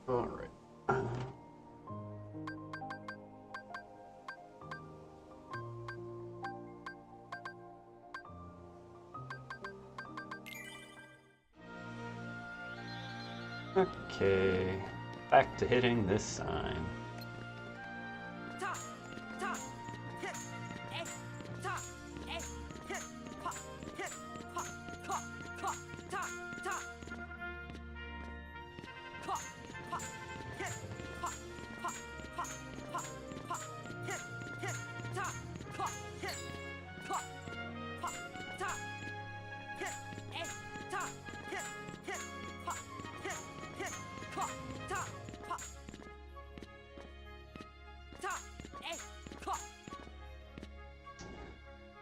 All right. Okay, back to hitting this sign.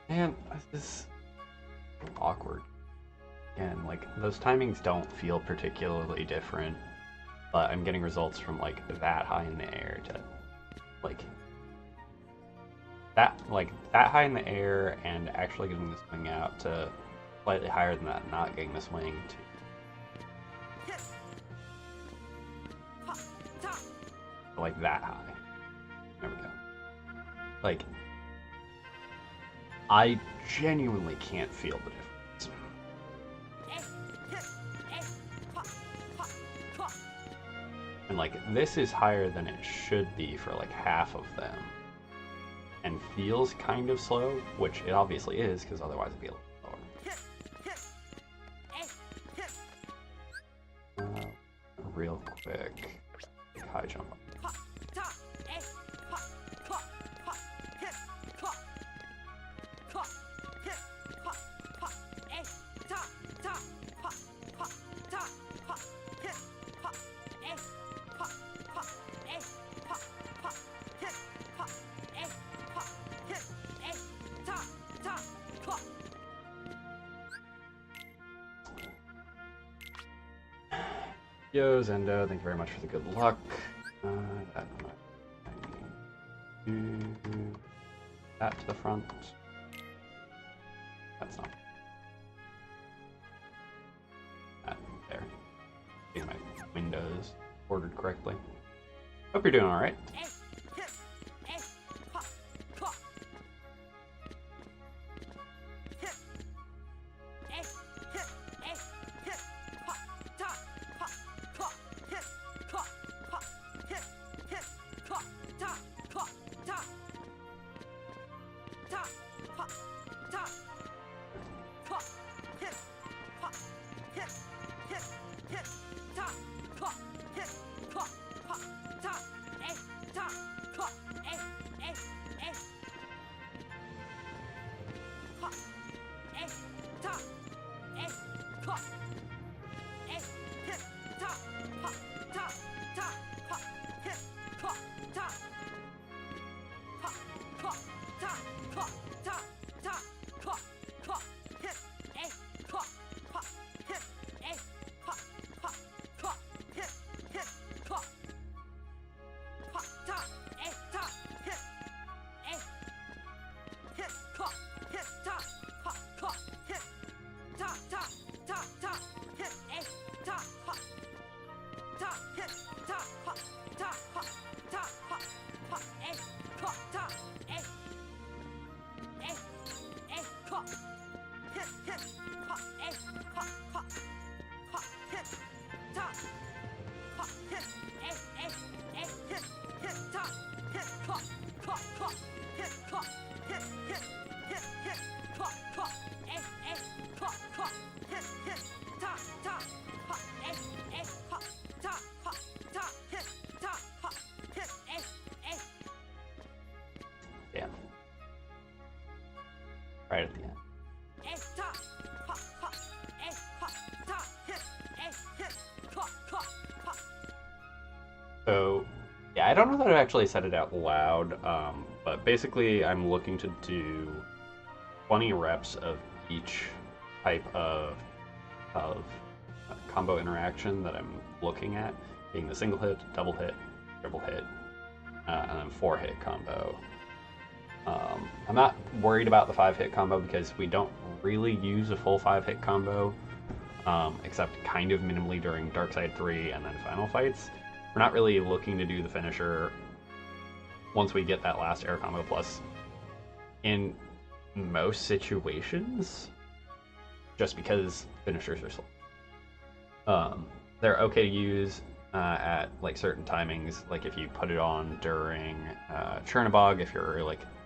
Man, this is awkward. And like those timings don't feel particularly different, but I'm getting results from like that high in the air to like that high in the air and actually getting the swing out to slightly higher than that, not getting the swing to like that high. There we go. Like I genuinely can't feel the difference. And like this is higher than it should be for like half of them. And feels kind of slow, which it obviously is, because otherwise it'd be a little slower. Real quick, high jump up. Yo, Zendo, thank you very much for the good luck. That to the front. That's not. That there. Getting my windows ordered correctly. Hope you're doing alright. Right at the end. So, yeah, I don't know that I actually said it out loud, but basically I'm looking to do 20 reps of each type of combo interaction that I'm looking at, being the single hit, double hit, triple hit, and then 4-hit combo. I'm not worried about the 5-hit combo because we don't really use a full 5-hit combo, except kind of minimally during Dark Side 3 and then final fights. we're not really looking to do the finisher once we get that last air combo. Plus, in most situations, just because finishers are slow, they're okay to use at like certain timings. Like if you put it on during Chernabog,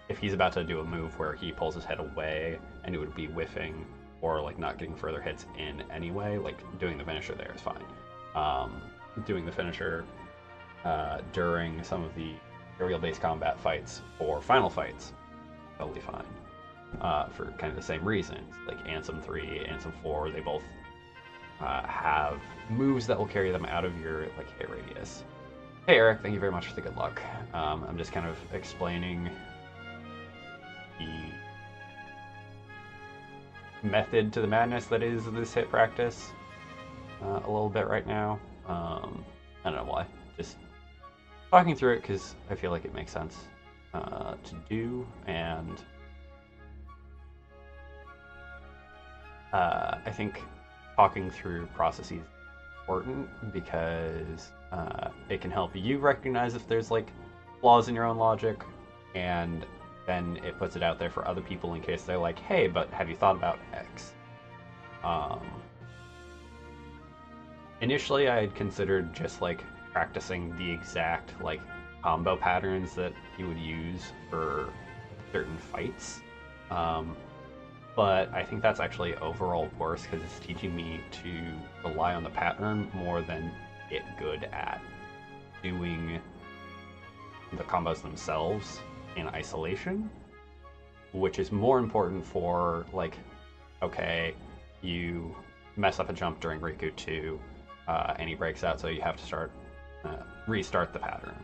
if he's about to do a move where he pulls his head away and it would be whiffing or like not getting further hits in anyway, like doing the finisher there is fine. Doing the finisher during some of the aerial-based combat fights or final fights, totally fine. For kind of the same reasons, like Ansem 3, Ansem 4, they both have moves that will carry them out of your like hit radius. Hey Eric, thank you very much for the good luck. I'm just kind of explaining the method to the madness that is this hit practice a little bit right now. I don't know why, just talking through it because I feel like it makes sense to do, and I think talking through processes is important because it can help you recognize if there's like flaws in your own logic, and then it puts it out there for other people in case they're like, hey, but have you thought about X? Initially, I had considered just like practicing the exact like combo patterns that you would use for certain fights. But I think that's actually overall worse because it's teaching me to rely on the pattern more than get good at doing the combos themselves in isolation, which is more important for like, okay, you mess up a jump during Riku 2 and he breaks out, so you have to restart the pattern.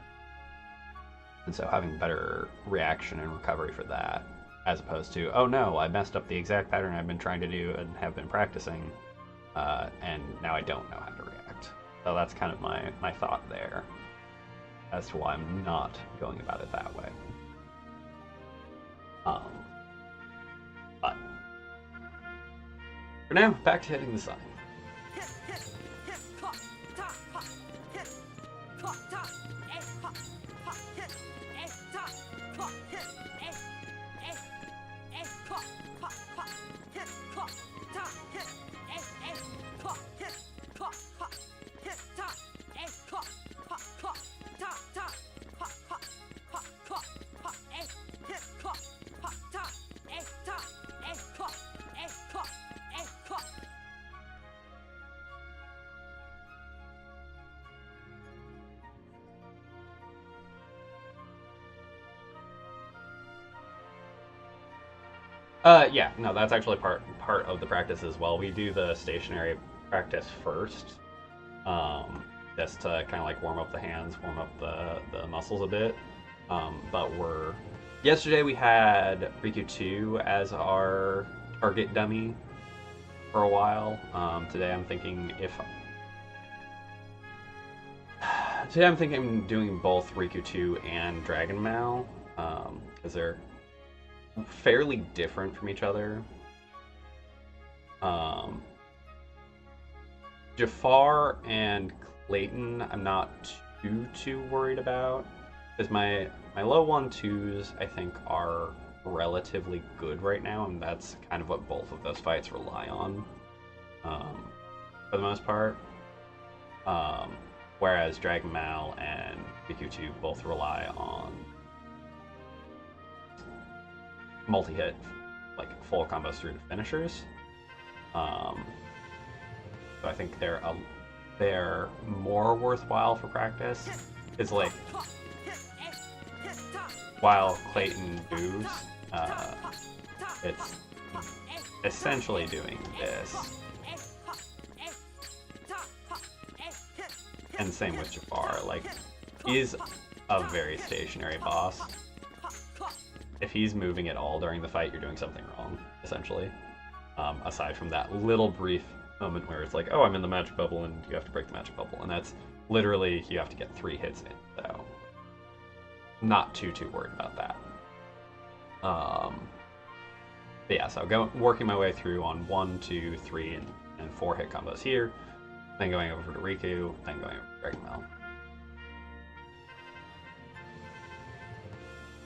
And so having better reaction and recovery for that, as opposed to, oh no, I messed up the exact pattern I've been trying to do and have been practicing, and now I don't know how to react. So that's kind of my thought there as to why I'm not going about it that way. But for now, back to hitting the sun. Yeah, no, that's actually part of the practice as well. We do the stationary practice first, just to kind of like warm up the hands, warm up the muscles a bit. But yesterday we had Riku 2 as our target dummy for a while. Today I'm thinking I'm doing both Riku 2 and Dragon Mao, because they're fairly different from each other. Jafar and Clayton I'm not too worried about, because my low 1-2s I think are relatively good right now, and that's kind of what both of those fights rely on, for the most part. Whereas Dragon Mao and Riku 2 both rely on multi-hit, like full combos through to finishers. So I think they're more worthwhile for practice. It's like, while Clayton moves, it's essentially doing this. And same with Jafar, like, he's a very stationary boss. If he's moving at all during the fight, you're doing something wrong, essentially. Aside from that little brief moment where it's like, oh, I'm in the magic bubble and you have to break the magic bubble. And that's literally, you have to get 3 hits in, so not too worried about that. But yeah, so working my way through on 1, 2, 3, and 4 hit combos here, then going over to Riku, then going over to Dragon Mao.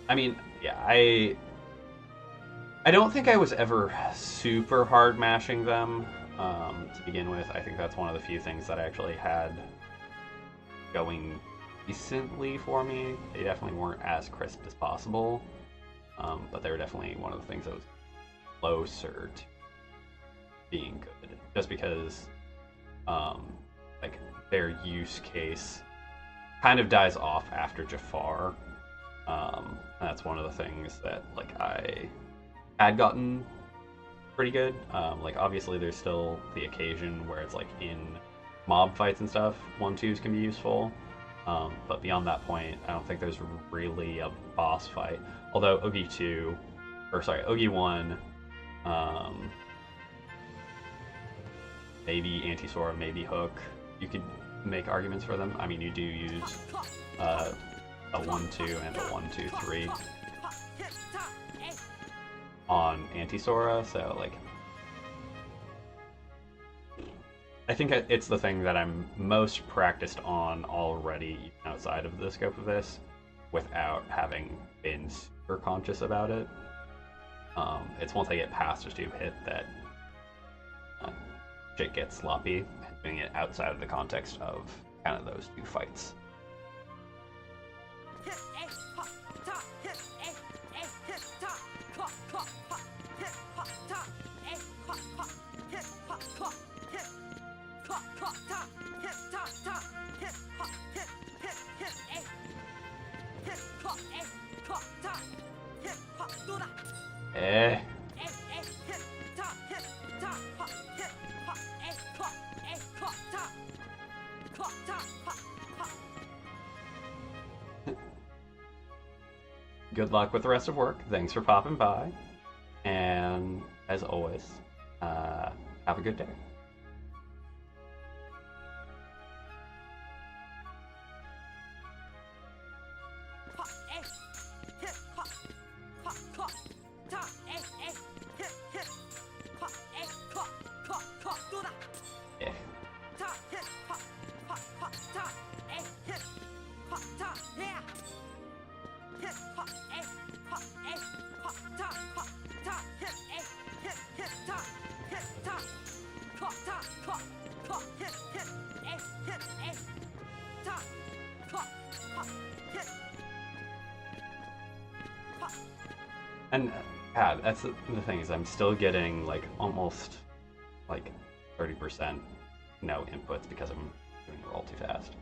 I mean, yeah, I don't think I was ever super hard mashing them to begin with. I think that's one of the few things that I actually had going decently for me. They definitely weren't as crisp as possible, but they were definitely one of the things that was closer to being good. Just because, like, their use case kind of dies off after Jafar. That's one of the things that, like, I had gotten pretty good. Like, obviously there's still the occasion where it's like in mob fights and stuff, 1-2s can be useful. But beyond that point, I don't think there's really a boss fight. Although Ogi 1, maybe Anti-Sora, maybe Hook, you could make arguments for them. I mean, you do use a 1-2 and a 1-2-3 on Anti-Sora, so like I think it's the thing that I'm most practiced on already outside of the scope of this, without having been super conscious about it. It's once I get past a 2-hit that shit gets sloppy, doing it outside of the context of kind of those 2 fights. Good luck with the rest of work. Thanks for popping by. And as always, have a good day. And yeah, that's the thing, is I'm still getting like almost like 30% no inputs because I'm doing the roll too fast.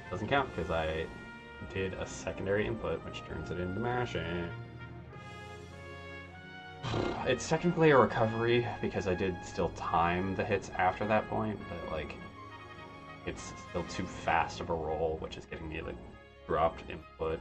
Doesn't count because I did a secondary input, which turns it into mashing. It's technically a recovery because I did still time the hits after that point, but like it's still too fast of a roll, which is getting me the dropped input.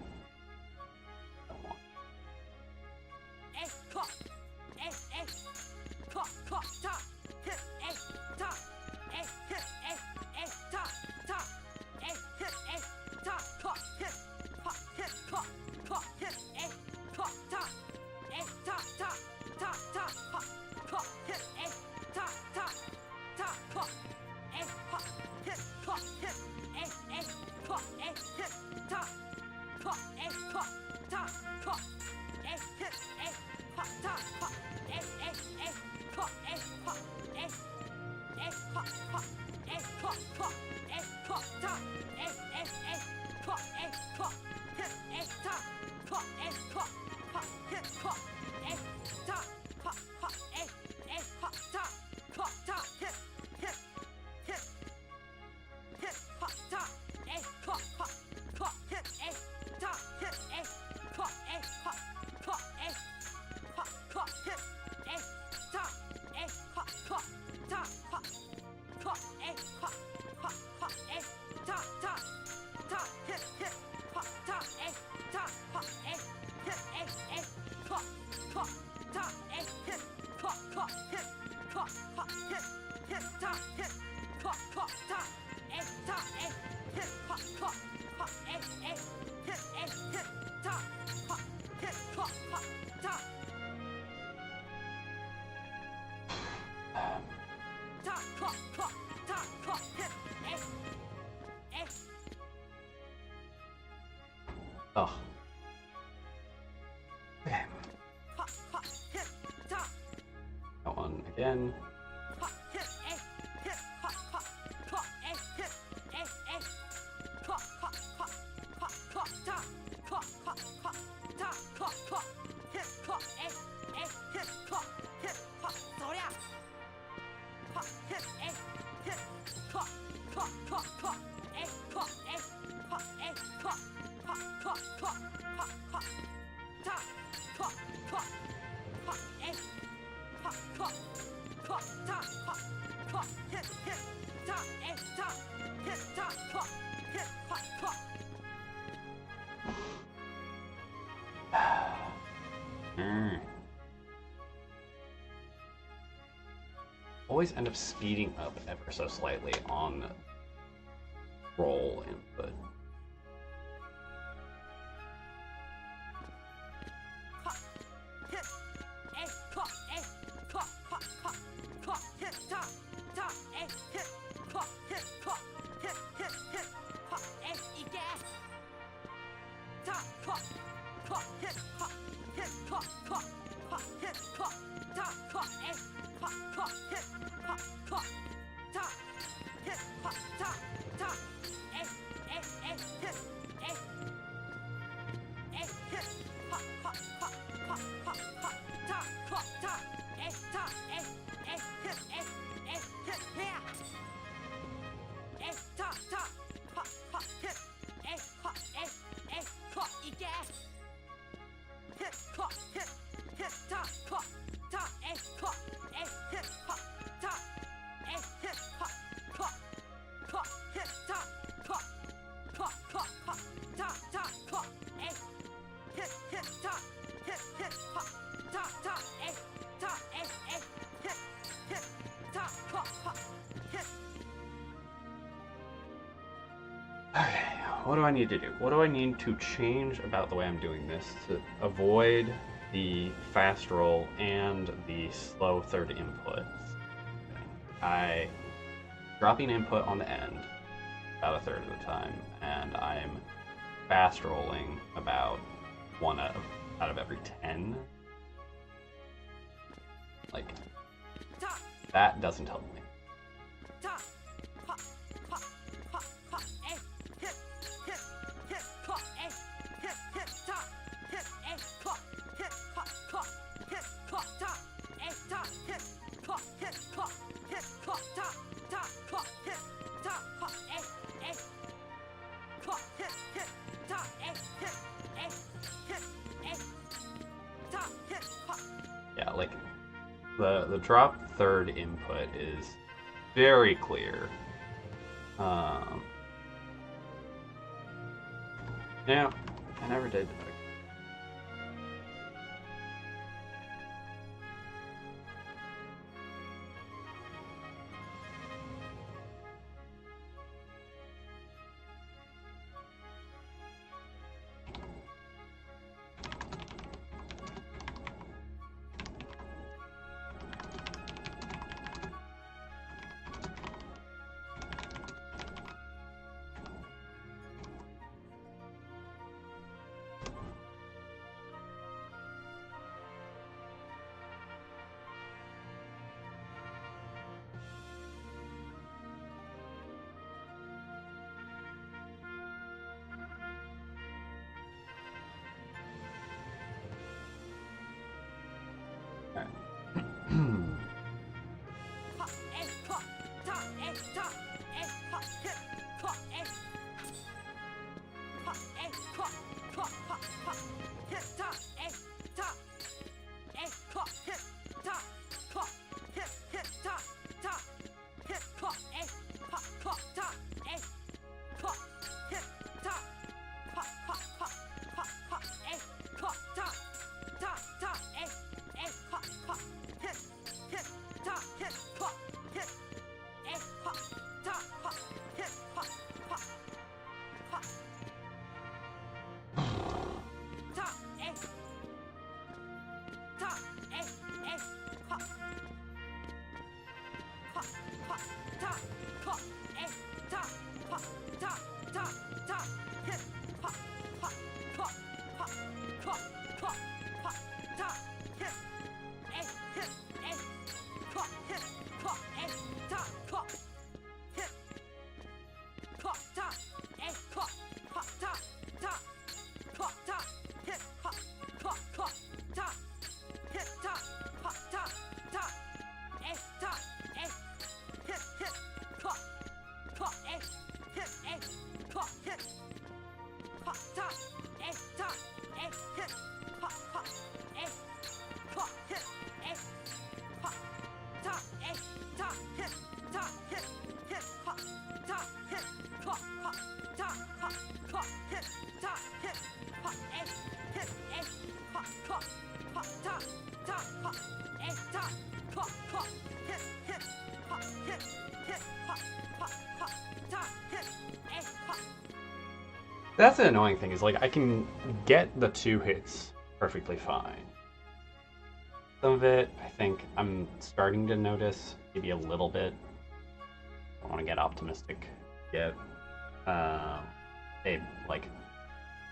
Oh. Okay. That one again. Always end up speeding up ever so slightly on roll input. Okay, what do I need to do? What do I need to change about the way I'm doing this to avoid the fast roll and the slow third input? I dropping input on the end about a third of the time, and I'm fast rolling about one out of every 10. Like, that doesn't help me. Yeah, like the drop third input is very clear. Yeah, I never did. That's the annoying thing, is like I can get the 2 hits perfectly fine. Some of it, I think I'm starting to notice maybe a little bit. I want to get optimistic. Get a like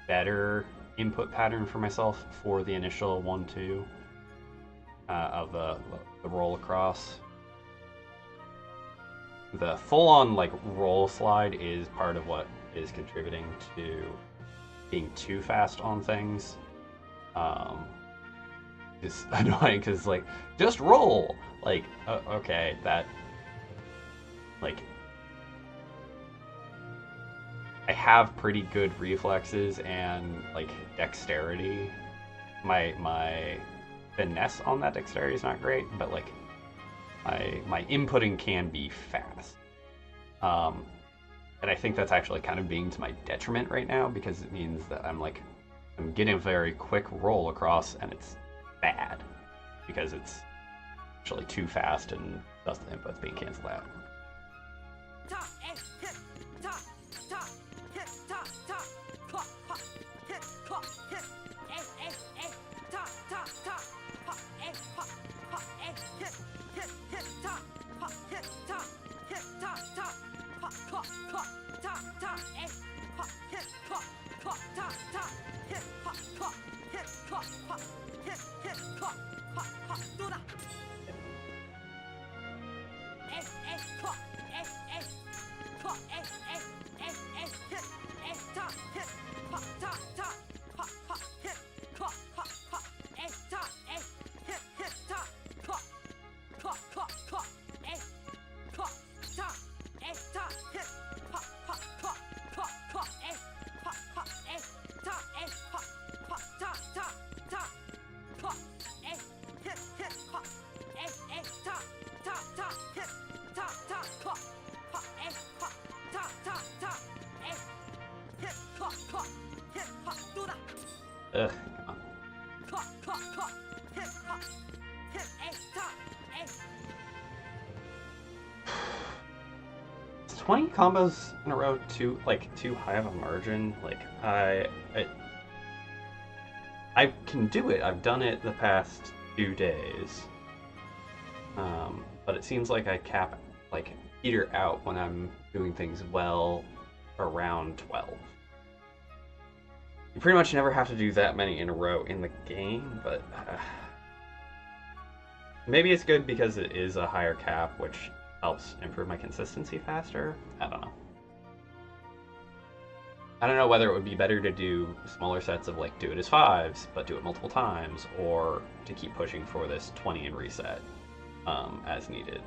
better input pattern for myself for the initial 1-2 of the roll across. The full-on like roll slide is part of what is contributing to being too fast on things. It's annoying because like just roll. Like okay, that like I have pretty good reflexes and like dexterity. My finesse on that dexterity is not great, but like my inputting can be fast. And I think that's actually kind of being to my detriment right now, because it means that I'm getting a very quick roll across, and it's bad because it's actually too fast and thus the input's being canceled out. Ugh, come on. 20 combos in a row too high of a margin? Like I can do it. I've done it the past 2 days. But it seems like I peter out when I'm doing things well around 12. You pretty much never have to do that many in a row in the game, but maybe it's good because it is a higher cap, which helps improve my consistency faster. I don't know. I don't know whether it would be better to do smaller sets of do it as 5s, but do it multiple times, or to keep pushing for this 20 and reset as needed.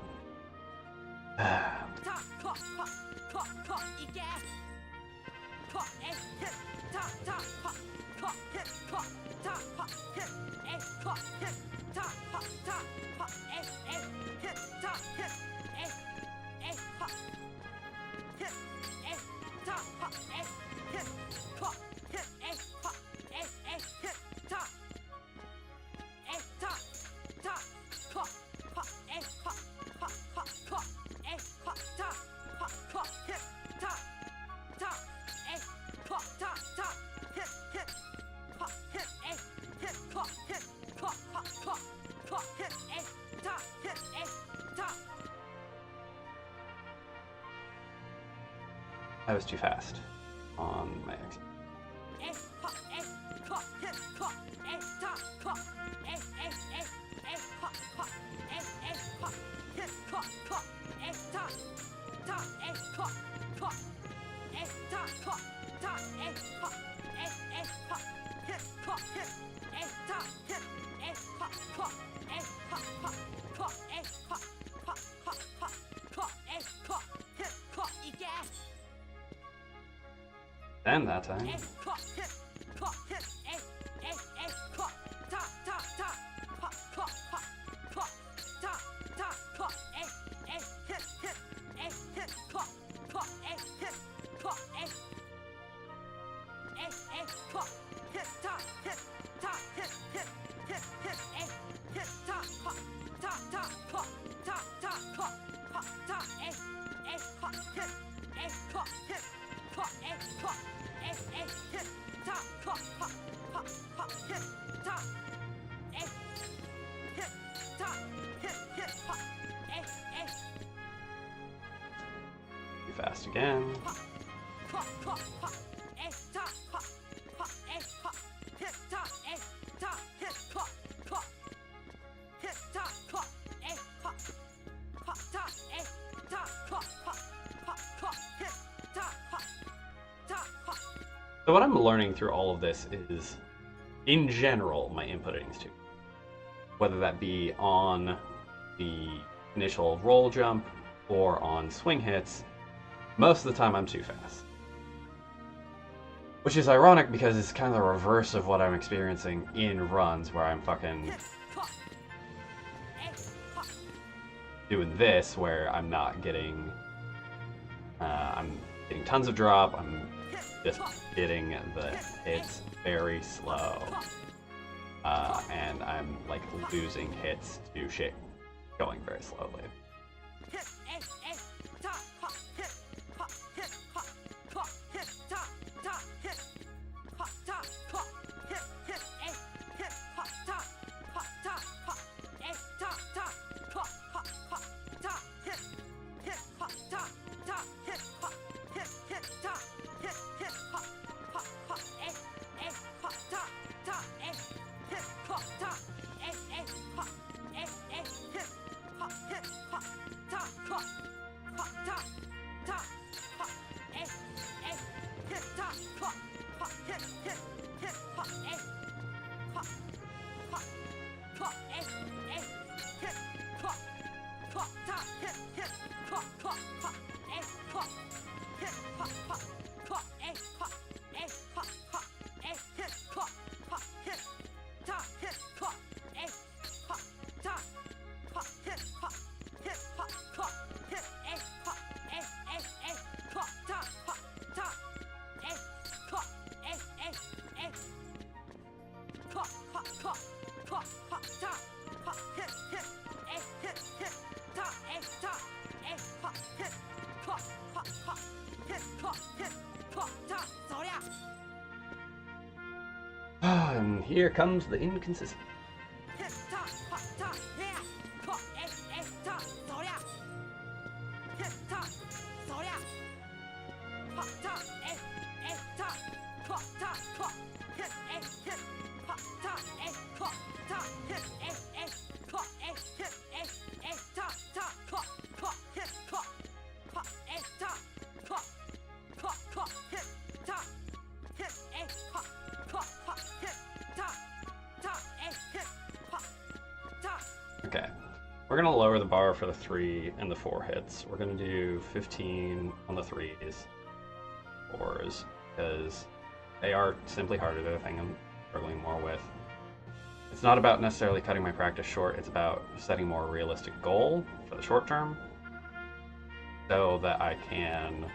I was too fast on my exit. And that time. fast again. So what I'm learning through all of this is, in general, my inputting is too. Whether that be on the initial roll jump or on swing hits, most of the time I'm too fast. Which is ironic because it's kind of the reverse of what I'm experiencing in runs where I'm fucking doing this, where I'm not getting, I'm getting tons of drop, I'm just getting the hits very slow. And I'm like losing hits to shit going very slowly. And here comes the inconsistency. Okay, we're going to lower the bar for the 3 and the 4 hits. We're going to do 15 on the 3s, 4s, because they are simply harder. They're the thing I'm struggling more with. It's not about necessarily cutting my practice short, it's about setting a more realistic goal for the short term so that I can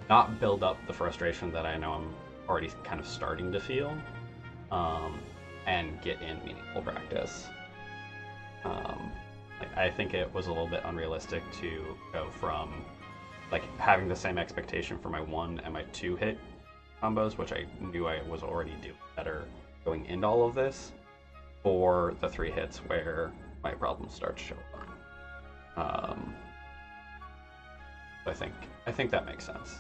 not build up the frustration that I know I'm already kind of starting to feel, and get in meaningful practice. I think it was a little bit unrealistic to go from like having the same expectation for my 1 and my 2 hit combos, which I knew I was already doing better going into all of this, for the 3 hits where my problems start to show up. I think that makes sense.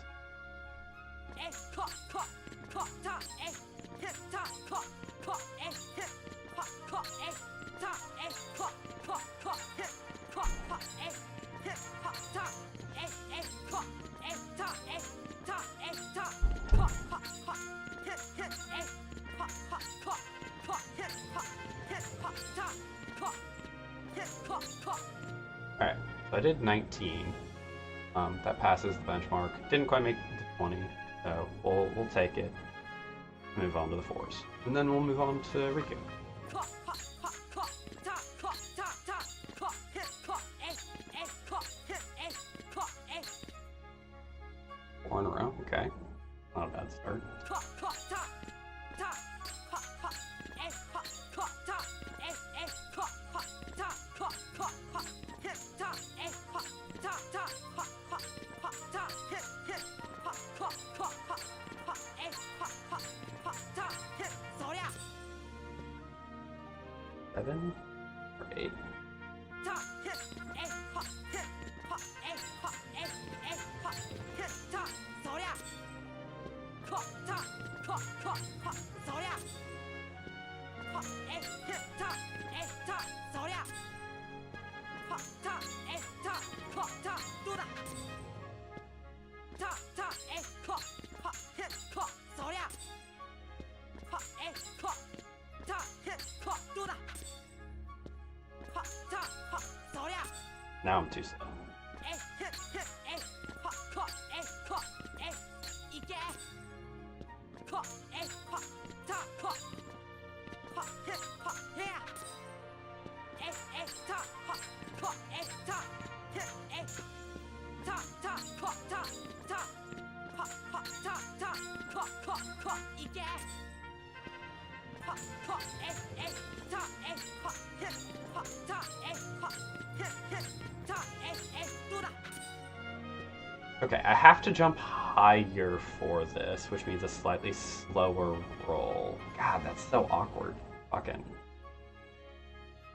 Alright, so I did 19. That passes the benchmark. Didn't quite make the 20, so we'll take it. Move on to the 4s. And then we'll move on to Riku. 4 in a row, okay. Not a bad start. Seven or 8. Now I'm too slow. Okay, I have to jump higher for this, which means a slightly slower roll. God, that's so awkward. Fucking.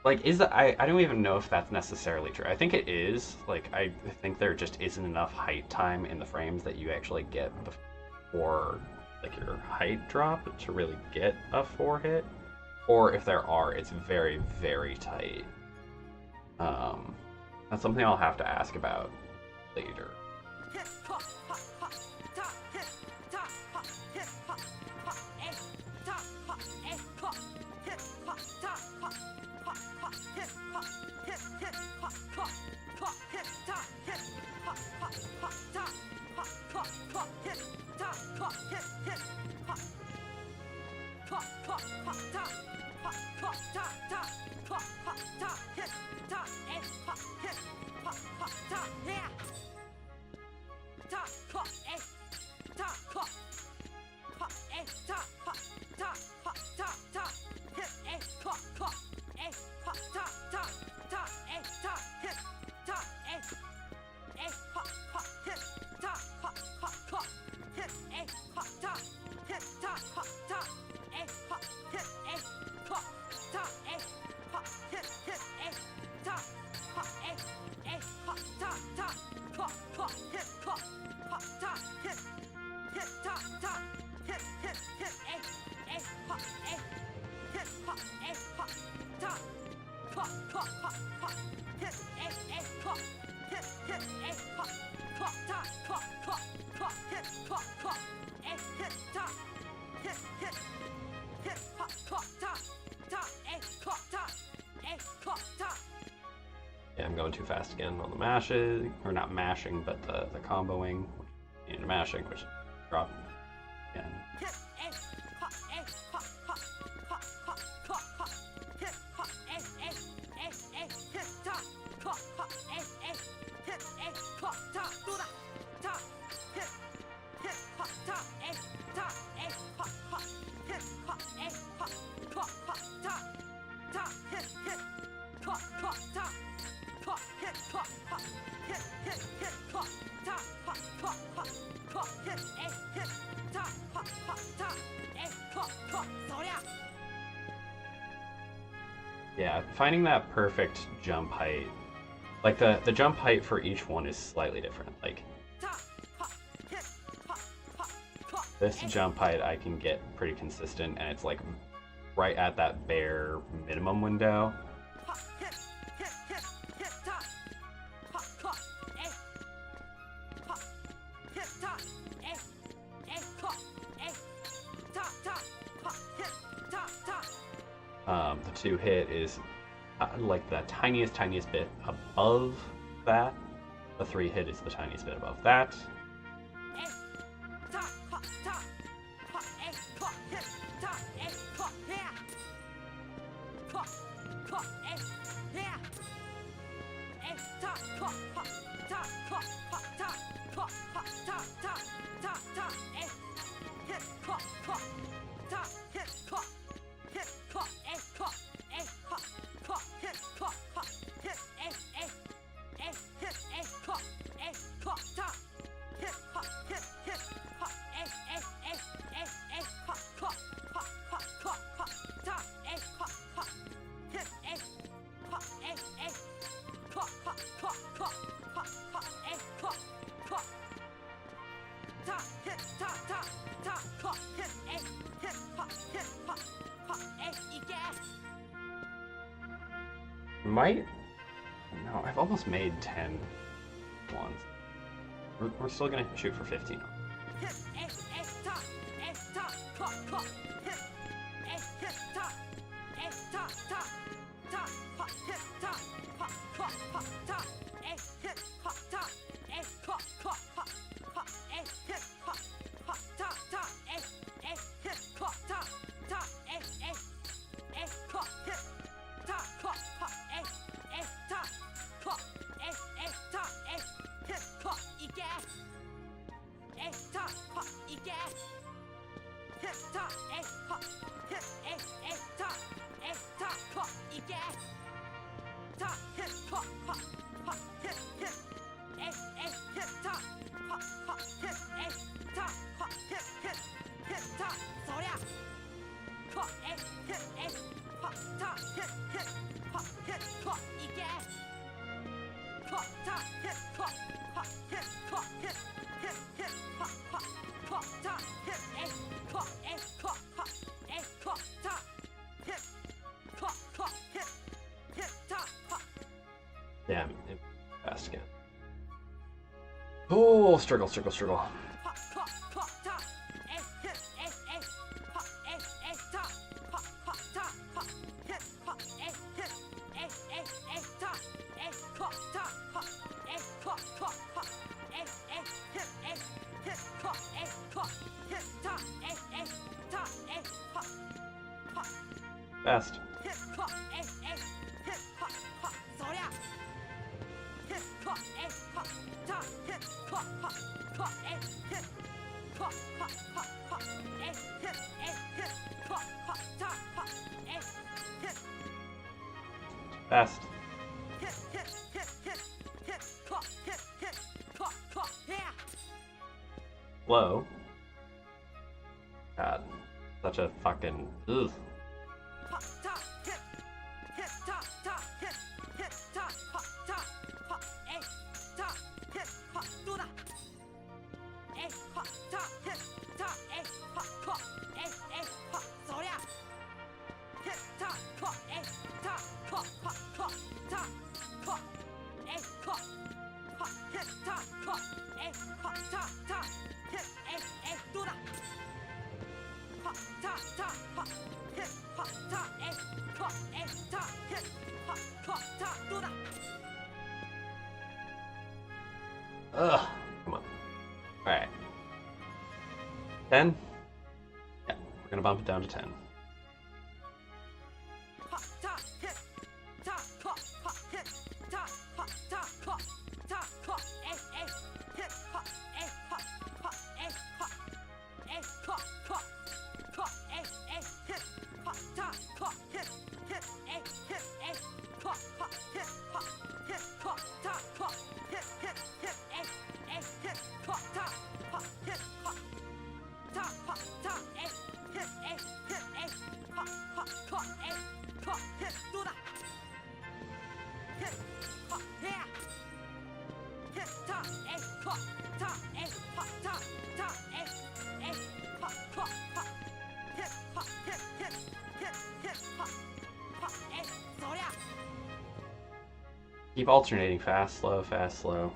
Like, I don't even know if that's necessarily true. I think it is. Like, I think there just isn't enough height time in the frames that you actually get before, like, your height drop to really get a 4 hit. Or if there are, it's very, very tight. That's something I'll have to ask about later. Yeah, I'm going too fast again on the mashes, or not mashing, but the comboing, and mashing, which drop again. Yeah, finding that perfect jump height, like the jump height for each one is slightly different. Like this jump height I can get pretty consistent, and it's like right at that bare minimum window. The 2 hit is like the tiniest bit above that. The 3 hit is the tiniest bit above that. Might. No, I've almost made 10 ones. We're still gonna shoot for 15. Damn, it fast again. Oh, struggle. Fast. Fast. Slow. God. Such a fucking ugh. Ugh, come on. Alright. 10? Yeah, we're gonna bump it down to 10. Keep alternating fast, slow, fast, slow.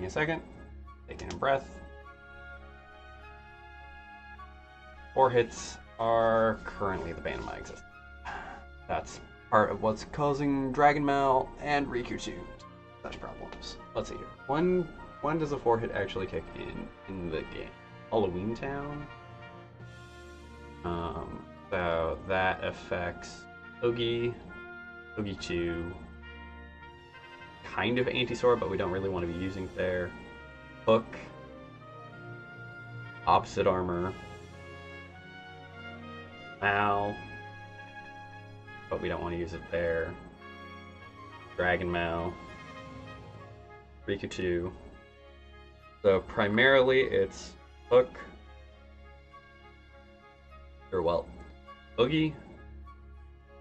me a second. Taking a breath. 4 hits are currently the bane of my existence. That's part of what's causing Dragon Mal and Riku to such problems. Let's see here. When does a 4 hit actually kick in the game? Halloween Town? So that affects Oogie 2, kind of Anti-Sword, but we don't really want to be using it there. Hook, Opposite Armor, Mal, but we don't want to use it there. Dragon Mal, Riku 2. So primarily it's Hook, or well, Oogie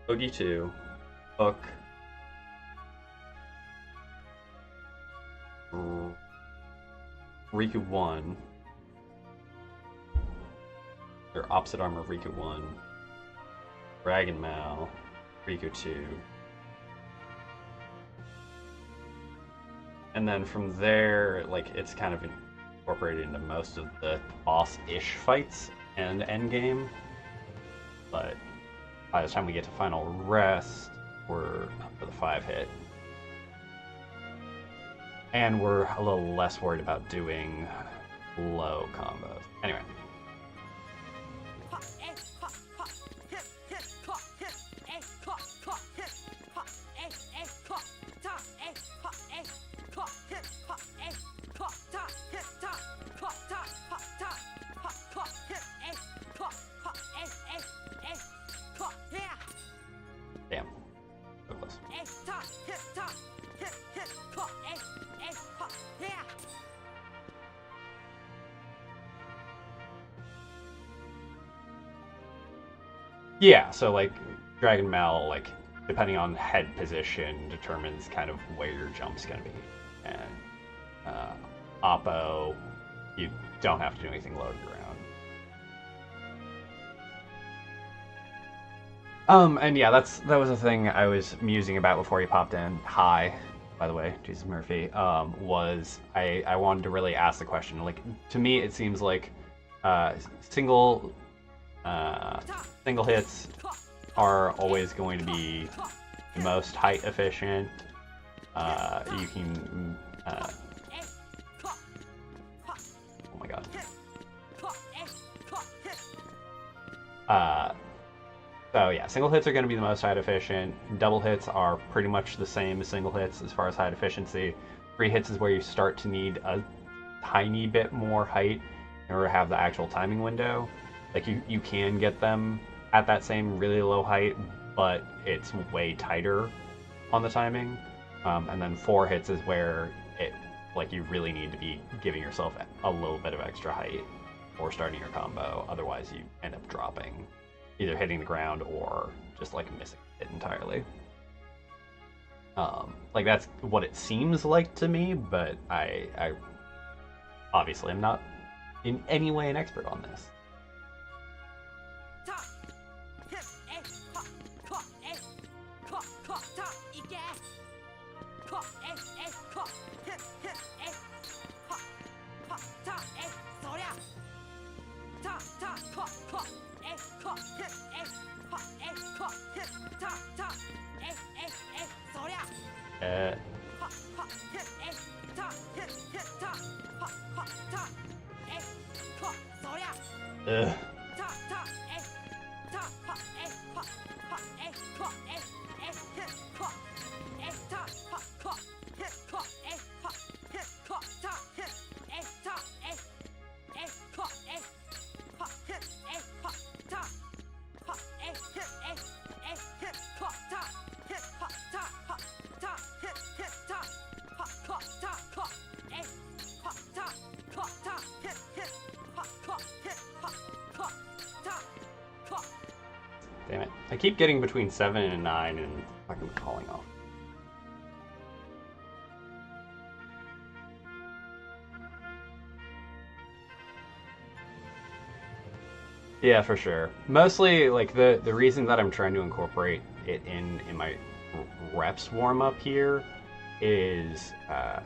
2, Hook, Riku 1, or Opposite Armor Riku 1, Dragon Mal, Riku 2. And then from there, like, it's kind of incorporated into most of the boss-ish fights and endgame. But by the time we get to Final Rest, we're up to the 5 hit. And we're a little less worried about doing low combos. Anyway. Damn. So close. Yeah, so like Dragon Mal, like depending on head position, determines kind of where your jump's gonna be. And Oppo, you don't have to do anything low to the ground. And yeah, that was a thing I was musing about before you popped in. Hi, by the way, Jesus Murphy. Was I wanted to really ask the question. Like, to me, it seems like single hits are always going to be the most height efficient. You can. Oh my god. So yeah, single hits are going to be the most height efficient. Double hits are pretty much the same as single hits as far as height efficiency. 3 hits is where you start to need a tiny bit more height in order to have the actual timing window. Like you can get them at that same really low height, but it's way tighter on the timing. And then 4 hits is where you really need to be giving yourself a little bit of extra height or starting your combo. Otherwise, you end up dropping, either hitting the ground or just like missing it entirely. Like that's what it seems like to me, but I obviously am not in any way an expert on this. Damn it. I keep getting between 7 and 9 and fucking calling off. Yeah, for sure. Mostly, like, the reason that I'm trying to incorporate it in my reps warm-up here is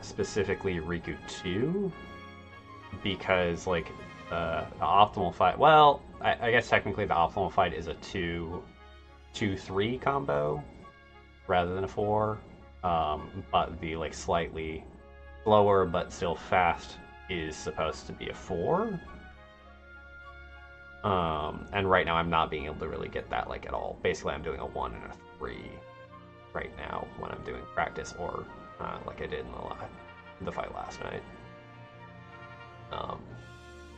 specifically Riku 2, because like the optimal fight, well, I guess technically the optimal fight is a 2-3 combo rather than a 4, but the like slightly slower but still fast is supposed to be a 4. And right now I'm not being able to really get that like at all. Basically I'm doing a 1 and a 3 right now when I'm doing practice, or like I did in the fight last night.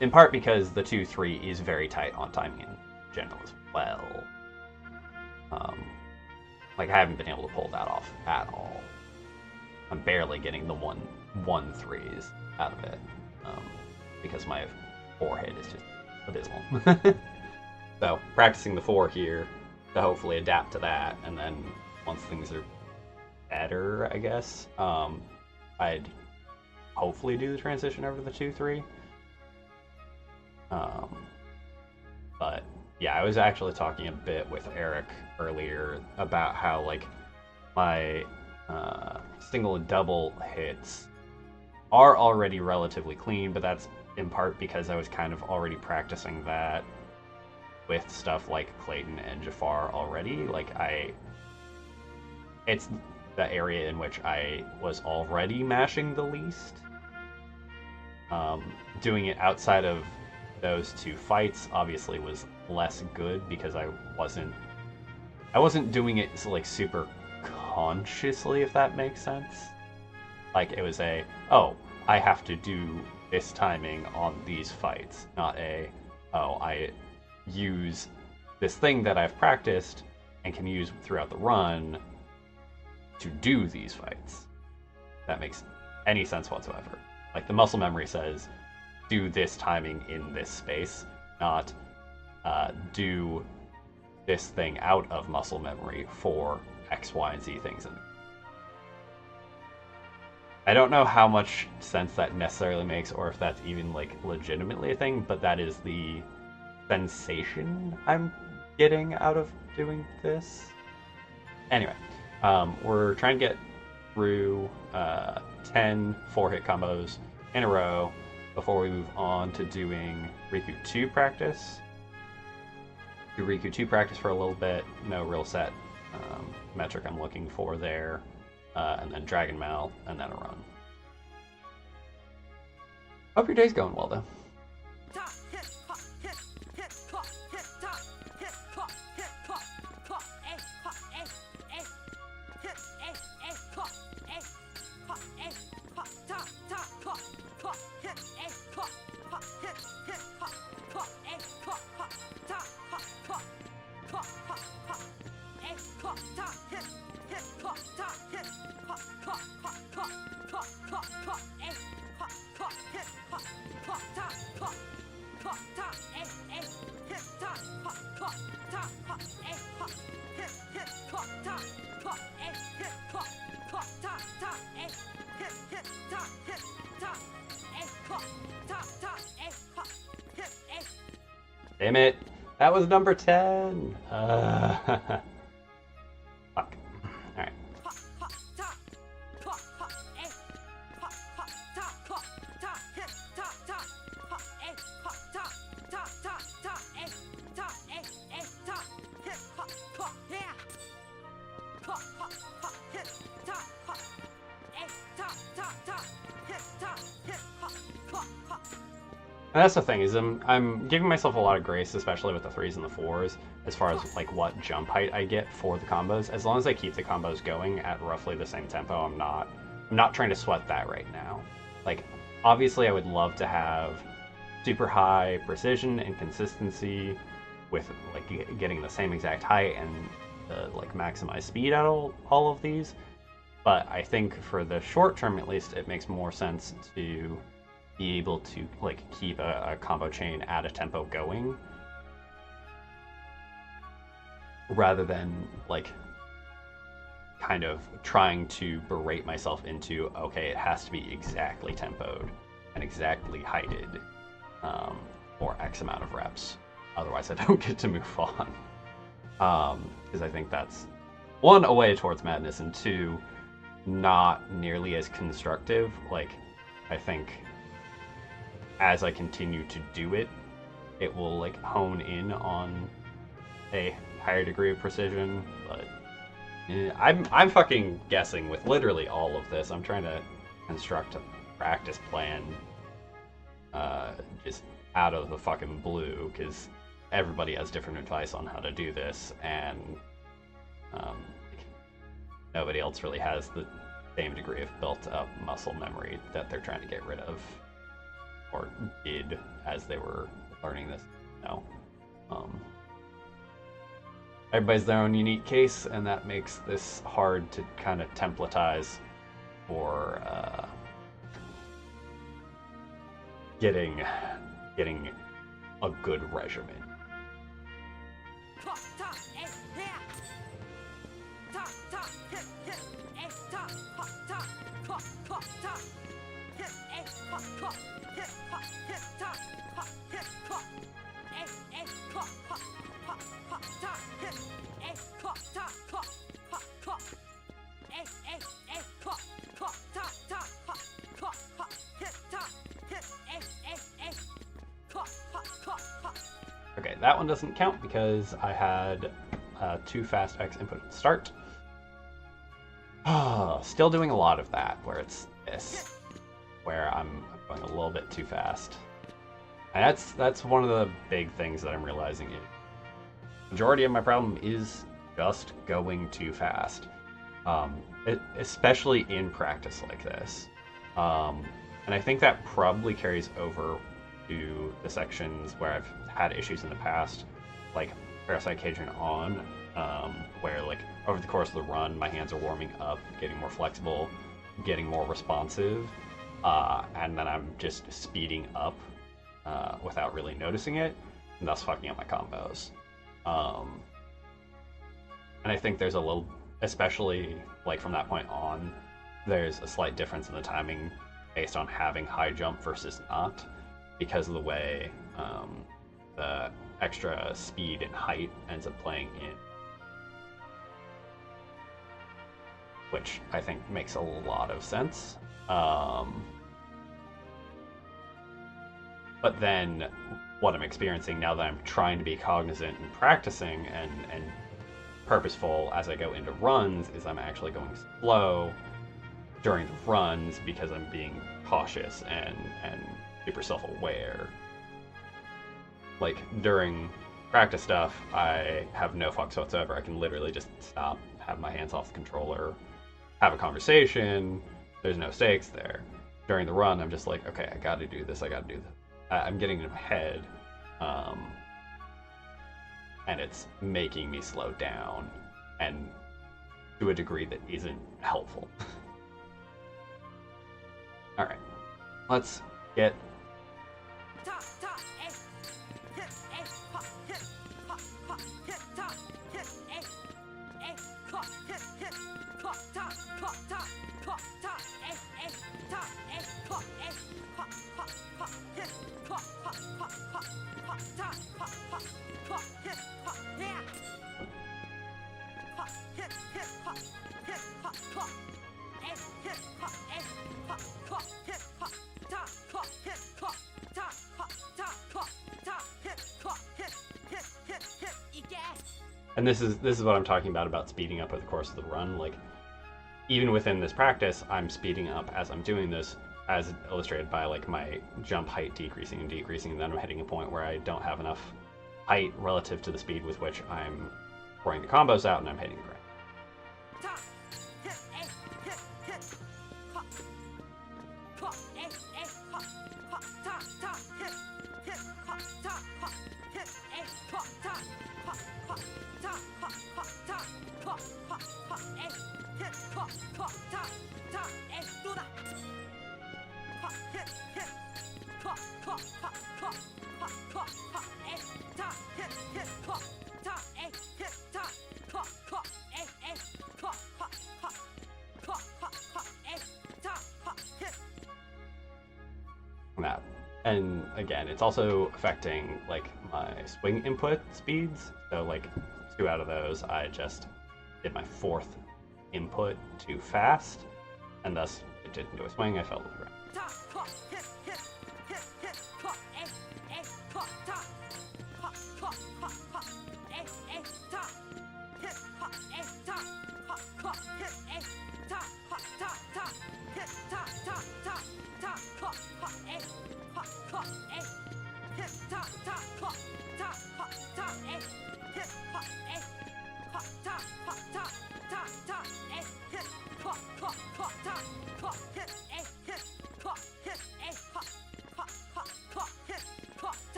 In part because the 2-3 is very tight on timing in general as well. Like I haven't been able to pull that off at all. I'm barely getting the 1-3s out of it, because my 4 hit is just abysmal. So practicing the 4 here to hopefully adapt to that, and then once things are better, I guess, I'd hopefully do the transition over to the 2-3. But yeah, I was actually talking a bit with Eric earlier about how like my single and double hits are already relatively clean, but that's in part because I was kind of already practicing that with stuff like Clayton and Jafar already. Like it's the area in which I was already mashing the least. Doing it outside of those 2 fights obviously was less good because I wasn't doing it like super consciously, if that makes sense. Like it was oh, I have to do this timing on these fights, not oh, I use this thing that I've practiced and can use throughout the run to do these fights. That makes any sense whatsoever. Like the muscle memory says, do this timing in this space, not do this thing out of muscle memory for X, Y, and Z things. And I don't know how much sense that necessarily makes, or if that's even like legitimately a thing, but that is the sensation I'm getting out of doing this. Anyway, we're trying to get through 10 4-hit combos in a row before we move on to doing Riku 2 practice. Do Riku 2 practice for a little bit, no real set metric I'm looking for there, and then Dragon Mail, and then a run. Hope your day's going well, though. Damn it! That was number 10! Fuck. Alright. And that's the thing, is I'm giving myself a lot of grace, especially with the 3s and the 4s, as far as like what jump height I get for the combos. As long as I keep the combos going at roughly the same tempo, I'm not trying to sweat that right now. Like, obviously I would love to have super high precision and consistency with like getting the same exact height and like maximize speed out of all of these. But I think for the short term, at least, it makes more sense to be able to like keep a combo chain at a tempo going, rather than like kind of trying to berate myself into, okay, it has to be exactly tempoed and exactly heighted for X amount of reps, otherwise I don't get to move on. Because I think that's, one, a way towards madness, and two, not nearly as constructive. Like, I think as I continue to do it, it will like hone in on a higher degree of precision. But I'm fucking guessing with literally all of this. I'm trying to construct a practice plan just out of the fucking blue, because everybody has different advice on how to do this, and nobody else really has the same degree of built-up muscle memory that they're trying to get rid of, or did as they were learning this. Everybody's their own unique case, and that makes this hard to kind of templatize for getting a good regimen. Okay, that one doesn't count because I had 2 fast X input at the start. Still doing a lot of that, where it's this, where I'm going a little bit too fast. And that's one of the big things that I'm realizing. Majority of my problem is just going too fast, especially in practice like this. And I think that probably carries over to the sections where I've had issues in the past, like Parasite Cajun on, where like over the course of the run, my hands are warming up, getting more flexible, getting more responsive, and then I'm just speeding up without really noticing it, and thus fucking up my combos. And I think there's a little, especially like from that point on, there's a slight difference in the timing based on having high jump versus not, because of the way the extra speed and height ends up playing in, which I think makes a lot of sense. But then what I'm experiencing now that I'm trying to be cognizant and practicing and purposeful as I go into runs is I'm actually going slow during the runs because I'm being cautious and super self-aware. Like during practice stuff, I have no fucks whatsoever. I can literally just stop, have my hands off the controller, have a conversation. There's no stakes there. During the run, I'm just like, okay, I gotta do this, I gotta do that. I'm getting in my head, and it's making me slow down, and to a degree that isn't helpful. All right, let's get and this is what I'm talking about speeding up over the course of the run. Like, even within this practice, I'm speeding up as I'm doing this, as illustrated by like my jump height decreasing, and then I'm hitting a point where I don't have enough height relative to the speed with which I'm throwing the combos out, and I'm hitting the ground. That. And again, it's also affecting like my swing input speeds. So like 2 out of those, I just did my 4th input too fast, and thus it did into a swing. I fell to the ground.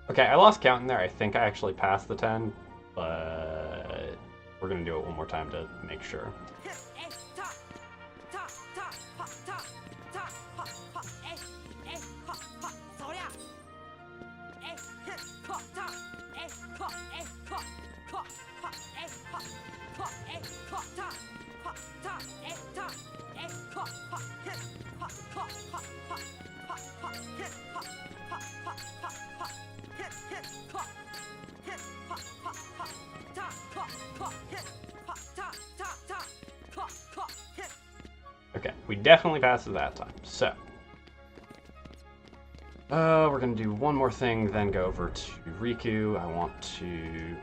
Okay, I lost count in there. I think I actually passed the 10, but we're going to do it one more time to make sure. Okay, we definitely passed it that time. So, we're going to do one more thing, then go over to Riku. I want to...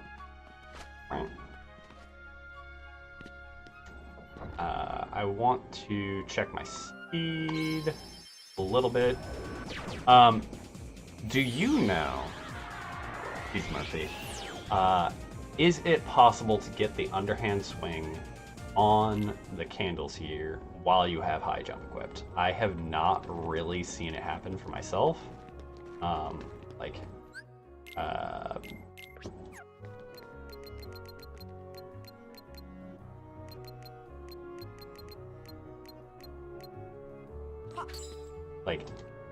I want to check my speed a little bit. Do you know, Peace Murphy, is it possible to get the underhand swing on the candles here while you have high jump equipped? I have not really seen it happen for myself. Like,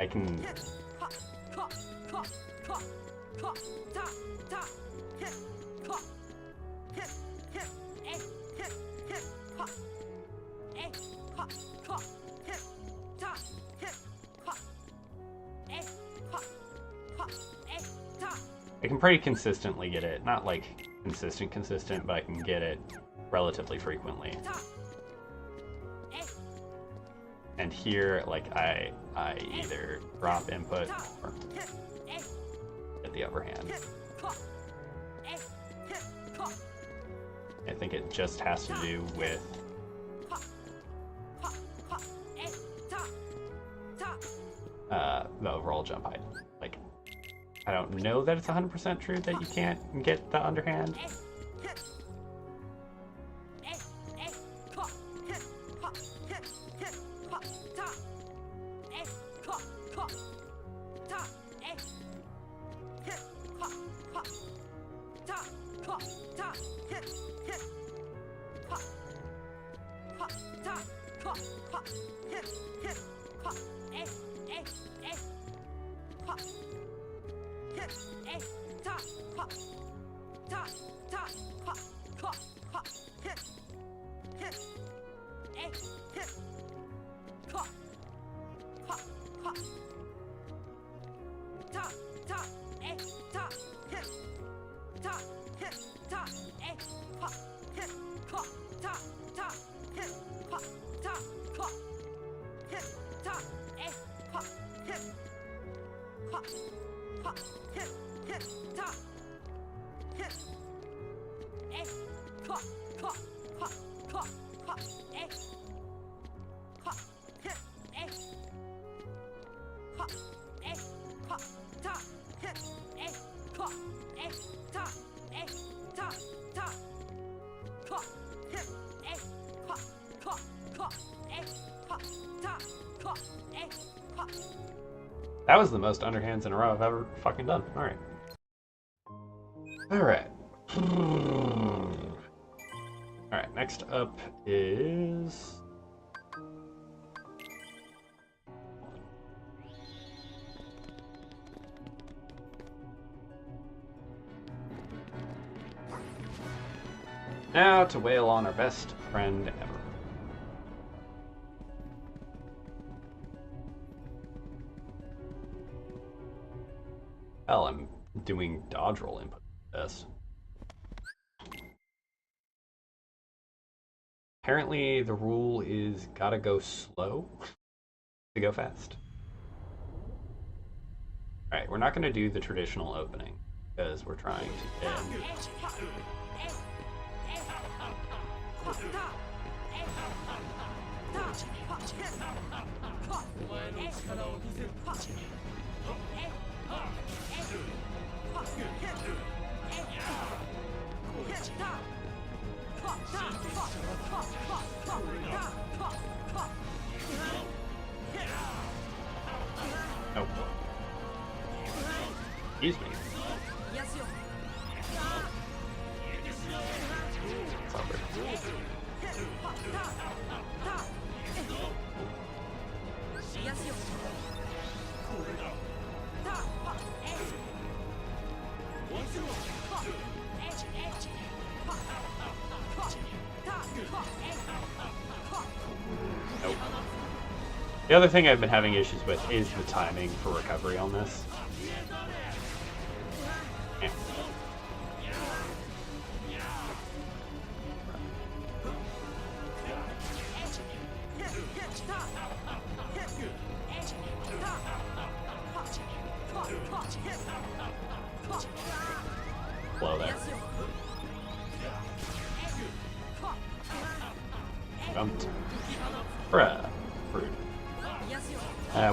I can... I can pretty consistently get it. Not like consistent, but I can get it relatively frequently. And here, like, I either drop input or get the upper hand. I think it just has to do with the overall jump height. Like, I don't know that it's 100% true that you can't get the underhand. That was the most underhands in a row I've ever fucking done. Alright. Alright. Alright, next up is... now to wail on our best friend ever. Hell, I'm doing dodge roll input for this. Apparently, the rule is gotta go slow to go fast. Alright, we're not gonna do the traditional opening because we're trying to get. Oh. Excuse me. It's awkward. Nope. The other thing I've been having issues with is the timing for recovery on this. Yeah. Blow there. Jumped. Bruh. Rude.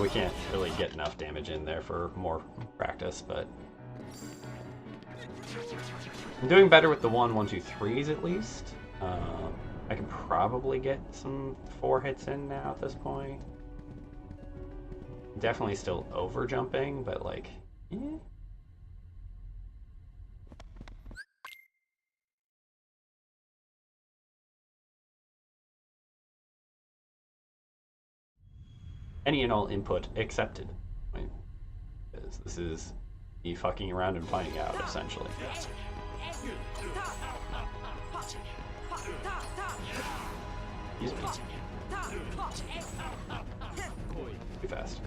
We can't really get enough damage in there for more practice, but I'm doing better with the 1, 1, 2, 3s at least. I can probably get some 4 hits in now at this point. Definitely still over jumping, but like, eh. Any and all input accepted. Right? This is me fucking around and finding out, essentially. Excuse me. Too fast.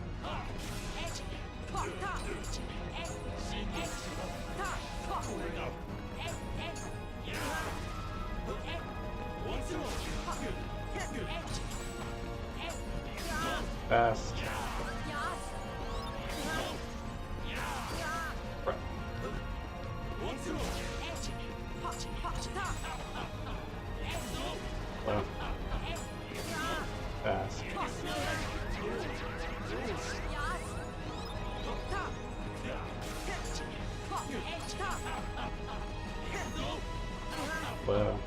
Fast. Right. Slow. Fast. Slow.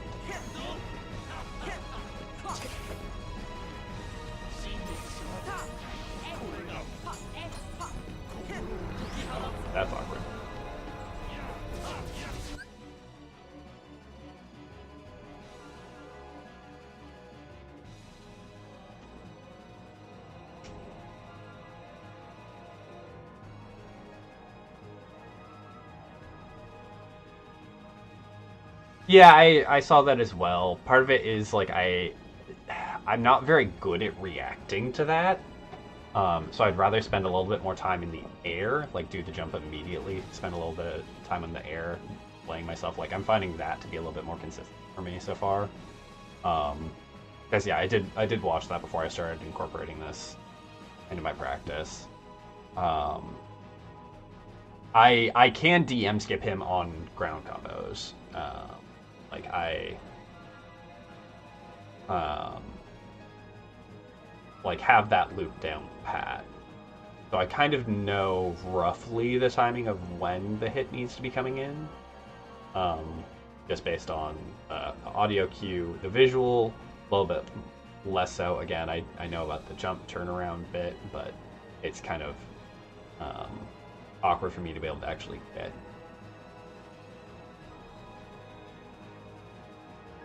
That's awkward. Yeah, I saw that as well. Part of it is like I'm not very good at reacting to that. So I'd rather spend a little bit more time in the air, like do the jump immediately, spend a little bit of time in the air, laying myself. Like I'm finding that to be a little bit more consistent for me so far. Because yeah, I did watch that before I started incorporating this into my practice. I can DM skip him on ground combos. Like like have that loop down pat. So I kind of know roughly the timing of when the hit needs to be coming in. Just based on the audio cue, the visual, a little bit less so. Again, I know about the jump turnaround bit, but it's kind of awkward for me to be able to actually get.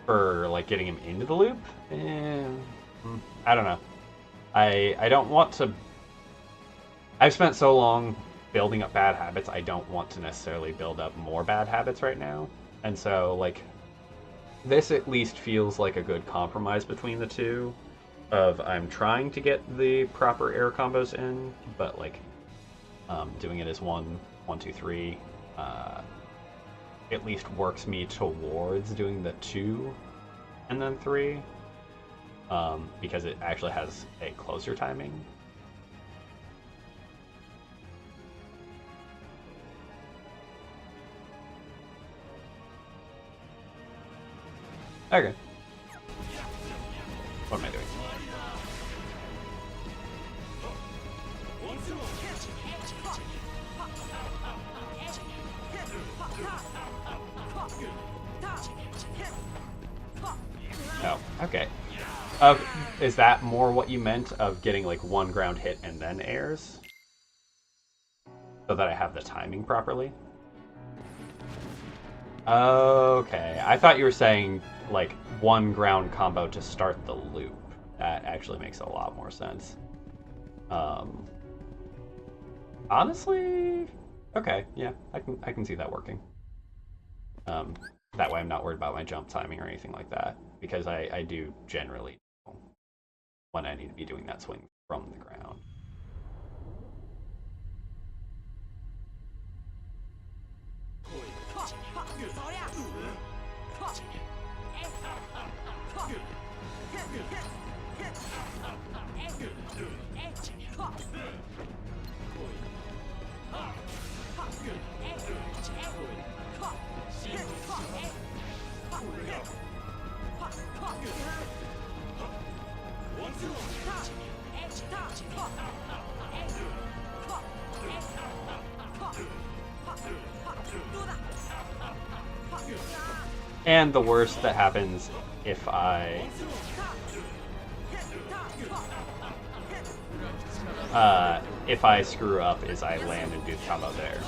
For like getting him into the loop, I don't know. I don't want to. I've spent so long building up bad habits. I don't want to necessarily build up more bad habits right now, and so like this at least feels like a good compromise between the two. Of I'm trying to get the proper air combos in, but like doing it as one 1, 2, 3 at least works me towards doing the 2 and then 3, because it actually has a closer timing. Okay. What am I doing? Oh, okay. Is that more what you meant of getting like 1 ground hit and then airs? So that I have the timing properly? Okay, I thought you were saying like 1 ground combo to start the loop. That actually makes a lot more sense. Honestly, okay, yeah, I can see that working. That way I'm not worried about my jump timing or anything like that, because I do generally know when I need to be doing that swing from the ground. And the worst that happens if I screw up is I land and do the combo there.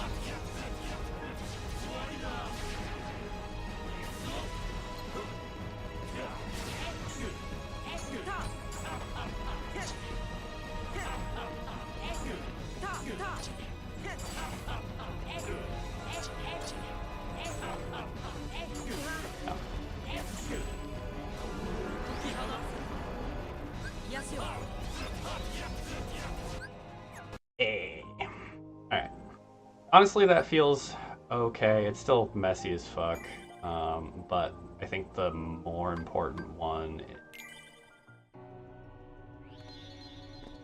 Alright. Honestly, that feels okay. It's still messy as fuck. But I think the more important one is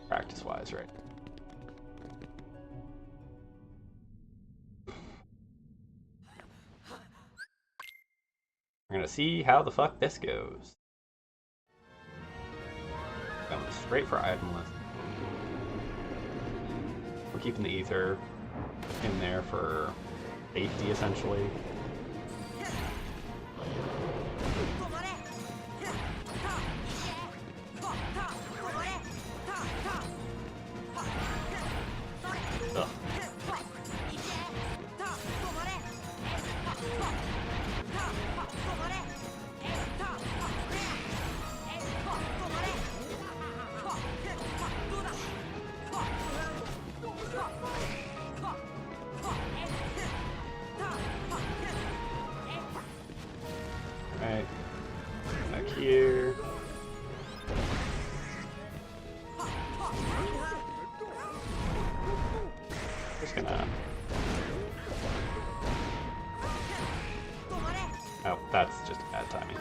practice-wise, right? We're gonna see how the fuck this goes. Going straight for itemless. We're keeping the ether in there for safety, essentially. Ugh. Alright, back here. Just gonna... Oh, that's just bad timing.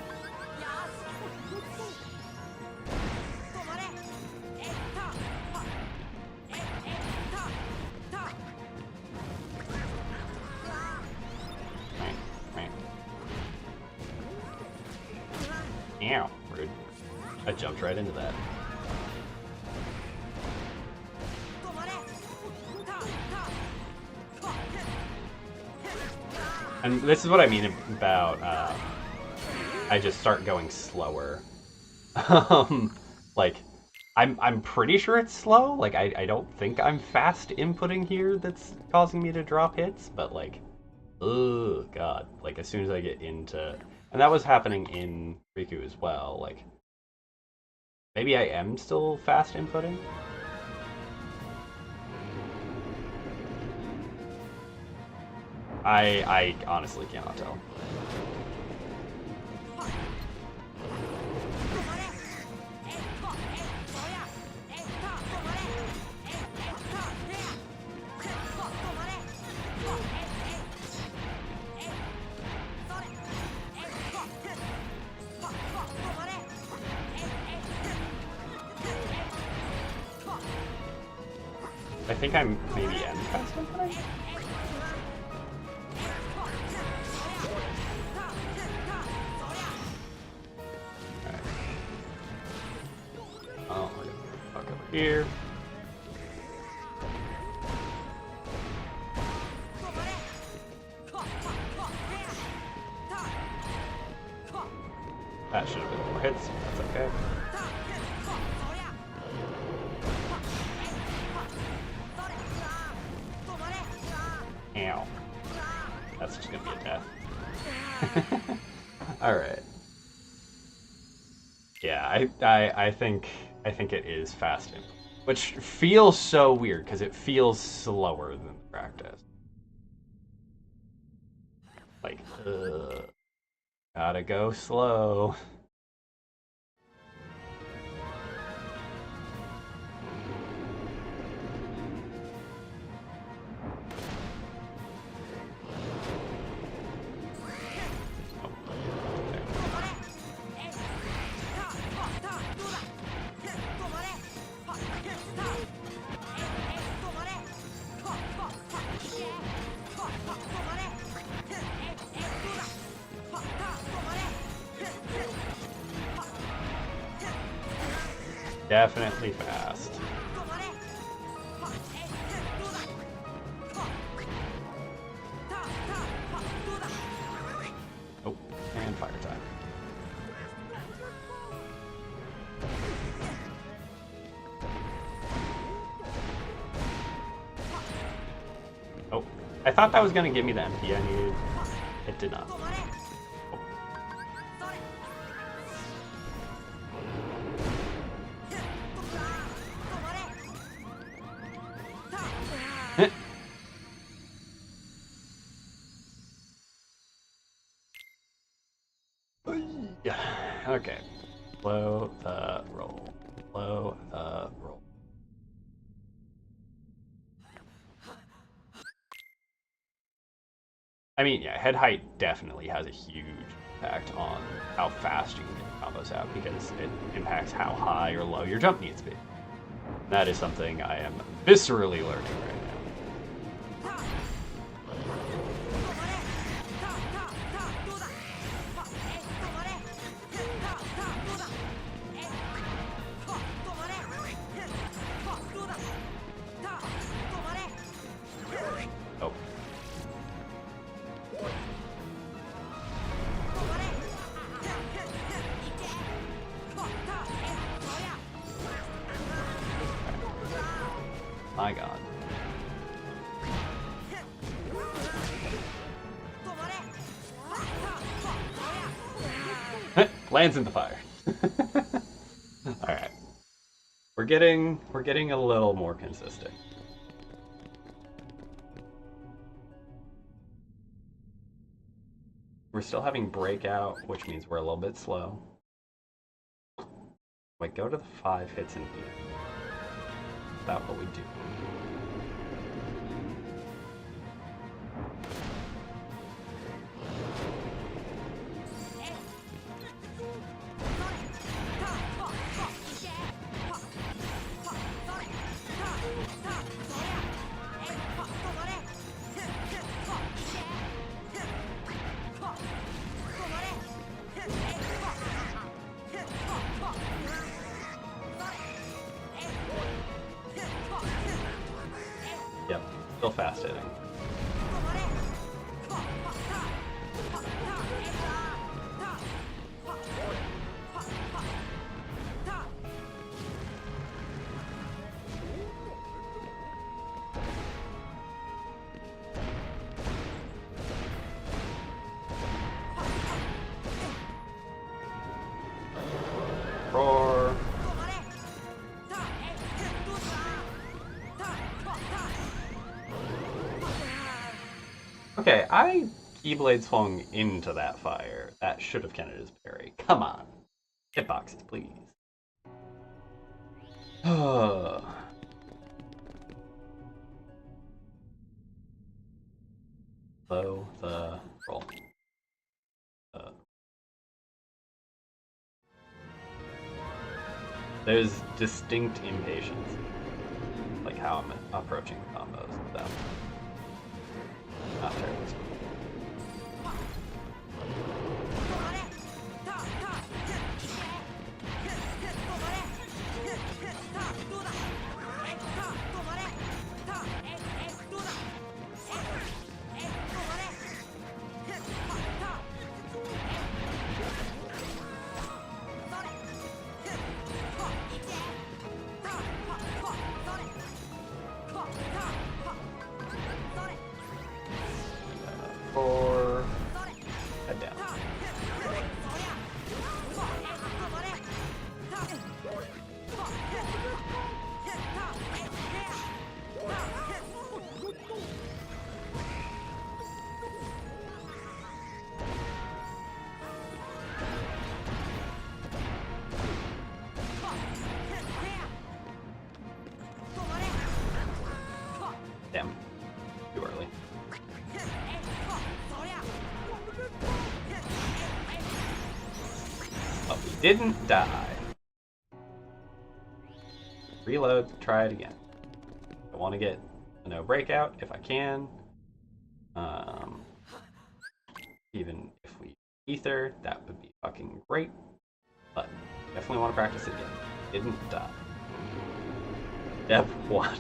Ow, rude. I jumped right into that. And this is what I mean about, I just start going slower. Like, I'm pretty sure it's slow. Like, I don't think I'm fast inputting here that's causing me to drop hits, but like, oh god. Like, as soon as I get into... And that was happening in Riku as well, like, maybe I am still fast inputting? I honestly cannot tell. I think I'm maybe end fast opening? Alright. Oh, we're gonna fuck over here. That should have been more hits, that's okay. Ow. That's just gonna be a death. Alright. Yeah, I think it is fast input. Which feels so weird, because it feels slower than practice. Like, gotta go slow. Definitely fast. Oh, and fire time. Oh, I thought that was going to give me the MP I needed. It did not. Okay. Slow the roll. Slow the roll. I mean, yeah, head height definitely has a huge impact on how fast you can get combos out because it impacts how high or low your jump needs to be. That is something I am viscerally learning right now. My god. Lands in the fire. Alright. We're getting a little more consistent. We're still having breakout, which means we're a little bit slow. Wait, go to the 5 hits and E. That's what we do. Yep, still fast hitting. Roar. Okay, I Keyblade swung into that fire. That should have counted as parry. Come on. Hitboxes, please. Slow the roll. There's distinct impatience. Like, like how I'm approaching the combos. So not terribly smooth. Four, head down. Damn, too early. But we didn't die. Reload, try it again. I want to get a no breakout if I can. Even if we ether, that would be fucking great. But definitely want to practice it again. Didn't die. Step 1.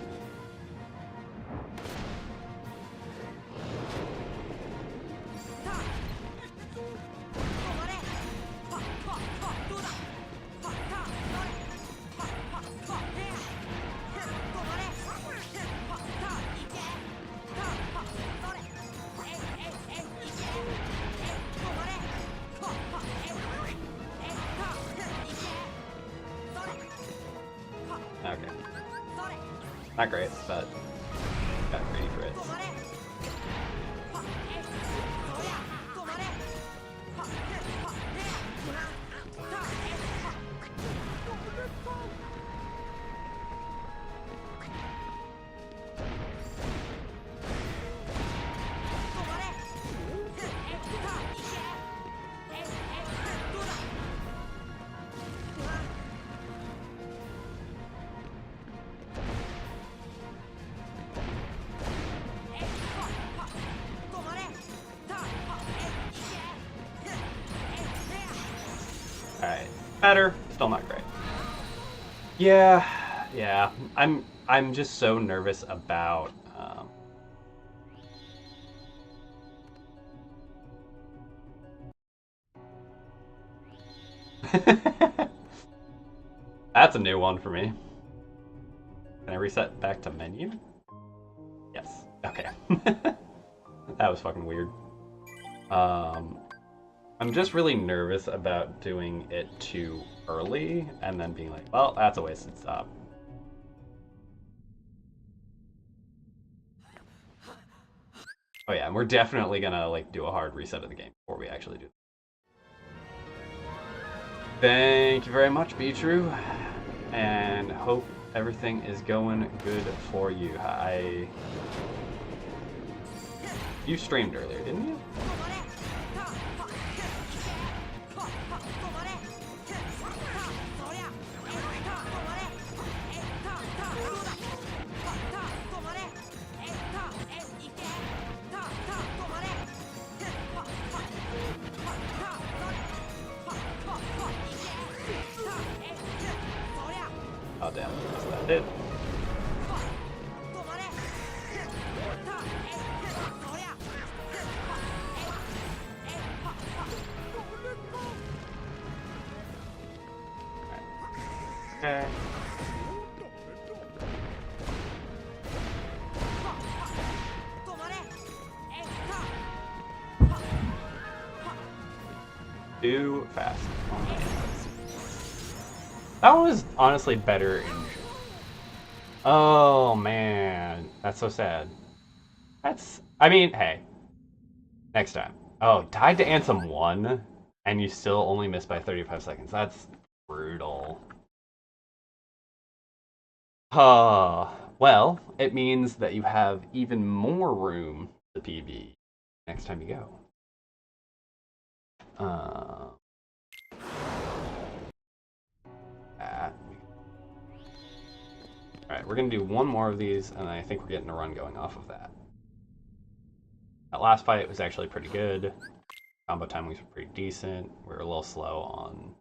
Okay. Not great, but got ready for it. Alright, better, still not great. Yeah, I'm just so nervous about That's a new one for me. Can I reset back to menu? Yes. Okay. That was fucking weird. I'm just really nervous about doing it too early and then being like, well, that's a wasted stop. Oh yeah, and we're definitely gonna like do a hard reset of the game before we actually do. Thank you very much, Be True, and hope everything is going good for you. You streamed earlier, didn't you? Oh damn, that's that it. Okay. Too fast. That one was honestly better in... Oh man, that's so sad. I mean, hey. Next time. Oh, died to Ansem 1, and you still only missed by 35 seconds. That's brutal. Well, it means that you have even more room to PB next time you go. Alright, we're going to do one more of these, and I think we're getting a run going off of that. That last fight was actually pretty good. Combo timings were pretty decent. We were a little slow on...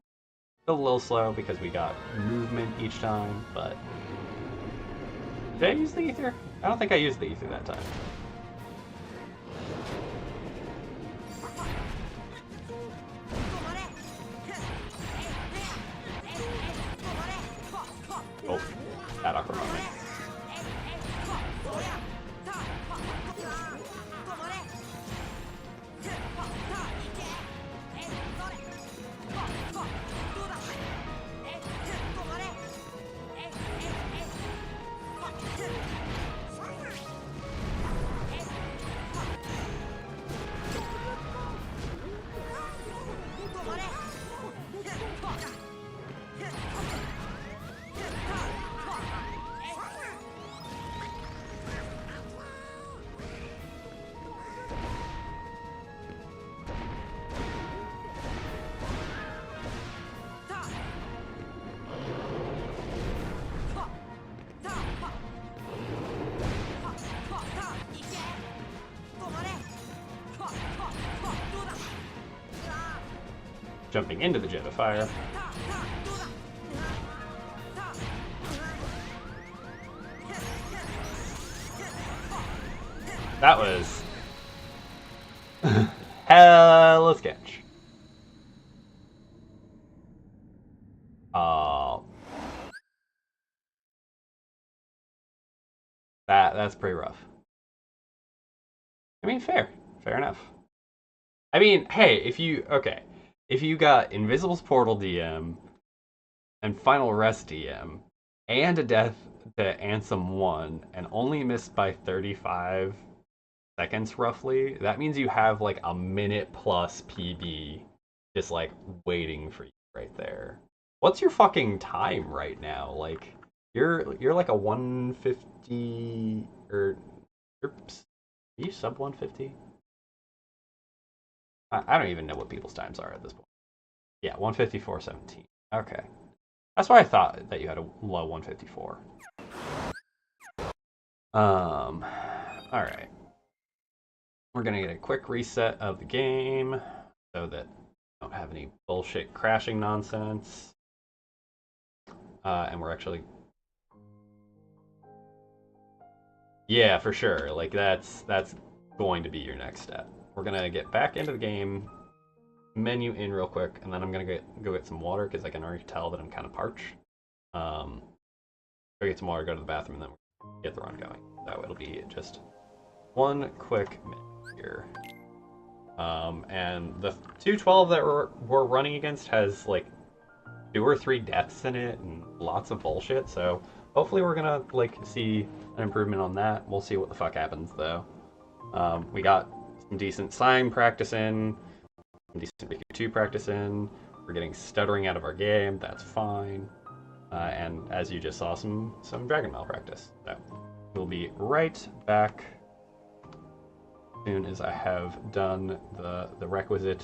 Still a little slow because we got movement each time, but... Did I use the ether? I don't think I used the ether that time. Oh, that awkward moment. Jumping into the jet of fire. That was hella sketch. That's pretty rough. I mean, fair enough. I mean, hey, if you got Invisible's Portal DM and Final Rest DM and a death to Ansem 1 and only missed by 35 seconds roughly, that means you have like a minute plus PB just like waiting for you right there. What's your fucking time right now? Like you're like a 150 or are you sub 150? I don't even know what people's times are at this point. Yeah, 154.17. Okay. That's why I thought that you had a low 154. Alright. We're gonna get a quick reset of the game so that we don't have any bullshit crashing nonsense. And we're actually... Yeah, for sure. Like, that's going to be your next step. We're gonna get back into the game, menu in real quick, and then I'm gonna go get some water because I can already tell that I'm kind of parched. Go get some water, go to the bathroom, and then we'll get the run going. So it'll be just one quick minute here. And the 212 that we're running against has like 2 or 3 deaths in it and lots of bullshit. So hopefully we're gonna like see an improvement on that. We'll see what the fuck happens though. We got some decent sign practice in, some decent BQ2 practice in. We're getting stuttering out of our game. That's fine. And as you just saw, some Dragon Mail practice. So we'll be right back as soon as I have done the requisite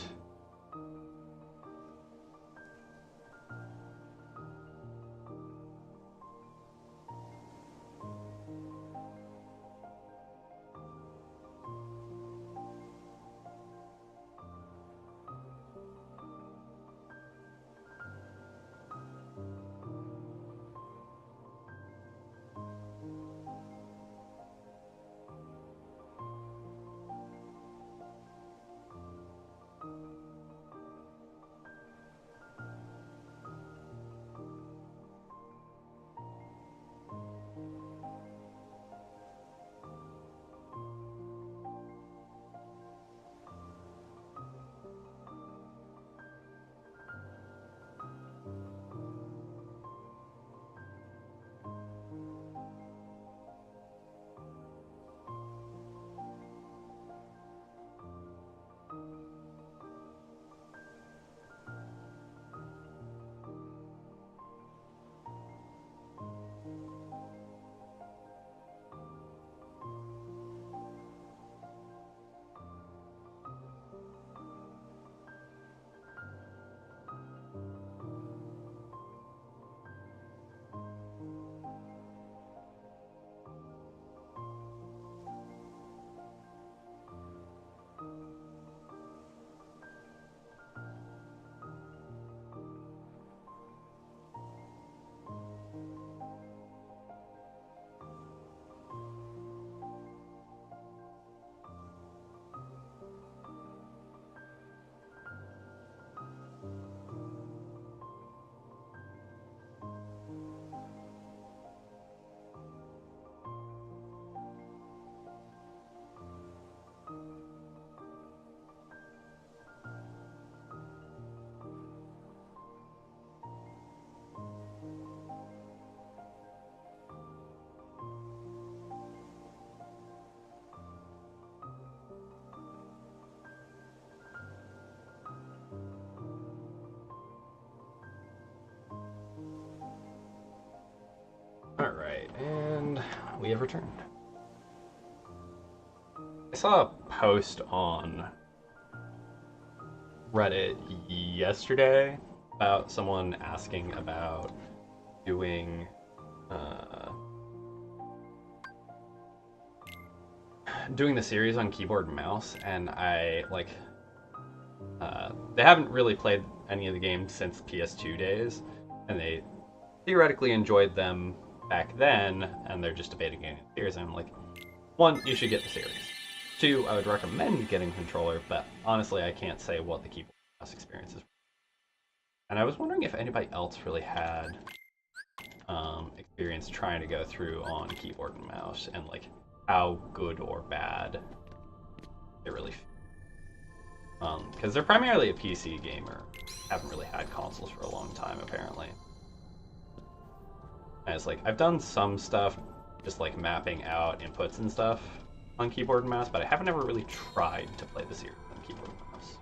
Alright, and we have returned. I saw a post on Reddit yesterday about someone asking about doing doing the series on keyboard and mouse, and they haven't really played any of the games since PS2 days, and they theoretically enjoyed them back then, and they're just debating getting a series. And I'm like, one, you should get the series. Two, I would recommend getting a controller, but honestly, I can't say what the keyboard and mouse experience is. And I was wondering if anybody else really had experience trying to go through on keyboard and mouse, and like how good or bad it really feels. Because they're primarily a PC gamer, haven't really had consoles for a long time apparently. And it's like, I've done some stuff just like mapping out inputs and stuff on keyboard and mouse, but I haven't ever really tried to play the series on keyboard and mouse.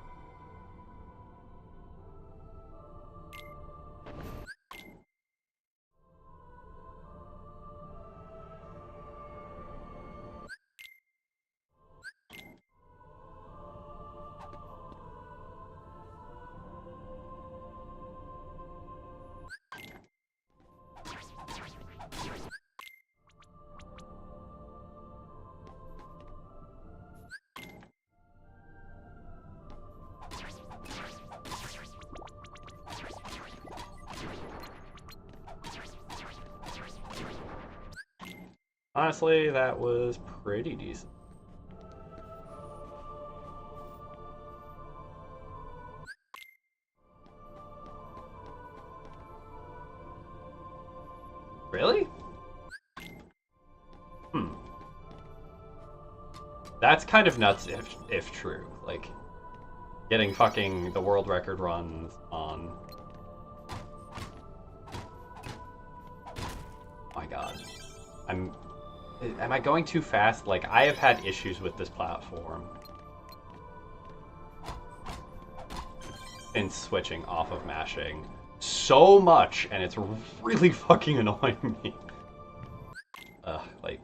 Honestly, that was pretty decent. Really? That's kind of nuts if true. Like, getting fucking the world record runs on... Oh my god. Am I going too fast? Like, I have had issues with this platform since switching off of mashing so much, and it's really fucking annoying me. Alright.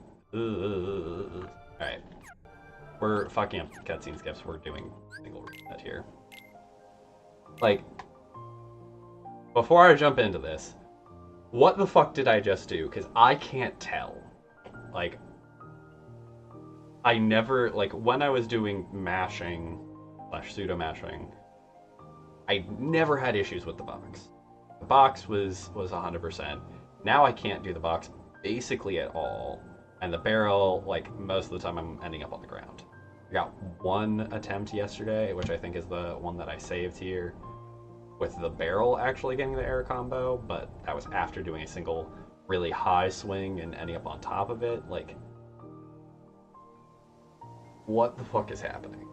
We're fucking up cutscene skips, we're doing single reset here. Like, before I jump into this, what the fuck did I just do? Because I can't tell. Like, I never, like, when I was doing mashing, / pseudo mashing, I never had issues with the box. The box was 100%. Now I can't do the box basically at all. And the barrel, like, most of the time I'm ending up on the ground. I got one attempt yesterday, which I think is the one that I saved here, with the barrel actually getting the air combo, but that was after doing a single really high swing and ending up on top of it. Like, what the fuck is happening?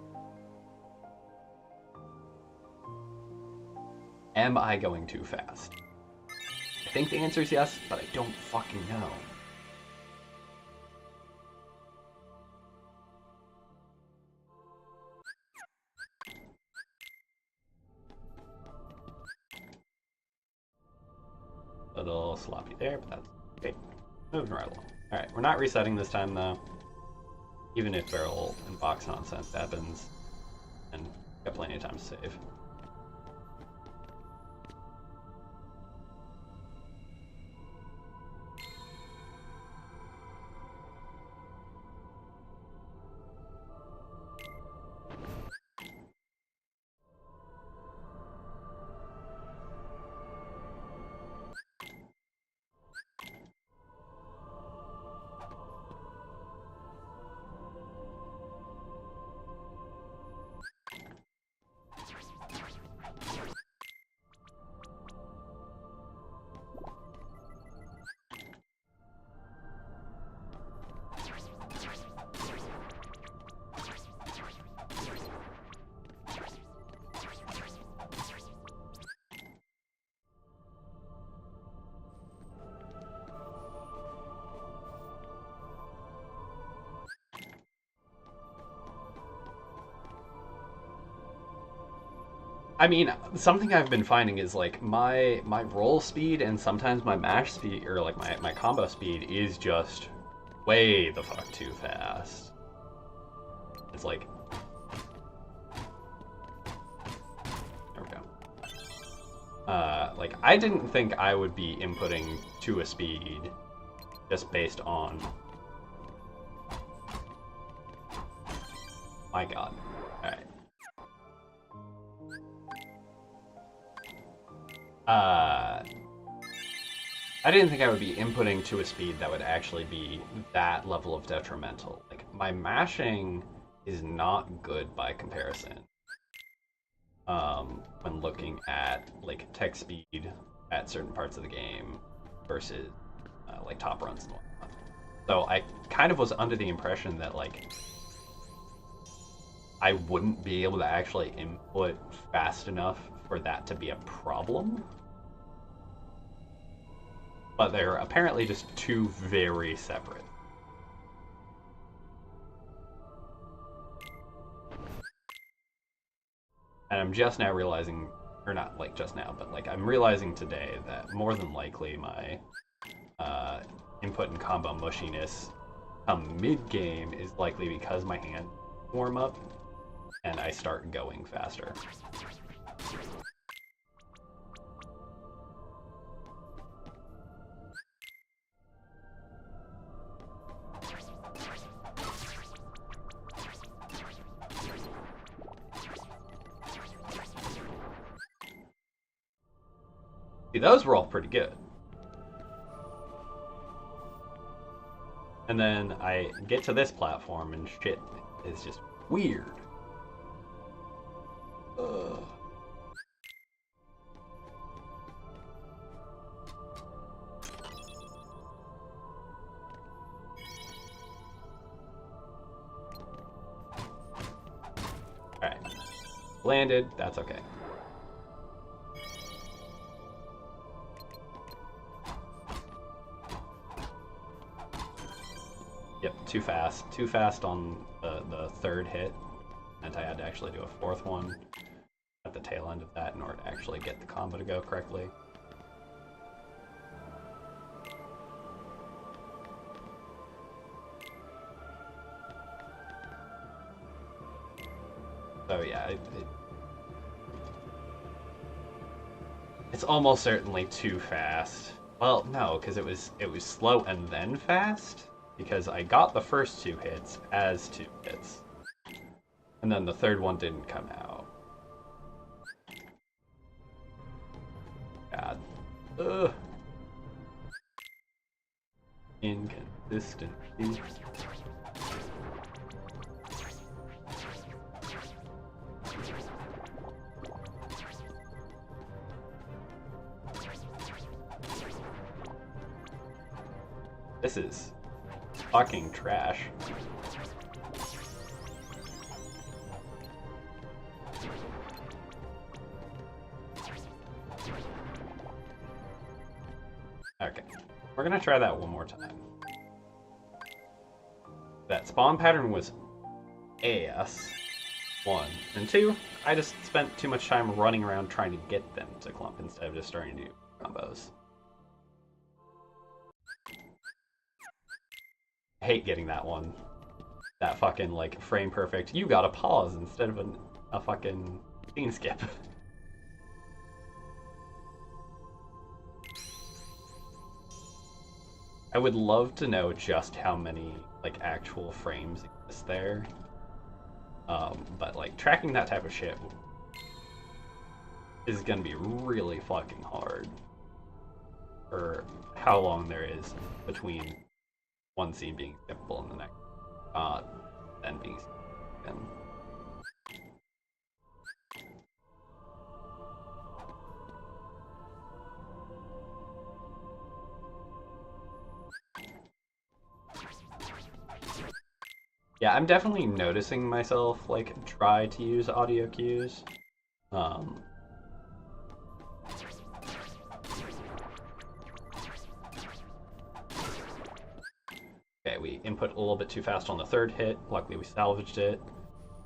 Am I going too fast? I think the answer is yes, but I don't fucking know. A little sloppy there, but that's okay. Moving right along. Alright, we're not resetting this time though. Even if barrel and box nonsense happens, and got plenty of time to save. I mean, something I've been finding is like my roll speed and sometimes my mash speed or like my combo speed is just way the fuck too fast. It's like, there we go. Like I didn't think I would be inputting to a speed just based on. My God. All right. I didn't think I would be inputting to a speed that would actually be that level of detrimental. Like, my mashing is not good by comparison. When looking at, like, tech speed at certain parts of the game versus, like, top runs and whatnot. So I kind of was under the impression that, like, I wouldn't be able to actually input fast enough for that to be a problem. But they're apparently just two very separate. And I'm just now realizing, or not like just now, but like I'm realizing today that more than likely my input and combo mushiness come mid-game is likely because my hand warm up and I start going faster. See, those were all pretty good. And then I get to this platform and shit is just weird. Ugh. Alright. Landed, that's okay. Yep, too fast. Too fast on the third hit. And I had to actually do a fourth one at the tail end of that in order to actually get the combo to go correctly. So yeah, it's almost certainly too fast. Well, no, because it was slow and then fast. Because I got the first two hits as two hits. And then the third one didn't come out. God. Ugh. Inconsistency. This is fucking trash. Okay, we're gonna try that one more time. That spawn pattern was ass, one. And two, I just spent too much time running around trying to get them to clump instead of just starting to do combos. I hate getting that one. That fucking, like, frame perfect. You got a pause instead of a fucking scene skip. I would love to know just how many, like, actual frames exist there. But, like, tracking that type of shit is gonna be really fucking hard. For how long there is between one scene being skippable and the next. Then being skipped. Yeah, I'm definitely noticing myself, like, try to use audio cues. Okay, we input a little bit too fast on the third hit. Luckily, we salvaged it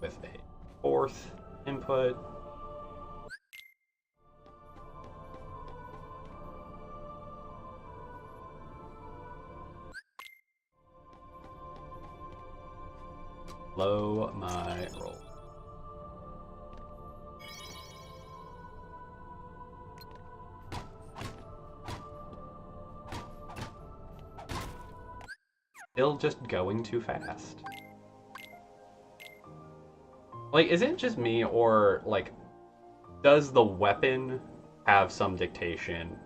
with a fourth input. Blow my roll. Still just going too fast. Like, is it just me, or, like, does the weapon have some dictation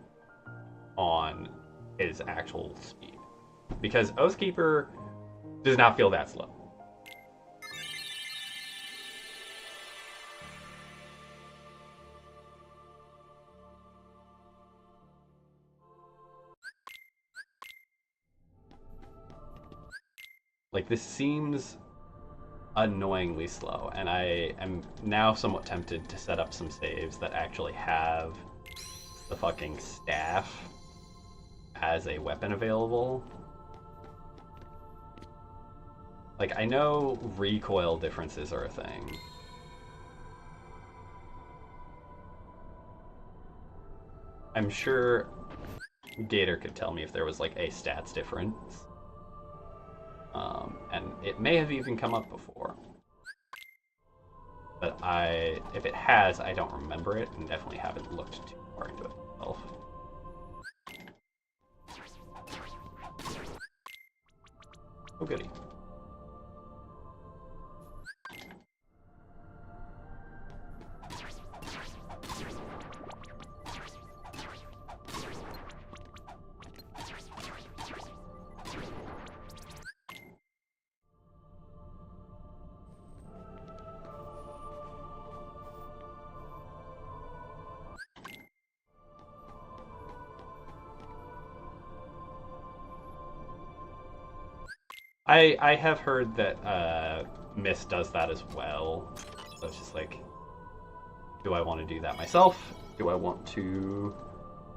on his actual speed? Because Oathkeeper does not feel that slow. Like, this seems annoyingly slow, and I am now somewhat tempted to set up some saves that actually have the fucking staff as a weapon available. Like, I know recoil differences are a thing. I'm sure Gator could tell me if there was, like, a stats difference. And it may have even come up before. But if it has, I don't remember it, and definitely haven't looked too far into it myself. Oh, goody. I have heard that Mist does that as well. So it's just like, do I want to do that myself? Do I want to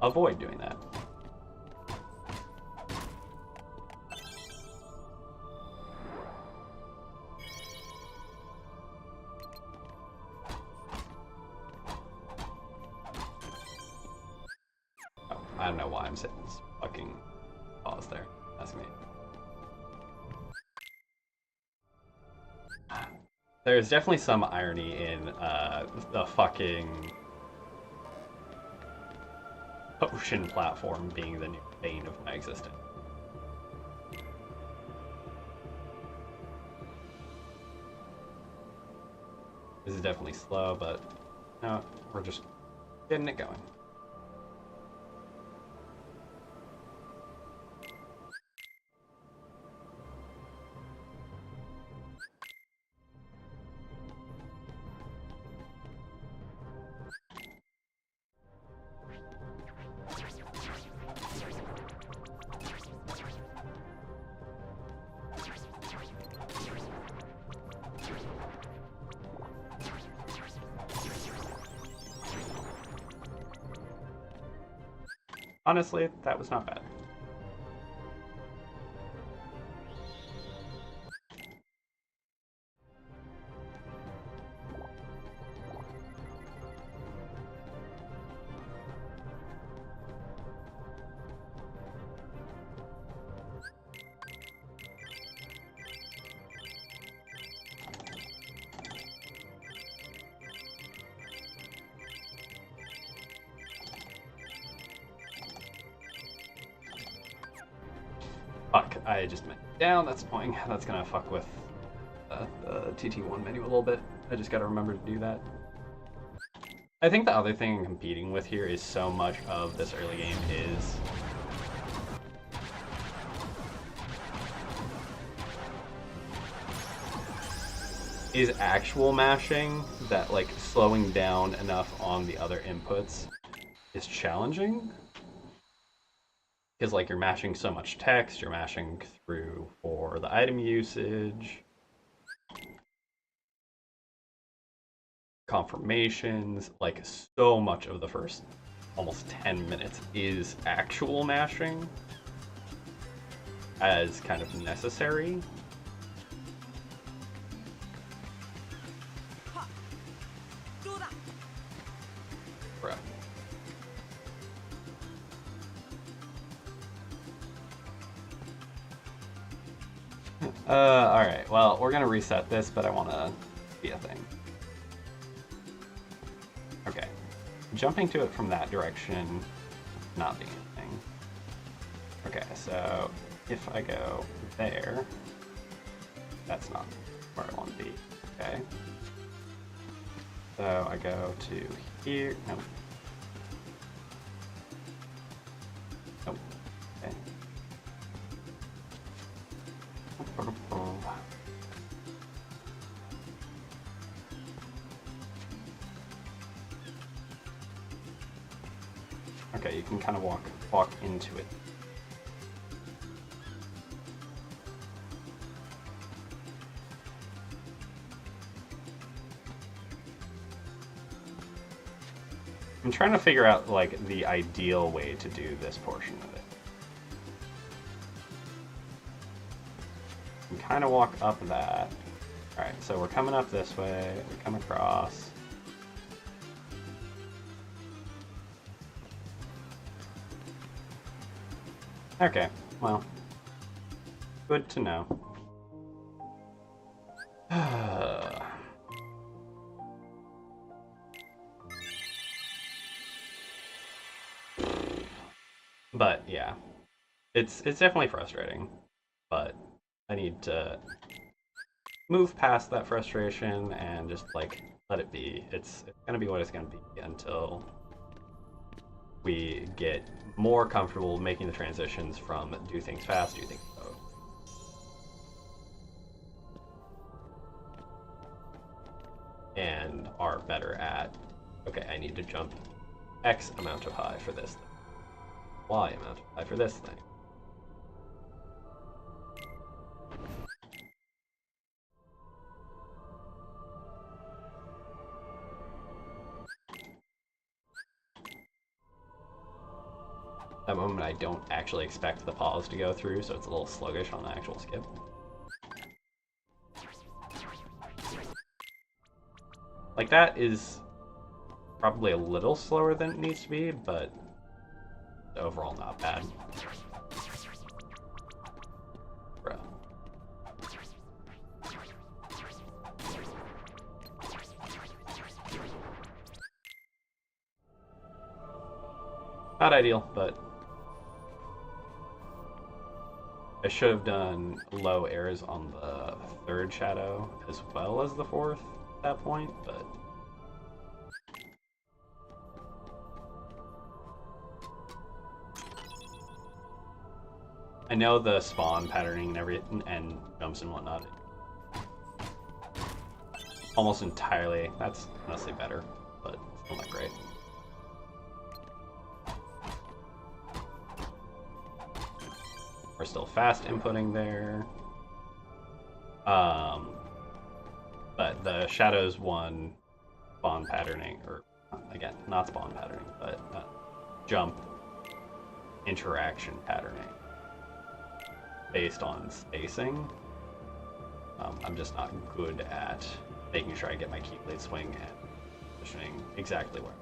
avoid doing that? Oh, I don't know why I'm sitting this fucking pause there. That's me. There's definitely some irony in the fucking potion platform being the new bane of my existence. This is definitely slow, but no, we're just getting it going. Honestly, that was not bad. Fuck, I just meant down, that's annoying. That's gonna fuck with the TT1 menu a little bit. I just gotta remember to do that. I think the other thing I'm competing with here is so much of this early game is actual mashing that, like, slowing down enough on the other inputs is challenging. Because, like, you're mashing so much text, you're mashing through for the item usage, confirmations, like, so much of the first almost 10 minutes is actual mashing as kind of necessary. Bruh. Alright, well, we're gonna reset this, but I wanna be a thing. Okay. Jumping to it from that direction, not being a thing. Okay, so if I go there, that's not where I want to be. Okay. So I go to here. Nope. Nope. Okay. Okay, you can kind of walk into it. I'm trying to figure out like the ideal way to do this portion of it. You can kind of walk up that. Alright, so we're coming up this way, we come across. Okay, well, good to know. But yeah, it's definitely frustrating, but I need to move past that frustration and just like let it be. It's gonna be what it's gonna be until we get more comfortable making the transitions from do things fast, do things slow. And are better at, okay, I need to jump X amount of high for this thing, Y amount of high for this thing. That moment I don't actually expect the pause to go through, so it's a little sluggish on the actual skip. Like that is probably a little slower than it needs to be, but overall not bad. Bruh. Not ideal, but I should have done low airs on the third shadow as well as the fourth at that point, but I know the spawn patterning and everything and jumps and whatnot almost entirely. That's honestly better, but still not great. We're still fast inputting there. But the Shadows one spawn patterning, or again, not spawn patterning, but jump interaction patterning based on spacing. I'm just not good at making sure I get my Keyblade swing and positioning exactly where.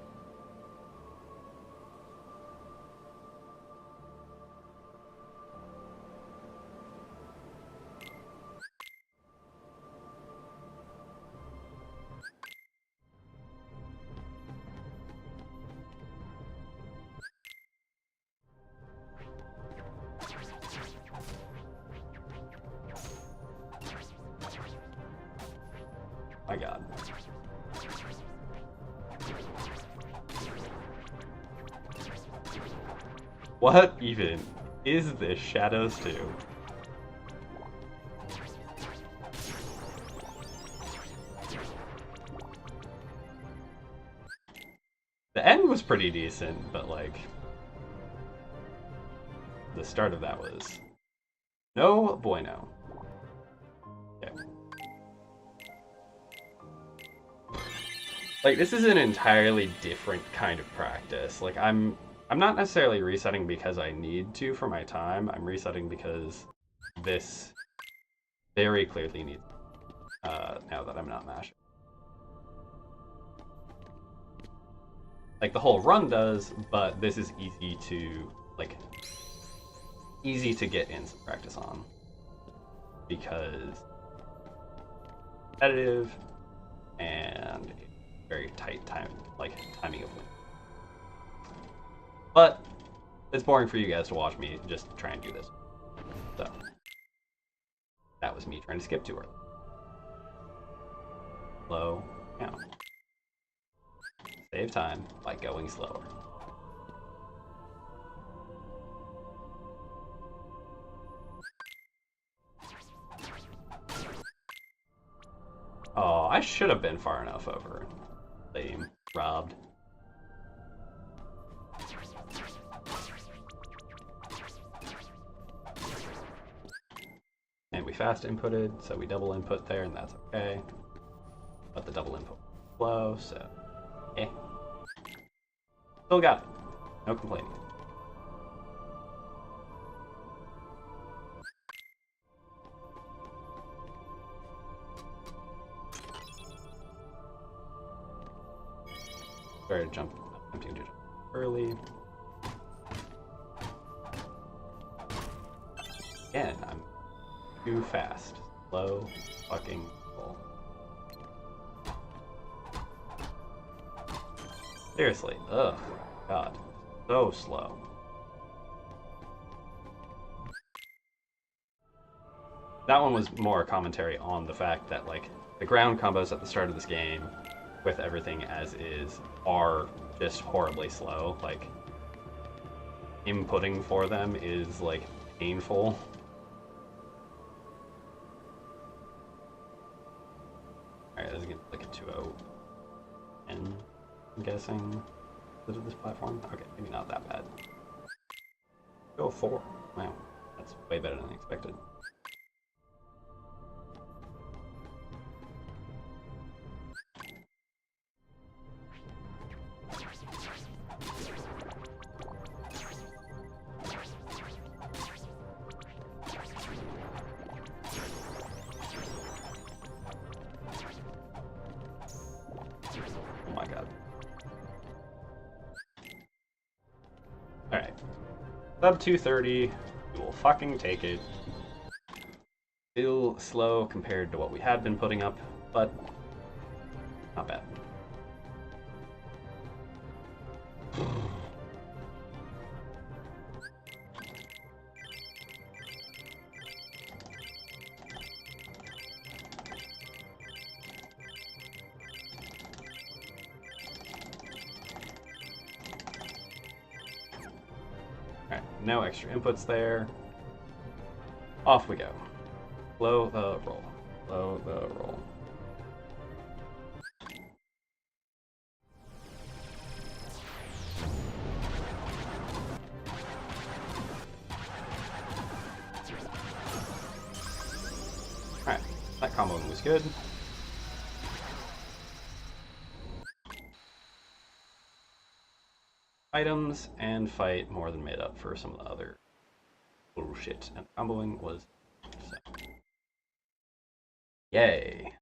My god. What even is this Shadows 2? The end was pretty decent, but like the start of that was no bueno. Okay. Like this is an entirely different kind of practice. Like I'm not necessarily resetting because I need to for my time. I'm resetting because this very clearly needs now that I'm not mashing. Like the whole run does, but this is easy to get in some practice on. because competitive and very tight timing of win. But it's boring for you guys to watch me just try and do this. So that was me trying to skip too early. Slow down. Save time by going slower. Oh, I should have been far enough over. Lame. Robbed. And we fast inputted, so we double input there, and that's okay. But the double input was slow, so eh. Still got it. No complaining. Started attempting to jump early. Again, I'm too fast. Slow fucking roll. Seriously, ugh, God, so slow. That one was more a commentary on the fact that, like, the ground combos at the start of this game, with everything as is, are just horribly slow. Like, inputting for them is, like, painful. Alright, this is gonna be like a 2-0 N, I'm guessing. Is it this platform? Okay, maybe not that bad. 2-0-4. Wow, that's way better than expected. Oh my god. Alright. Sub 230. We will fucking take it. Still slow compared to what we had been putting up, but not bad. Alright, no extra inputs there. Off we go. Slow the roll. Slow the roll. Alright, that comboing was good. Items and fight more than made up for some of the other bullshit. And comboing was so. Yay.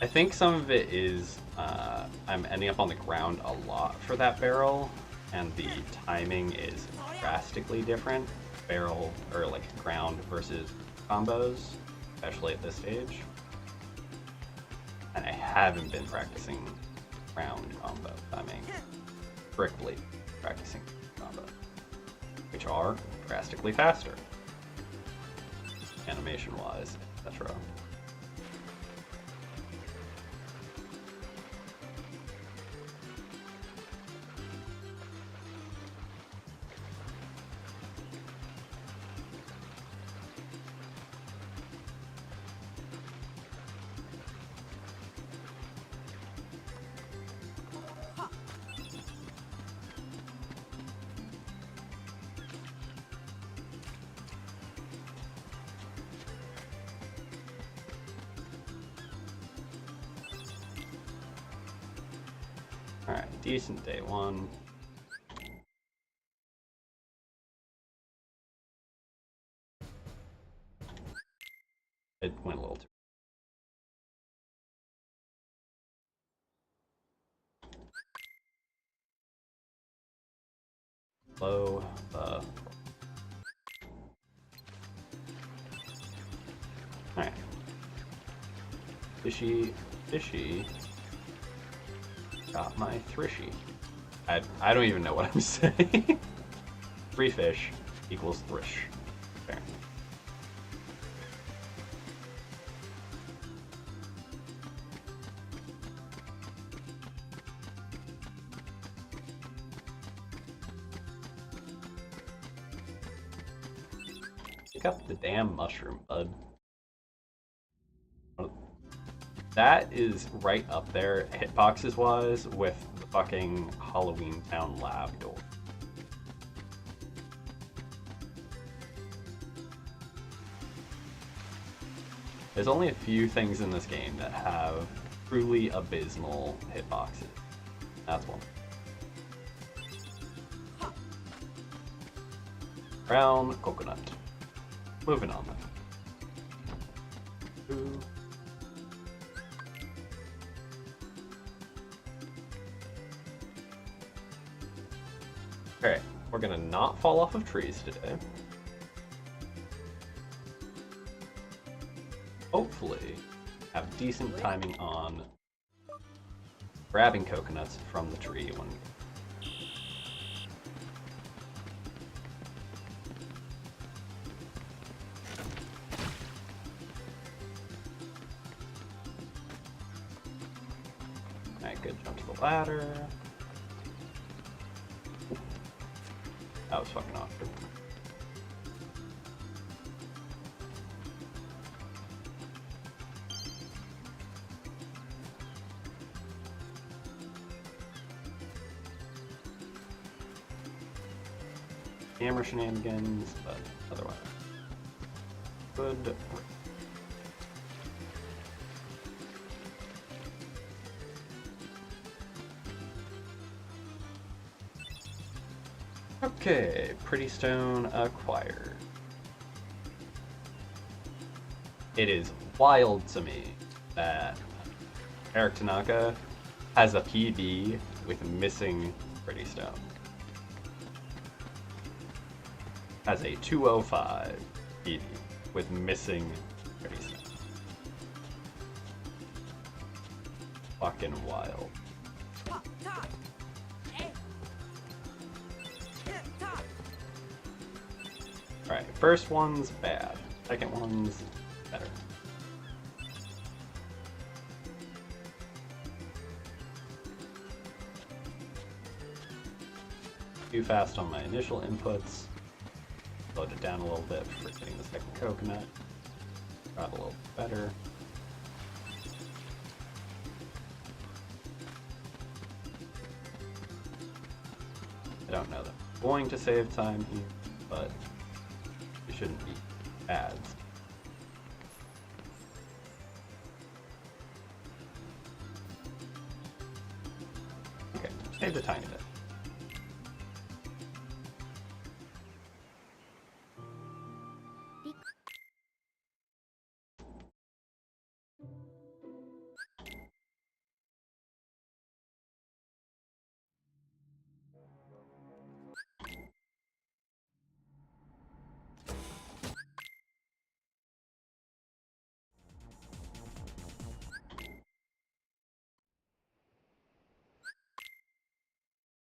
I think some of it is I'm ending up on the ground a lot for that barrel, and the timing is drastically different. Barrel, or like ground versus combos, especially at this stage. And I haven't been practicing ground combo timing. Strictly practicing combo, which are drastically faster, animation-wise, etc. Alright, decent day one. It went a little too. Low. Alright. Fishy. Got my thrishy. I don't even know what I'm saying. 3 fish equals thrish. Fair. Pick up the damn mushroom, bud. That is right up there, hitboxes wise, with the fucking Halloween Town lab door. There's only a few things in this game that have truly abysmal hitboxes. That's one. Brown coconut. Moving on then. Ooh. Okay, we're gonna not fall off of trees today. Hopefully, have decent timing on grabbing coconuts from the tree when. Alright, good jump to the ladder. That was fucking awkward. Camera shenanigans, but otherwise good. Okay, pretty stone acquired. It is wild to me that Eric Tanaka has a PB with missing pretty stone. Has a 205 PB with missing pretty stone. Fucking wild. Alright, first one's bad. Second one's better. Too fast on my initial inputs. Load it down a little bit for getting the second coconut. Grab a little better. I don't know that I'm going to save time here, but it shouldn't be ads. Okay, saved a tiny bit.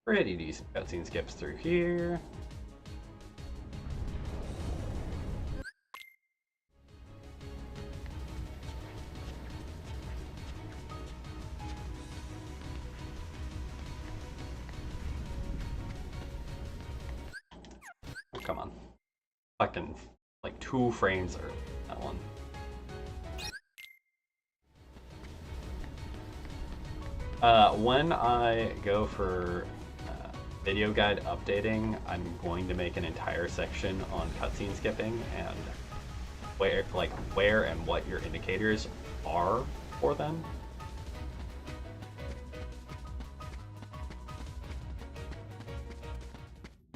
Pretty decent cutscene skips through here. Oh, come on. Fucking like 2 frames early, that one. When I go for video guide updating, I'm going to make an entire section on cutscene skipping and where and what your indicators are for them.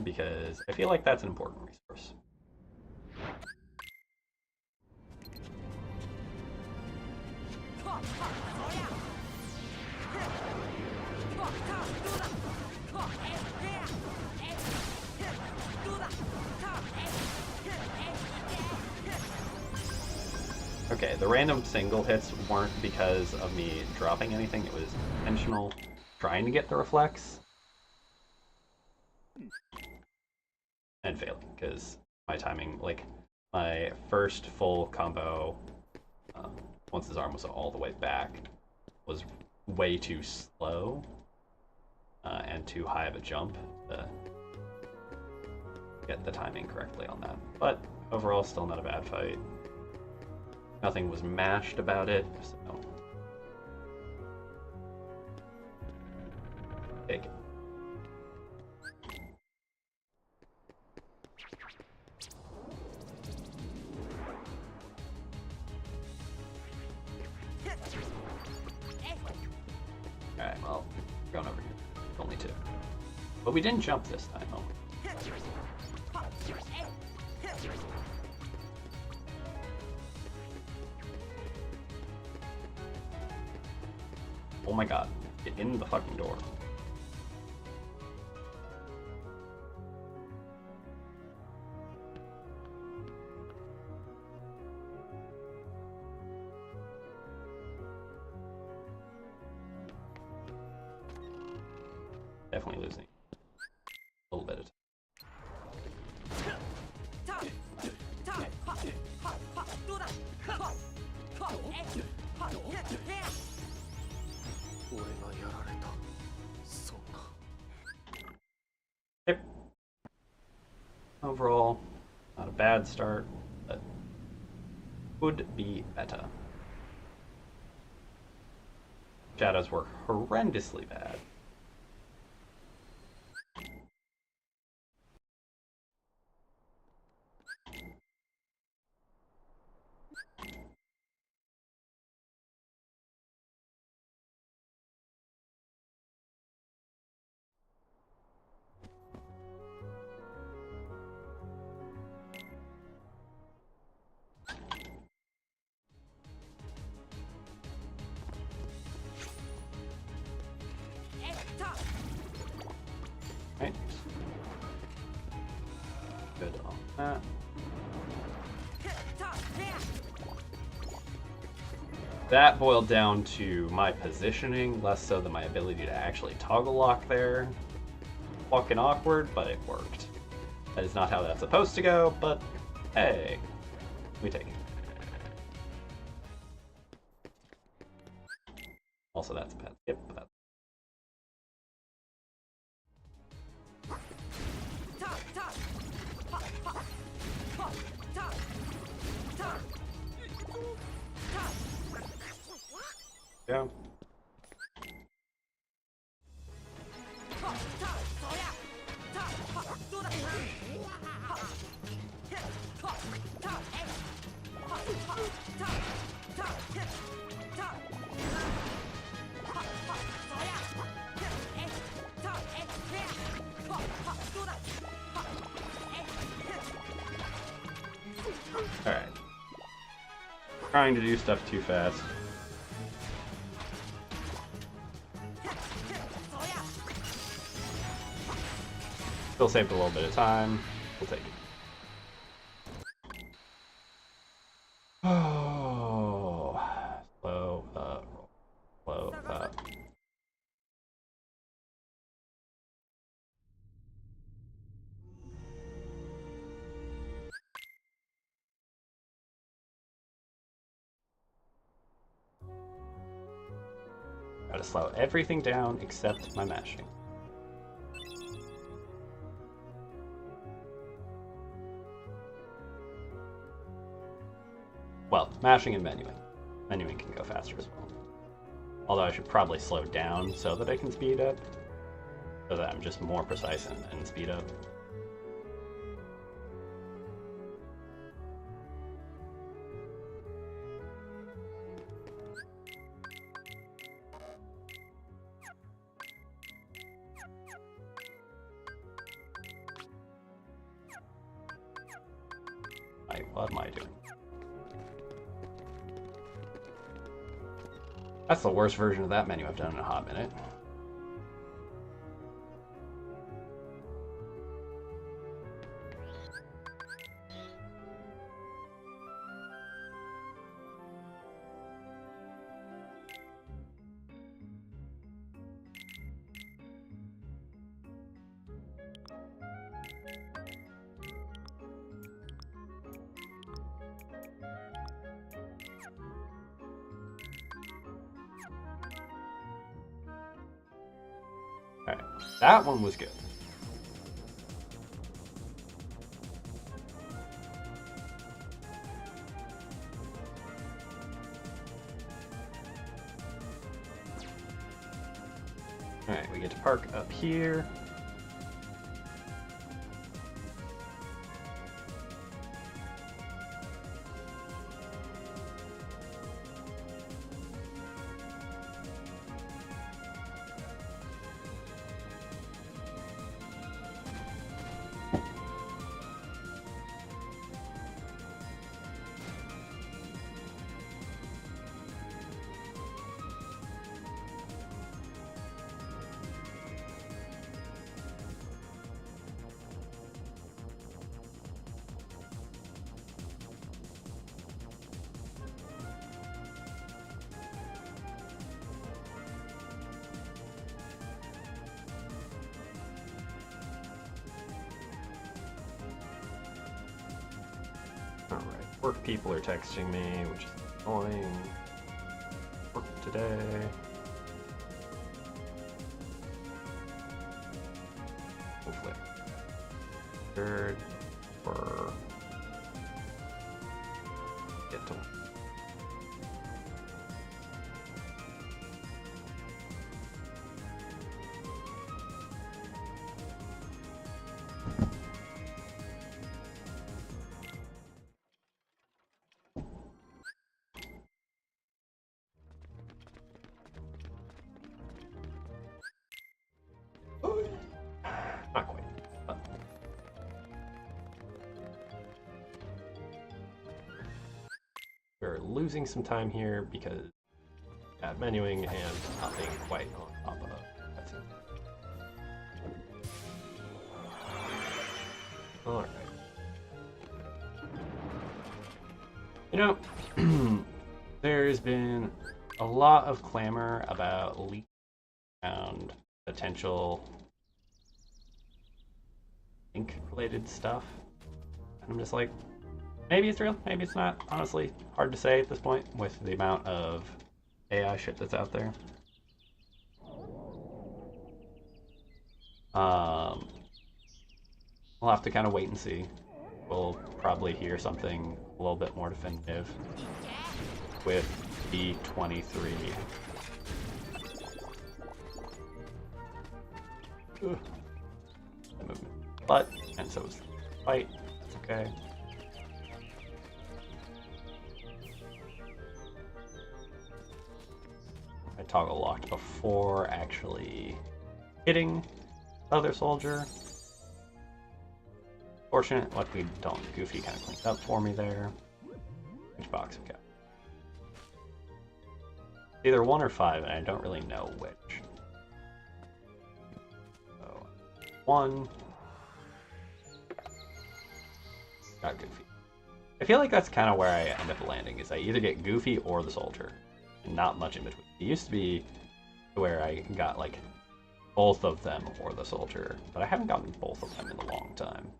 Because I feel like that's an important resource. Okay, the random single hits weren't because of me dropping anything. It was intentional trying to get the reflex and failing because my timing, like my first full combo, once his arm was all the way back, was way too slow and too high of a jump to get the timing correctly on that. But overall, still not a bad fight. Nothing was mashed about it, so take it. Alright, well, we're going over here. Only two. But we didn't jump this time, though. Oh my god, get in the fucking door. Definitely losing a little bit of time. Yep. Overall, not a bad start, but could be better. Shadows were horrendously bad. Right. Good on that. That boiled down to my positioning, less so than my ability to actually toggle lock there. Fucking awkward, but it worked. That is not how that's supposed to go, but hey, we take it. Also, that's a bad skip, but that's... Yeah. Alright. Trying to do stuff too fast. Still saved a little bit of time. We'll take it. Oh, slow up, slow up. Gotta slow everything down except my mashing. Well, mashing and menuing. Menuing can go faster as well. Although I should probably slow down so that I can speed up. So that I'm just more precise and speed up. What am I doing? That's the worst version of that menu I've done in a hot minute. Alright, that one was good. Alright, we get to park up here. Alright, work people are texting me, which is annoying. Work today. Hopefully. Third for get to not quite. But. We're losing some time here because bad menuing and not being quite on top of it. That's it. Alright. You know, there's been a lot of clamor about leaks around potential ink-related stuff. And I'm just like, maybe it's real, maybe it's not. Honestly, hard to say at this point with the amount of AI shit that's out there. We'll have to kind of wait and see. We'll probably hear something a little bit more definitive with B23. Ugh. The movement. But, and so is the fight. That's okay. I toggle locked before actually hitting the other soldier. Fortunate, luckily don't. Goofy kind of cleaned up for me there. Which box we got? Either 1 or 5, and I don't really know which. So, 1. Got Goofy. I feel like that's kind of where I end up landing, is I either get Goofy or the soldier. And not much in between. It used to be where I got, like, both of them or the soldier, but I haven't gotten both of them in a long time.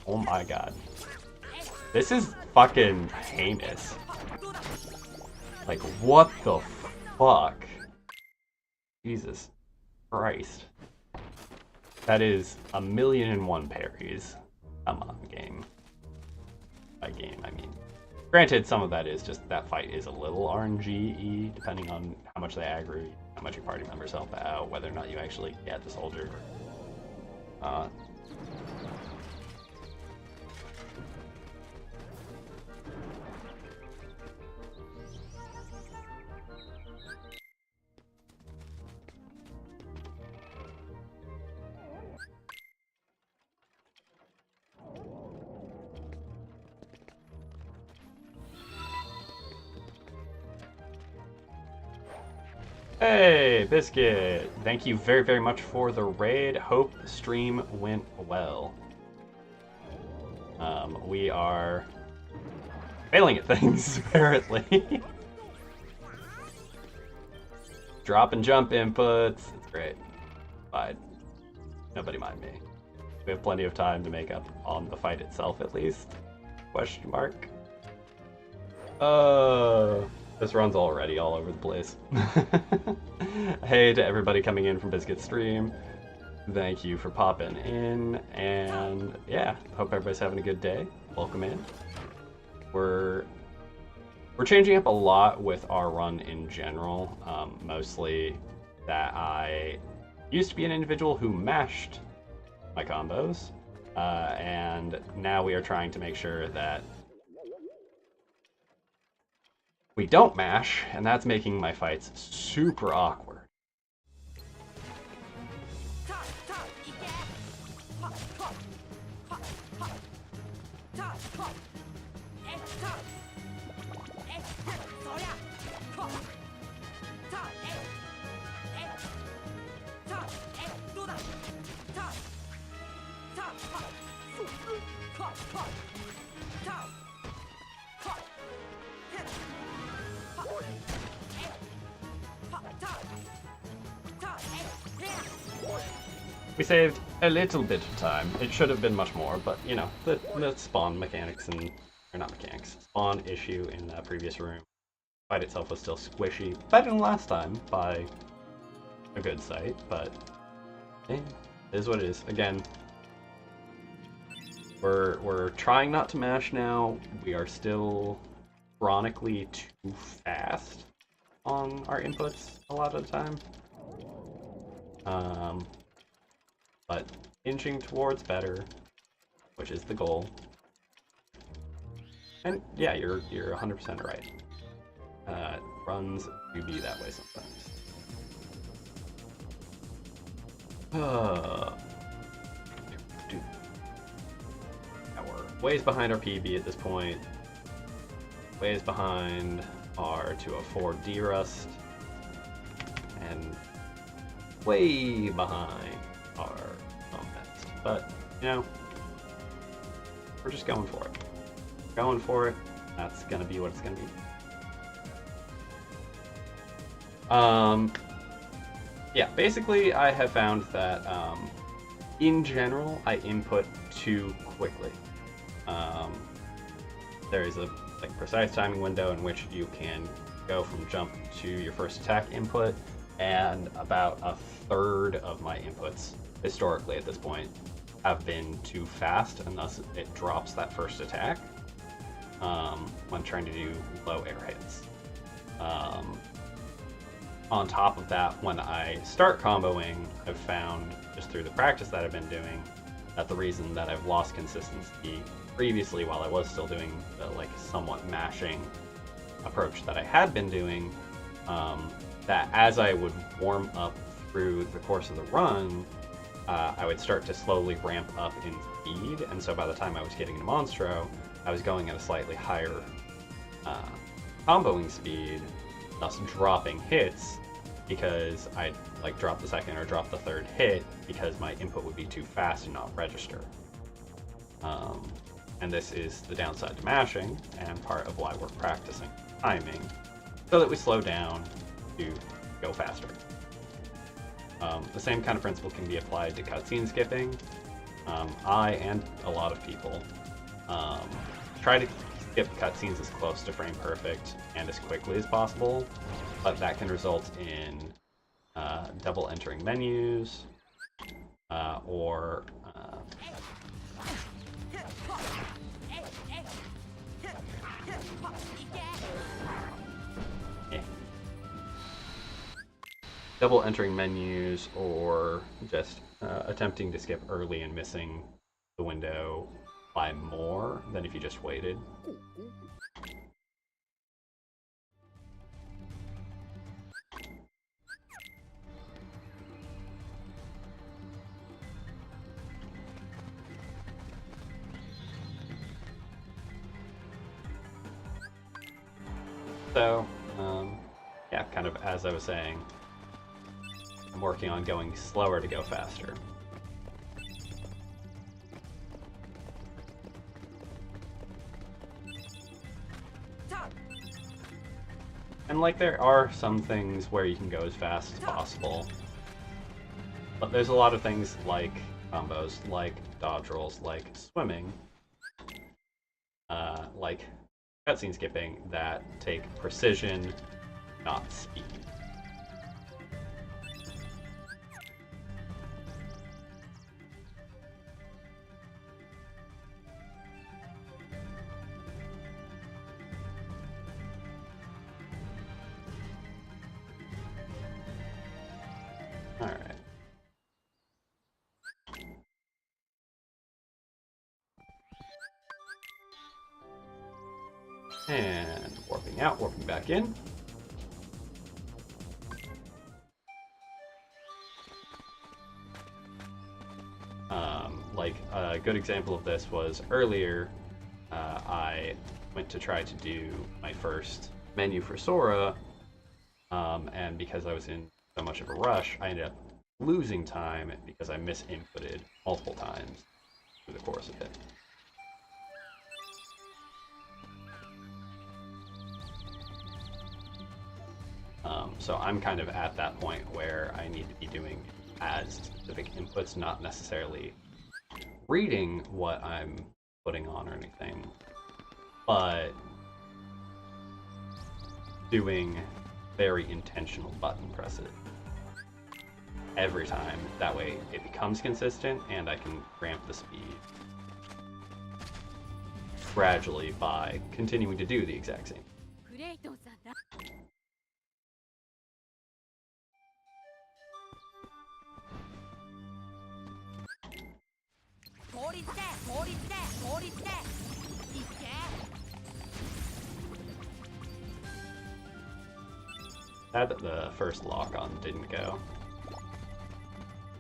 Oh my god. This is fucking heinous. Like, what the fuck? Jesus Christ. That is 1,000,001 parries. Come on, game. By game, I mean. Granted, some of that is just, that fight is a little RNG-y, depending on how much they aggro, how much your party members help out, whether or not you actually get the soldier. Hey, Biscuit! Thank you very, very much for the raid. Hope the stream went well. We are failing at things, apparently. Drop and jump inputs. It's great. Fine. Nobody mind me. We have plenty of time to make up on the fight itself, at least. Question mark. This run's already all over the place. Hey to everybody coming in from Biscuit Stream. Thank you for popping in, and yeah, hope everybody's having a good day. Welcome in. We're changing up a lot with our run in general. Mostly that I used to be an individual who mashed my combos, and now we are trying to make sure that we don't mash, and that's making my fights super awkward. We saved a little bit of time. It should have been much more, but you know, the spawn mechanics and, or not mechanics, spawn issue in that previous room. The fight itself was still squishy, better than last time by a good sight, but it is what it is. Again, we're trying not to mash now. We are still chronically too fast on our inputs a lot of the time. But inching towards better, which is the goal. And yeah, you're 100% right. Runs do be that way sometimes. Now we're ways behind our PB at this point. Ways behind our 204 D-Rust. And way behind our Best. But, you know, we're just going for it. Going for it. That's gonna be what it's gonna be. Yeah, basically I have found that in general I input too quickly. There is a precise timing window in which you can go from jump to your first attack input, and about a third of my inputs historically at this point have been too fast, and thus it drops that first attack when trying to do low air hits. On top of that, when I start comboing, I've found, just through the practice that I've been doing, that the reason that I've lost consistency previously while I was still doing the somewhat mashing approach that I had been doing, that as I would warm up through the course of the run, I would start to slowly ramp up in speed, and so by the time I was getting into Monstro, I was going at a slightly higher comboing speed, thus dropping hits, because I'd drop the second or drop the third hit because my input would be too fast and not register. And this is the downside to mashing, and part of why we're practicing timing, so that we slow down to go faster. The same kind of principle can be applied to cutscene skipping. I and a lot of people try to skip cutscenes as close to frame perfect and as quickly as possible, but that can result in double entering menus or double entering menus, or just attempting to skip early and missing the window by more than if you just waited. So, yeah, kind of as I was saying, I'm working on going slower to go faster. And like there are some things where you can go as fast as possible, but there's a lot of things like combos, like dodge rolls, like swimming, like cutscene skipping that take precision, not speed. Alright. And warping out, warping back in. Like a good example of this was earlier, I went to try to do my first menu for Sora, and because I was in so much of a rush, I ended up losing time because I misinputted multiple times through the course of it. So I'm kind of at that point where I need to be doing as specific inputs, not necessarily reading what I'm putting on or anything, but doing very intentional button presses every time. That way it becomes consistent and I can ramp the speed gradually by continuing to do the exact same. Sad that the first lock-on didn't go,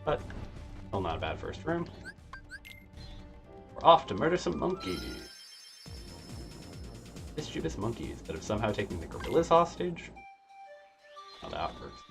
but still not a bad first room. We're off to murder some monkeys. Mischievous monkeys that have somehow taken the gorillas hostage. How that works.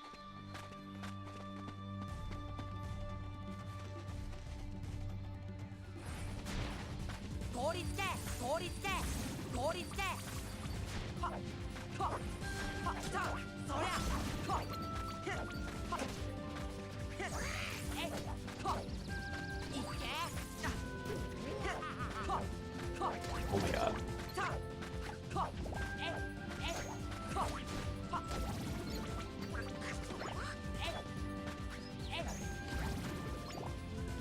Oh my god.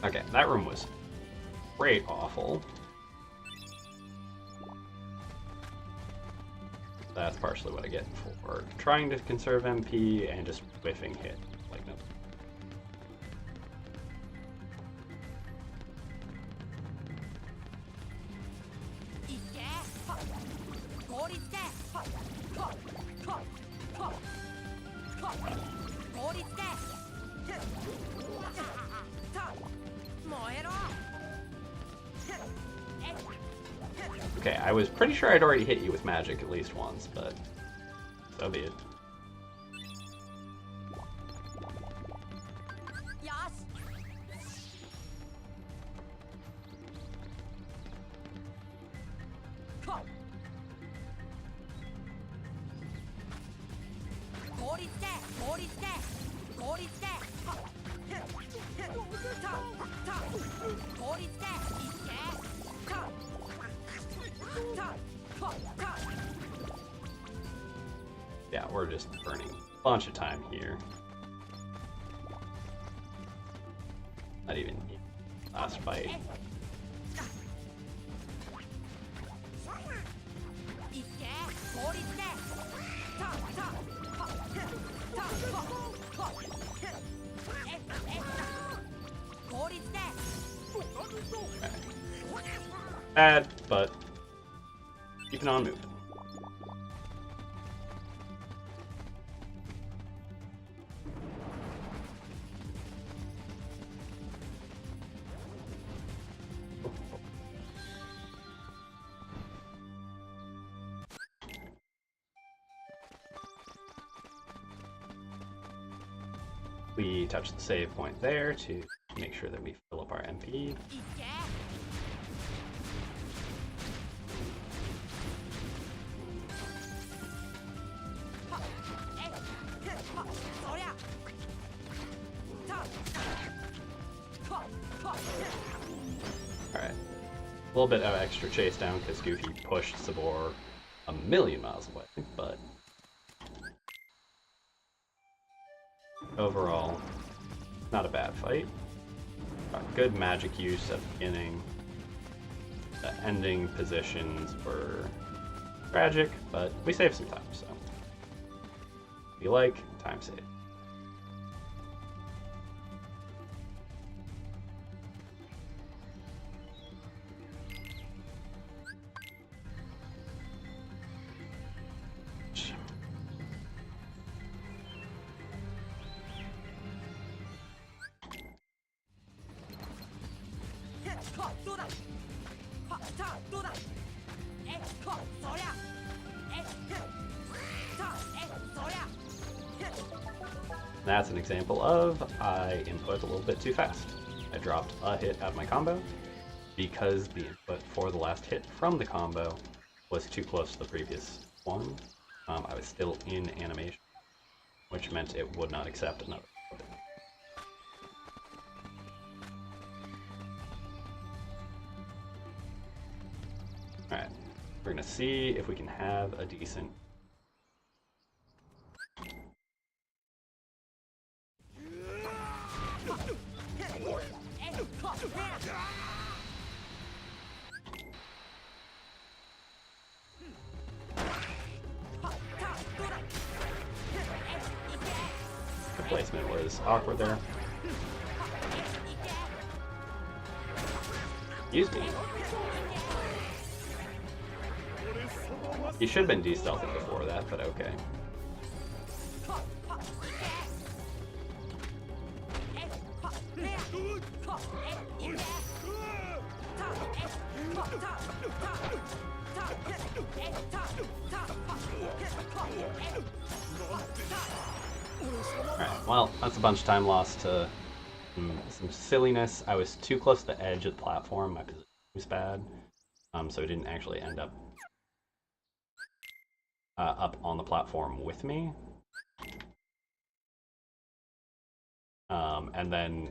Okay, that room was great awful. That's partially what I get for trying to conserve MP and just whiffing hit like nothing. Okay, I was pretty sure I'd already hit you with magic at least once, but so be it. Yeah, we're just burning a bunch of time here. Not even last fight. Bad, but keeping on moving. We touch the save point there to make sure that we fill up our MP. little bit of extra chase down because Goofy pushed Sabor a million miles away, but overall, not a bad fight. Good magic use at the beginning. The ending positions were tragic, but we saved some time, so if you like, time save. That's an example of I input a little bit too fast. I dropped a hit out of my combo because the input for the last hit from the combo was too close to the previous one. I was still in animation, which meant it would not accept another hit. Alright, we're gonna see if we can have a decent the placement was awkward there. Excuse me. You should have been de-stealthing before that, but okay. Alright, well, that's a bunch of time lost to some silliness. I was too close to the edge of the platform, my position was bad, so it didn't actually end up up on the platform with me. And then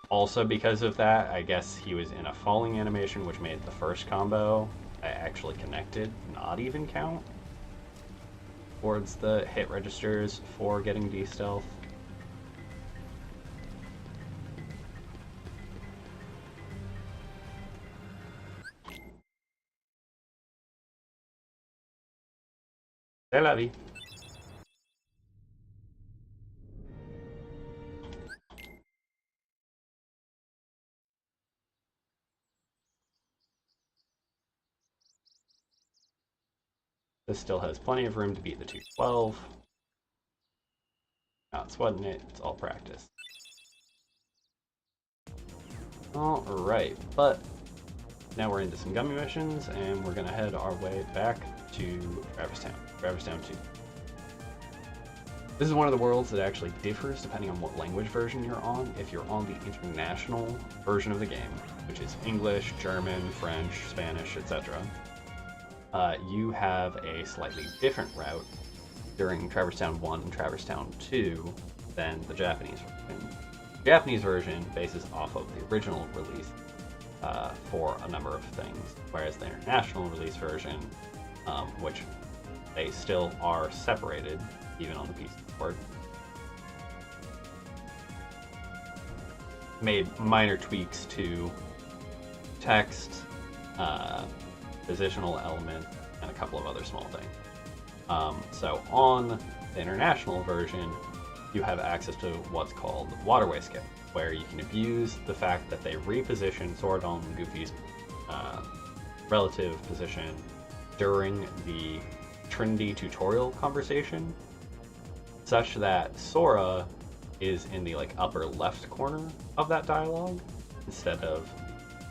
also because of that, I guess he was in a falling animation, which made the first combo I actually connected not even count towards the hit registers for getting de-stealth. C'est la vie. This still has plenty of room to beat the 212. Not sweating it, it's all practice. Alright, but now we're into some gummy missions, and we're gonna head our way back to Traverse Town 2. This is one of the worlds that actually differs depending on what language version you're on. If you're on the international version of the game, which is English, German, French, Spanish, etc., you have a slightly different route during Traverse Town 1 and Traverse Town 2 than the Japanese version. The Japanese version bases off of the original release for a number of things, whereas the international release version, which they still are separated, even on the PC port, made minor tweaks to text, positional elements, and a couple of other small things. So on the international version, you have access to what's called waterway skip, where you can abuse the fact that they reposition Zordon and Goofy's relative position during the Trinity tutorial conversation, such that Sora is in the upper left corner of that dialogue instead of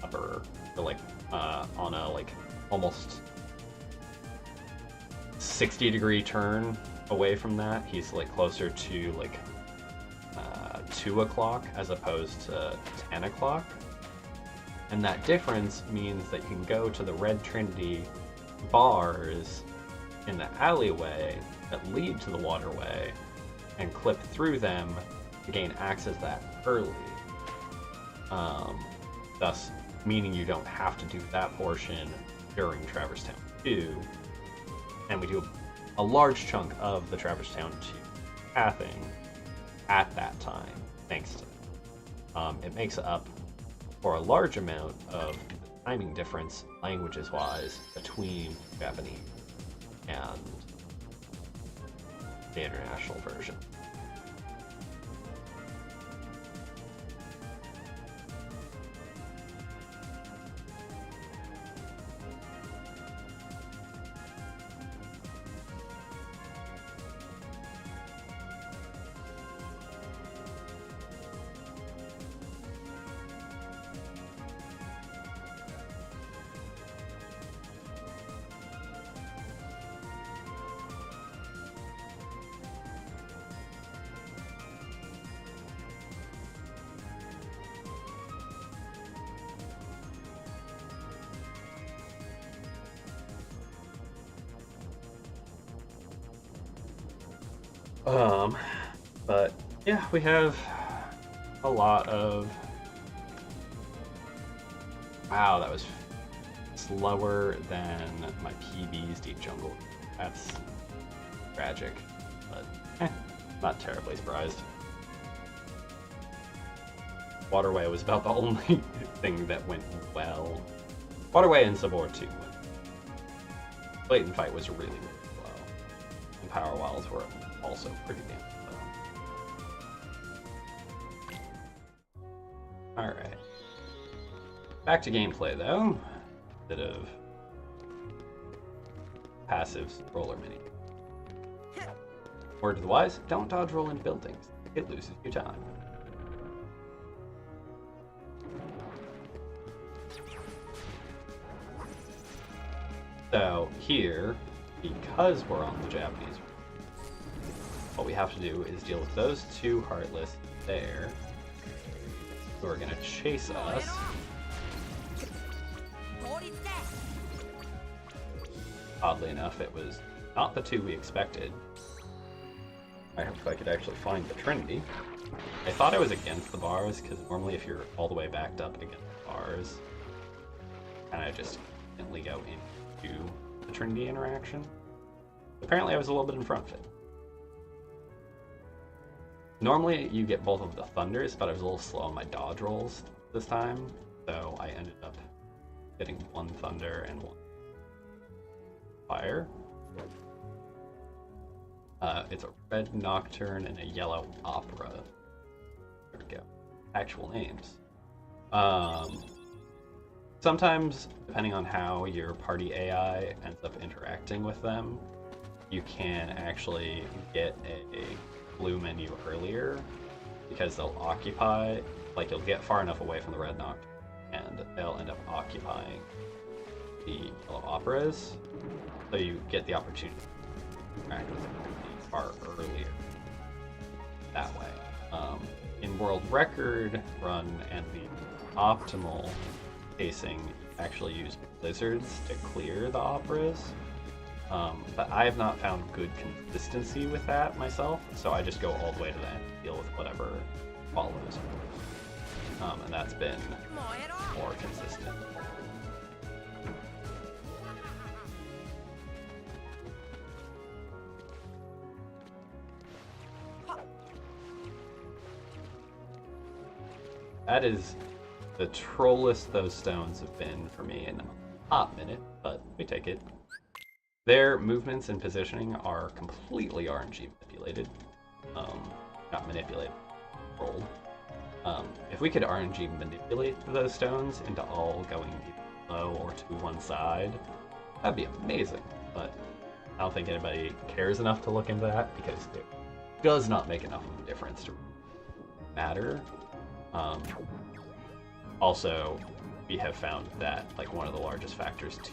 upper, or on a almost 60-degree turn away from that. He's closer to 2 o'clock as opposed to 10 o'clock. And that difference means that you can go to the Red Trinity bars in the alleyway that lead to the waterway and clip through them to gain access to that early. Thus meaning you don't have to do that portion during Traverse Town 2. And we do a large chunk of the Traverse Town 2 pathing at that time, thanks to it makes up for a large amount of timing difference, languages-wise, between Japanese and the international version. But yeah, we have a lot of. Wow, that was slower than my PB's Deep Jungle. That's tragic, but not terribly surprised. Waterway was about the only thing that went well. Waterway and Sabor 2 went. Blatant Fight was really, really slow. And Power Wilds were also pretty damn slow. Alright. Back to gameplay though, instead of passive roller mini. Word to the wise, don't dodge roll into buildings. It loses you time. So here, because we're on the Japanese, what we have to do is deal with those two Heartless there, who are going to chase us. Oddly enough, it was not the two we expected. I hope I could actually find the Trinity. I thought I was against the bars, because normally if you're all the way backed up against the bars, kind of just instantly go into the Trinity interaction. Apparently I was a little bit in front of it. Normally you get both of the Thunders, but I was a little slow on my dodge rolls this time, so I ended up getting one Thunder and one Fire. It's a red Nocturne and a yellow Opera. There we go. Actual names. Sometimes, depending on how your party AI ends up interacting with them, you can actually get a blue menu earlier, because they'll occupy, like you'll get far enough away from the red Nocturne, and they'll end up occupying the yellow Operas, so you get the opportunity to interact with them far earlier that way. In World Record Run and the optimal pacing, actually use blizzards to clear the Operas, but I have not found good consistency with that myself, so I just go all the way to the end to deal with whatever follows. And that's been more consistent. That is the trollest those stones have been for me in a hot minute, but we take it. Their movements and positioning are completely RNG manipulated. Not manipulated, rolled. If we could RNG manipulate those stones into all going low or to one side, that'd be amazing, but I don't think anybody cares enough to look into that, because it does not make enough of a difference to matter. Also, we have found that like one of the largest factors to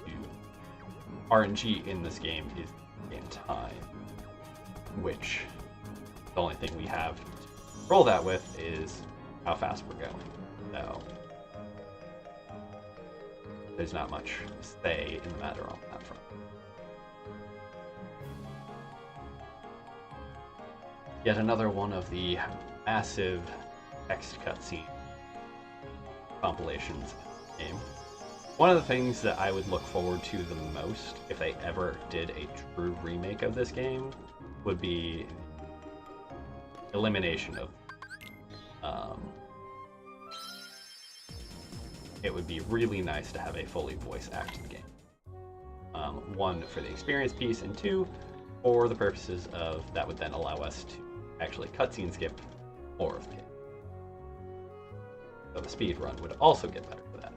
RNG in this game is in time, which the only thing we have to roll that with is how fast we're going. So there's not much say in the matter on that front. Yet another one of the massive text cutscene compilations game. One of the things that I would look forward to the most if they ever did a true remake of this game would be elimination of. It would be really nice to have a fully voice-acted game. One, for the experience piece, and two, for the purposes of that would then allow us to actually cutscene skip more of the game. So the speed run would also get better for that.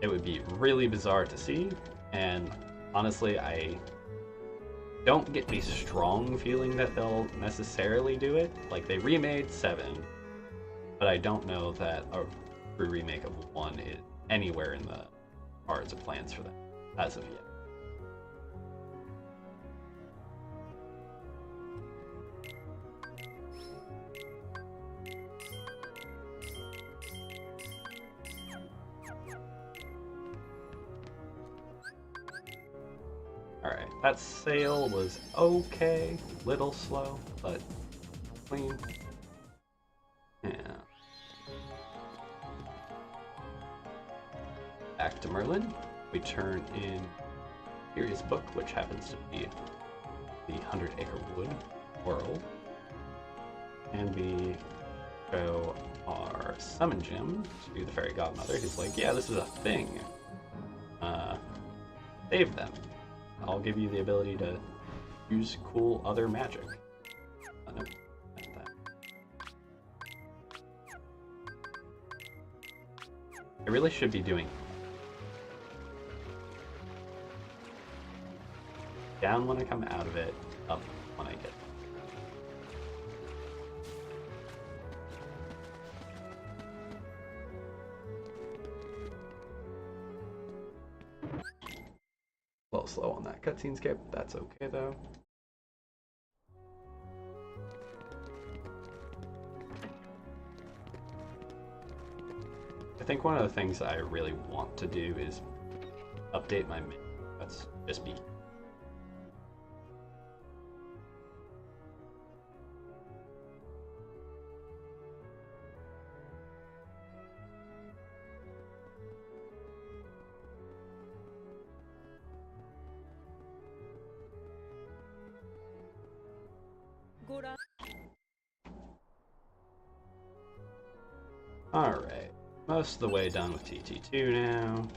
It would be really bizarre to see, and honestly, I don't get the strong feeling that they'll necessarily do it. Like, they remade 7, but I don't know that a remake of 1 is anywhere in the cards or plans for them as of yet. Alright, that sail was okay, little slow, but clean. Yeah. Back to Merlin. We turn in Curious Book, which happens to be the 100 Acre Wood world. And we show our summon gem to the fairy godmother, who's like, yeah, this is a thing. Save them. I'll give you the ability to use cool other magic. Nope, not that. I really should be doing down when I come out of it, up when I get. A little slow on that cutscene skip, that's okay though. I think one of the things I really want to do is update my menu. That's just me. Alright, most of the way done with TT2 now.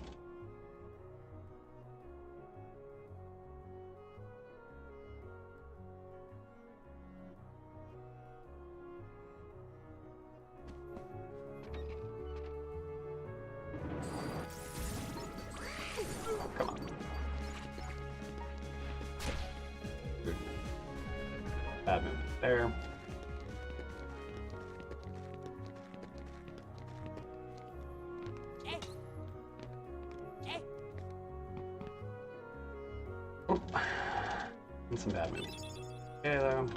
Come on. Good. Bad movement there. And some bad moves. Okay, though.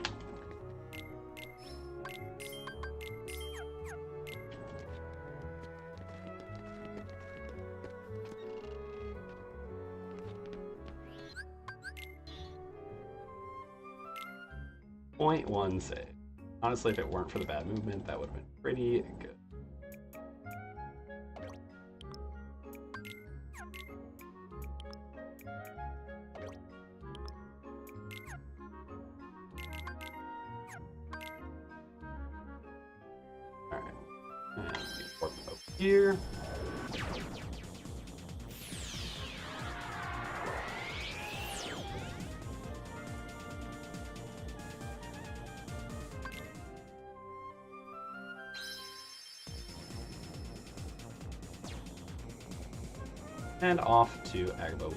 .1 save. Honestly, if it weren't for the bad movement, that would have been pretty good. Here. And off to Agbo.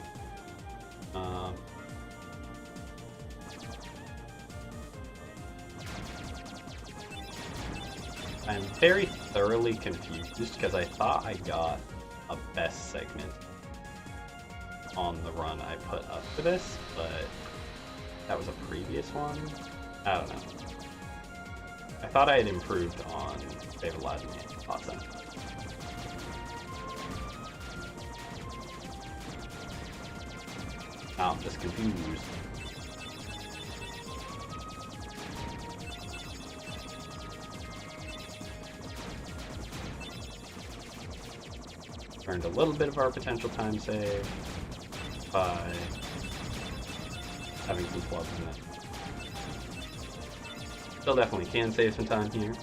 I'm very thoroughly confused because I thought I got a best segment on the run I put up for this, but that was a previous one? I don't know. I thought I had improved on David Laden Awesome. Now I'm just confused. burned a little bit of our potential time save by having some flubs in it. Still definitely can save some time here.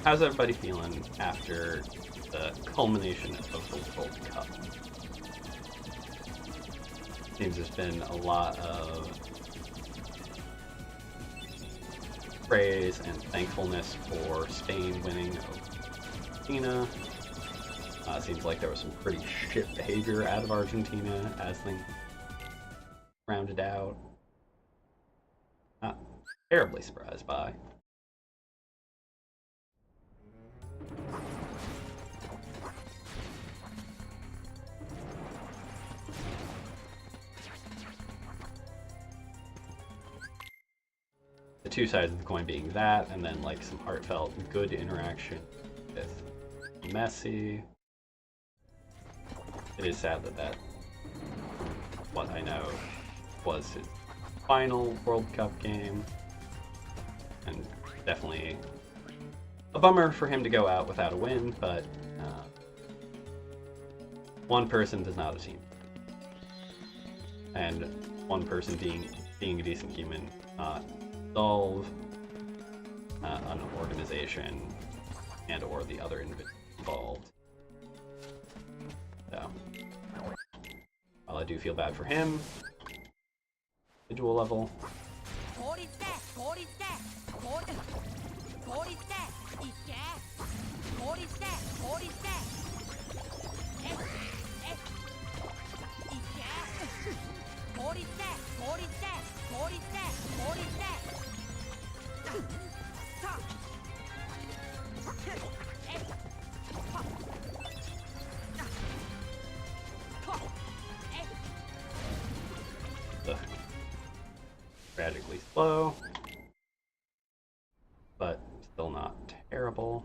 How's everybody feeling after the culmination of the World Cup? Seems there's been a lot of praise and thankfulness for Spain winning over Argentina. Seems like there was some pretty shit behavior out of Argentina as things rounded out. Not terribly surprised by. The two sides of the coin being that, and then like some heartfelt, good interaction with Messi. It is sad that what I know was his final World Cup game, and definitely a bummer for him to go out without a win, but one person does not a team. And one person being a decent human not solve an organization and or the other individual involved. So, while I do feel bad for him, individual level. Tragically slow, but still not terrible.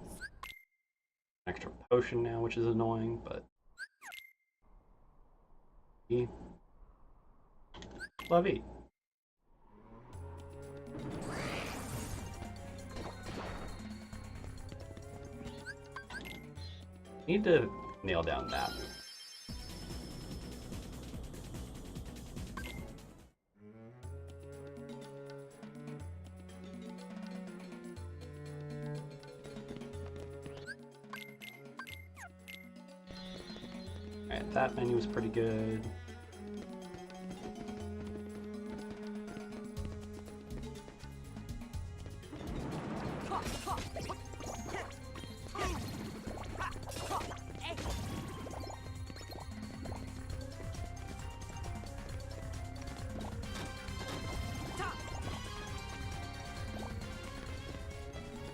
Extra potion now, which is annoying, but love it. Need to nail down that move. Alright, that menu was pretty good.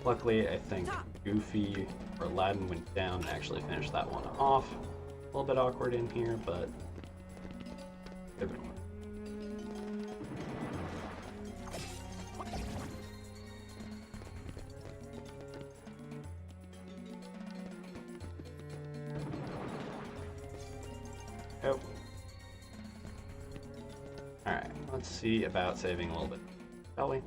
Luckily, I think Goofy or Aladdin went down and actually finished that one off. A little bit awkward in here, but good one. Oh. Alright, let's see about saving a little bit, shall we?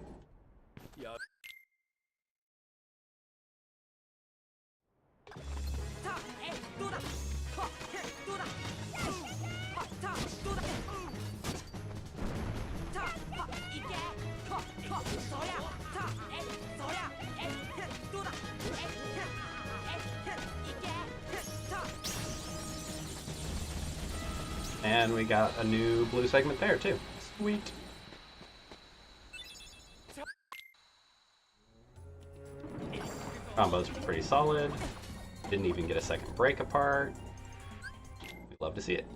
And we got a new blue segment there too. Sweet. Combos were pretty solid. Didn't even get a second break apart. We'd love to see it.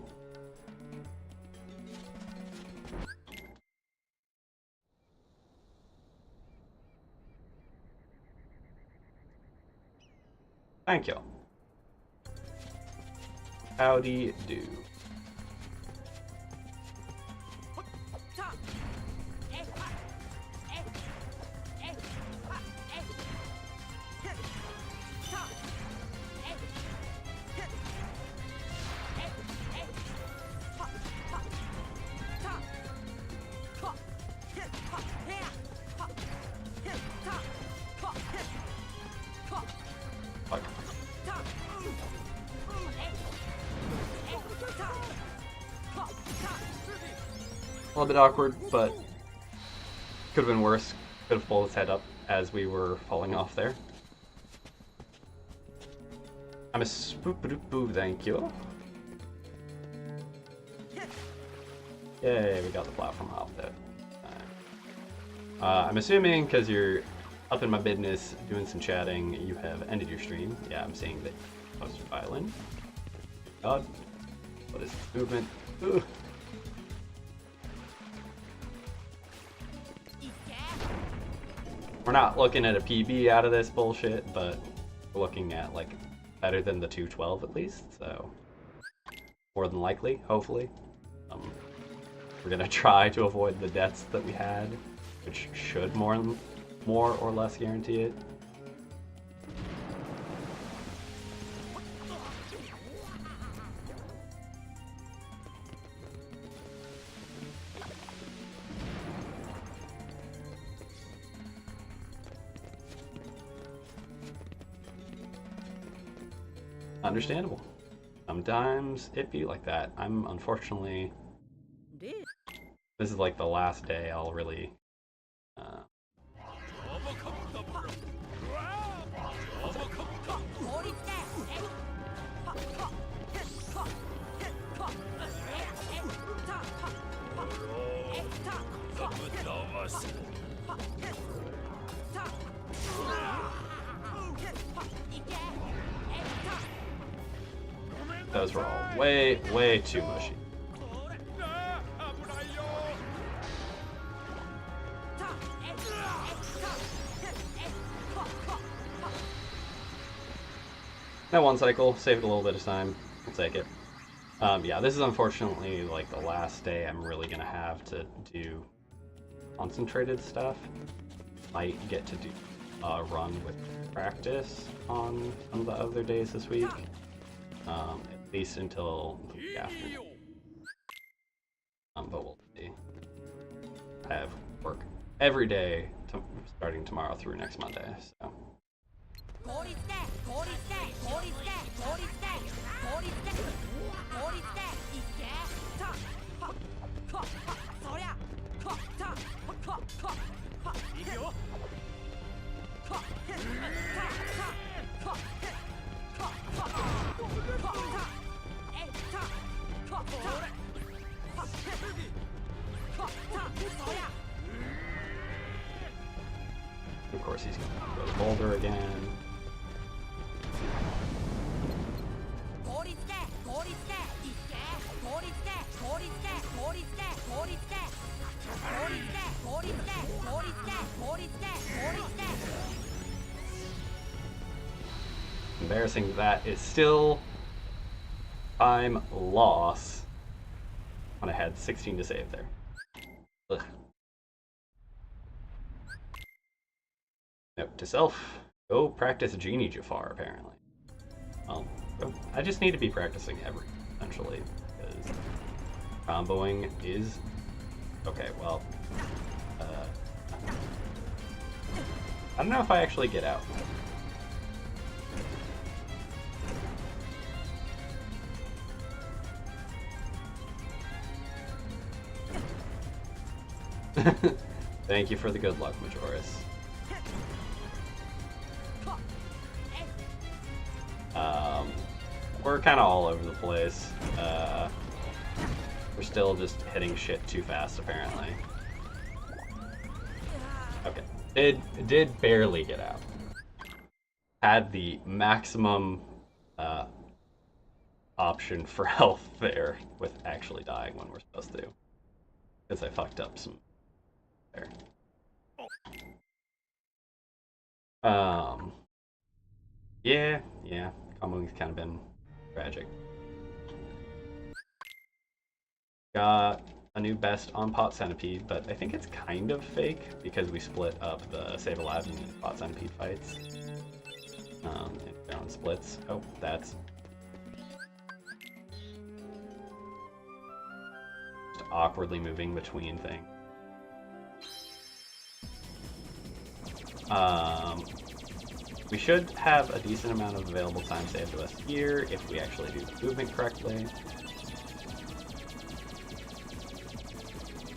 Thank you. Howdy do. little bit awkward, but could have been worse. Could have pulled his head up as we were falling off there. I'm a spoop-a-doop-boo, thank you. Yay, we got the platform off there. I'm assuming because you're up in my business doing some chatting, you have ended your stream. Yeah, I'm seeing that you posted violin. God, what is this movement? Ooh. We're not looking at a PB out of this bullshit, but we're looking at like better than the 212 at least, so more than likely, hopefully. We're gonna try to avoid the deaths that we had, which should more or less guarantee it. Understandable. Sometimes it be like that. I'm unfortunately... This is like the last day I'll really... Those were all way too mushy. That one cycle saved a little bit of time. We'll take it. Yeah, this is unfortunately like the last day I'm really gonna have to do concentrated stuff. Might get to do a run with practice on some of the other days this week. At least until the week after. But we'll see. I have work every day starting tomorrow through next Monday, so. Of course he's going to go to Boulder again. Embarrassing that is still time loss when I had 16 to save there. Ugh. Note to self, go practice Genie Jafar, apparently. Well, I just need to be practicing every, essentially, because comboing is... Okay, well... I don't know if I actually get out. Thank you for the good luck, Majoris. We're kind of all over the place. We're still just hitting shit too fast, apparently. Okay, did barely get out. Had the maximum option for health there with actually dying when we're supposed to. Because I fucked up some there. Yeah, comboing's kind of been tragic. Got a new best on Pot Centipede, but I think it's kind of fake because we split up the Save Aladdin and Pot Centipede fights. On splits. Oh, that's just awkwardly moving between things. We should have a decent amount of available time saved to us here if we actually do the movement correctly.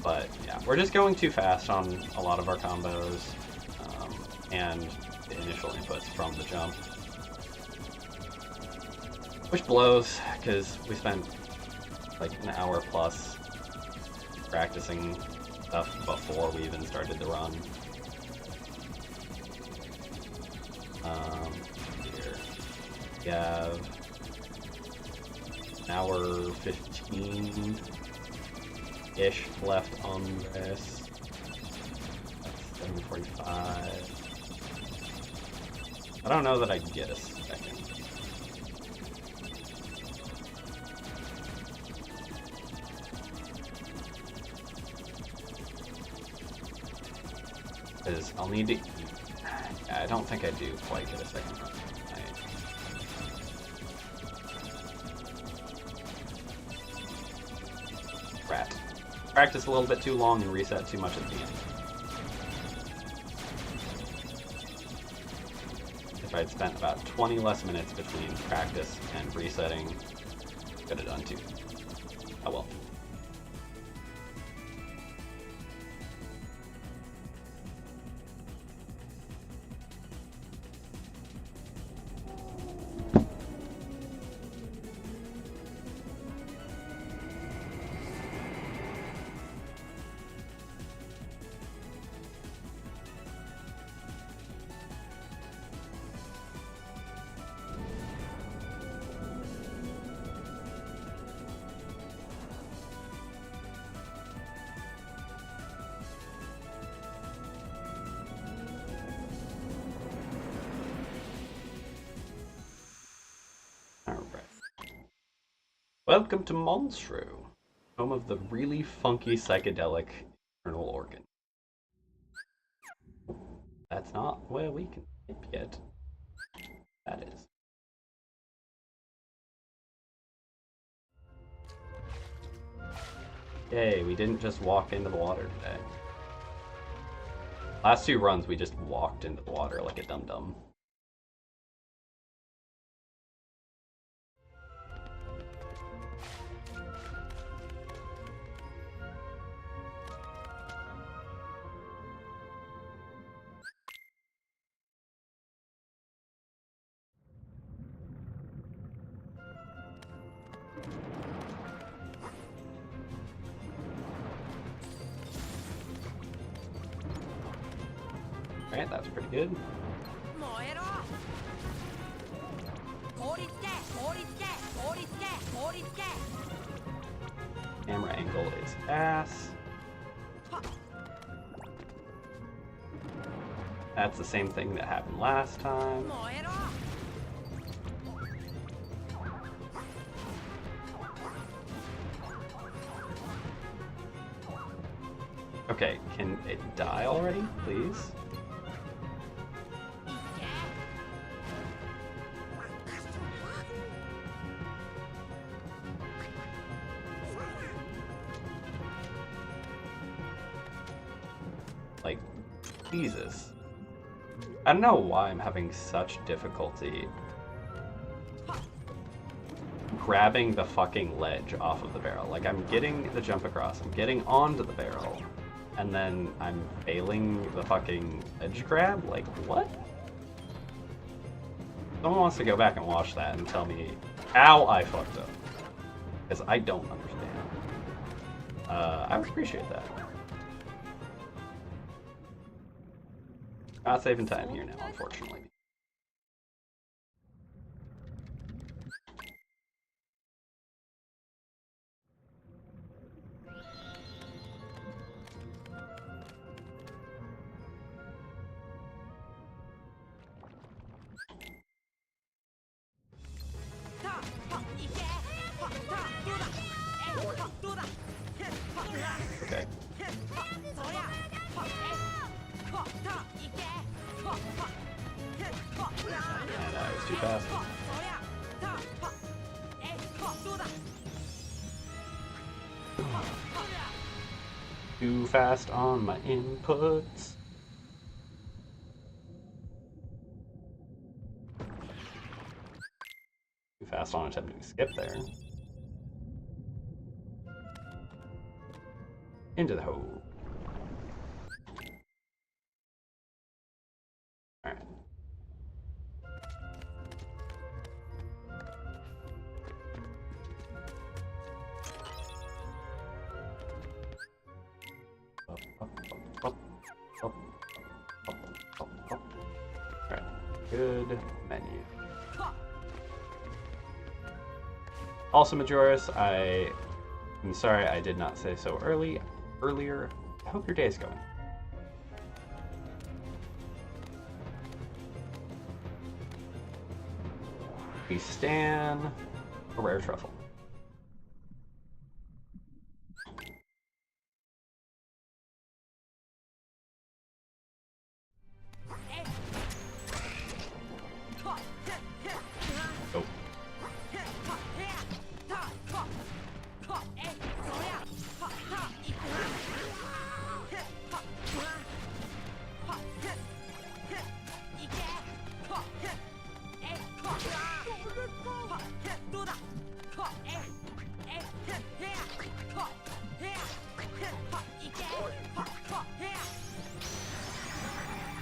But we're just going too fast on a lot of our combos, and the initial inputs from the jump. Which blows, because we spent like an hour plus practicing stuff before we even started the run. Here we have an hour 15-ish left on this. That's 7:45. I don't know that I can get a second. Because I'll need to eat. I don't think I do quite get a second run tonight. Rat. Practice a little bit too long and reset too much at the end. If I'd spent about 20 less minutes between practice and resetting, could have done too. Oh well. Welcome to Monstro, home of the really funky psychedelic internal organ. That's not where we can type yet. That is. Yay, we didn't just walk into the water today. Last two runs we just walked into the water like a dum-dum. Alright, that's pretty good. Camera angle is ass. That's the same thing that happened last time. Okay, can it die already, please? Like, Jesus. I don't know why I'm having such difficulty grabbing the fucking ledge off of the barrel. Like, I'm getting the jump across, I'm getting onto the barrel, and then I'm failing the fucking ledge grab? Like, what? Someone wants to go back and watch that and tell me how I fucked up. Because I don't understand. I would appreciate that. Not saving time here now, unfortunately. Okay. And I was too fast. Too fast on my inputs. Too fast on attempting to skip there. Into the hole. Good menu. Also, Majoris, I'm sorry I did not say so earlier. I hope your day is going. We stand a rare truffle. Oh.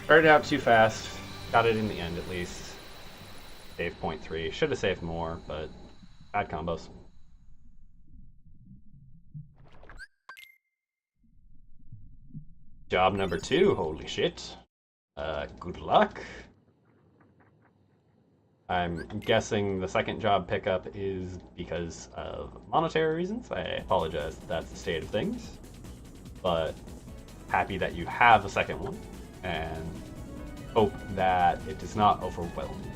Started out too fast. Got it in the end at least. Save 0.3. Should have saved more, but bad combos. Job number 2. Holy shit. Good luck. I'm guessing the second job pickup is because of monetary reasons. I apologize if that's the state of things. But happy that you have a second one, and hope that it does not overwhelm you.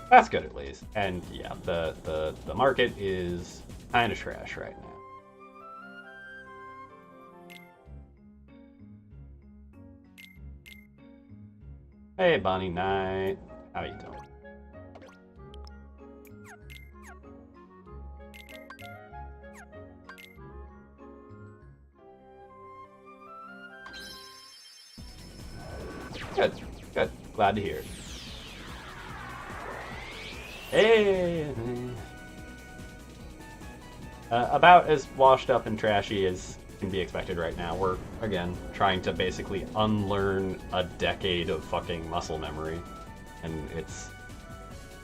That's good at least. And yeah, the market is kind of trash right now. Hey, Bonnie Knight. How you doing? Good, good. Glad to hear it. Hey! About as washed up and trashy as can be expected right now. We're, again, trying to basically unlearn a decade of fucking muscle memory. And it's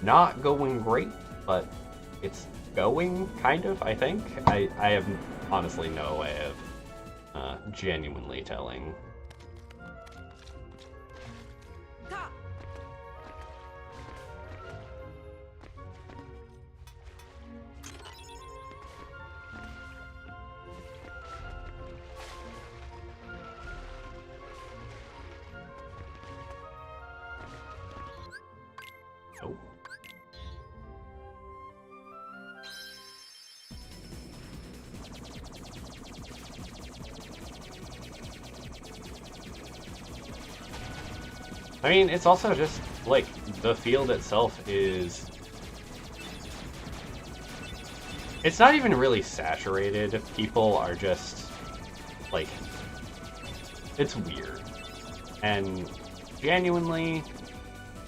not going great, but it's going, kind of, I think. I have honestly no way of genuinely telling. Nope. I mean, it's also just, like, the field itself is... It's not even really saturated. People are just, like... It's weird. And genuinely,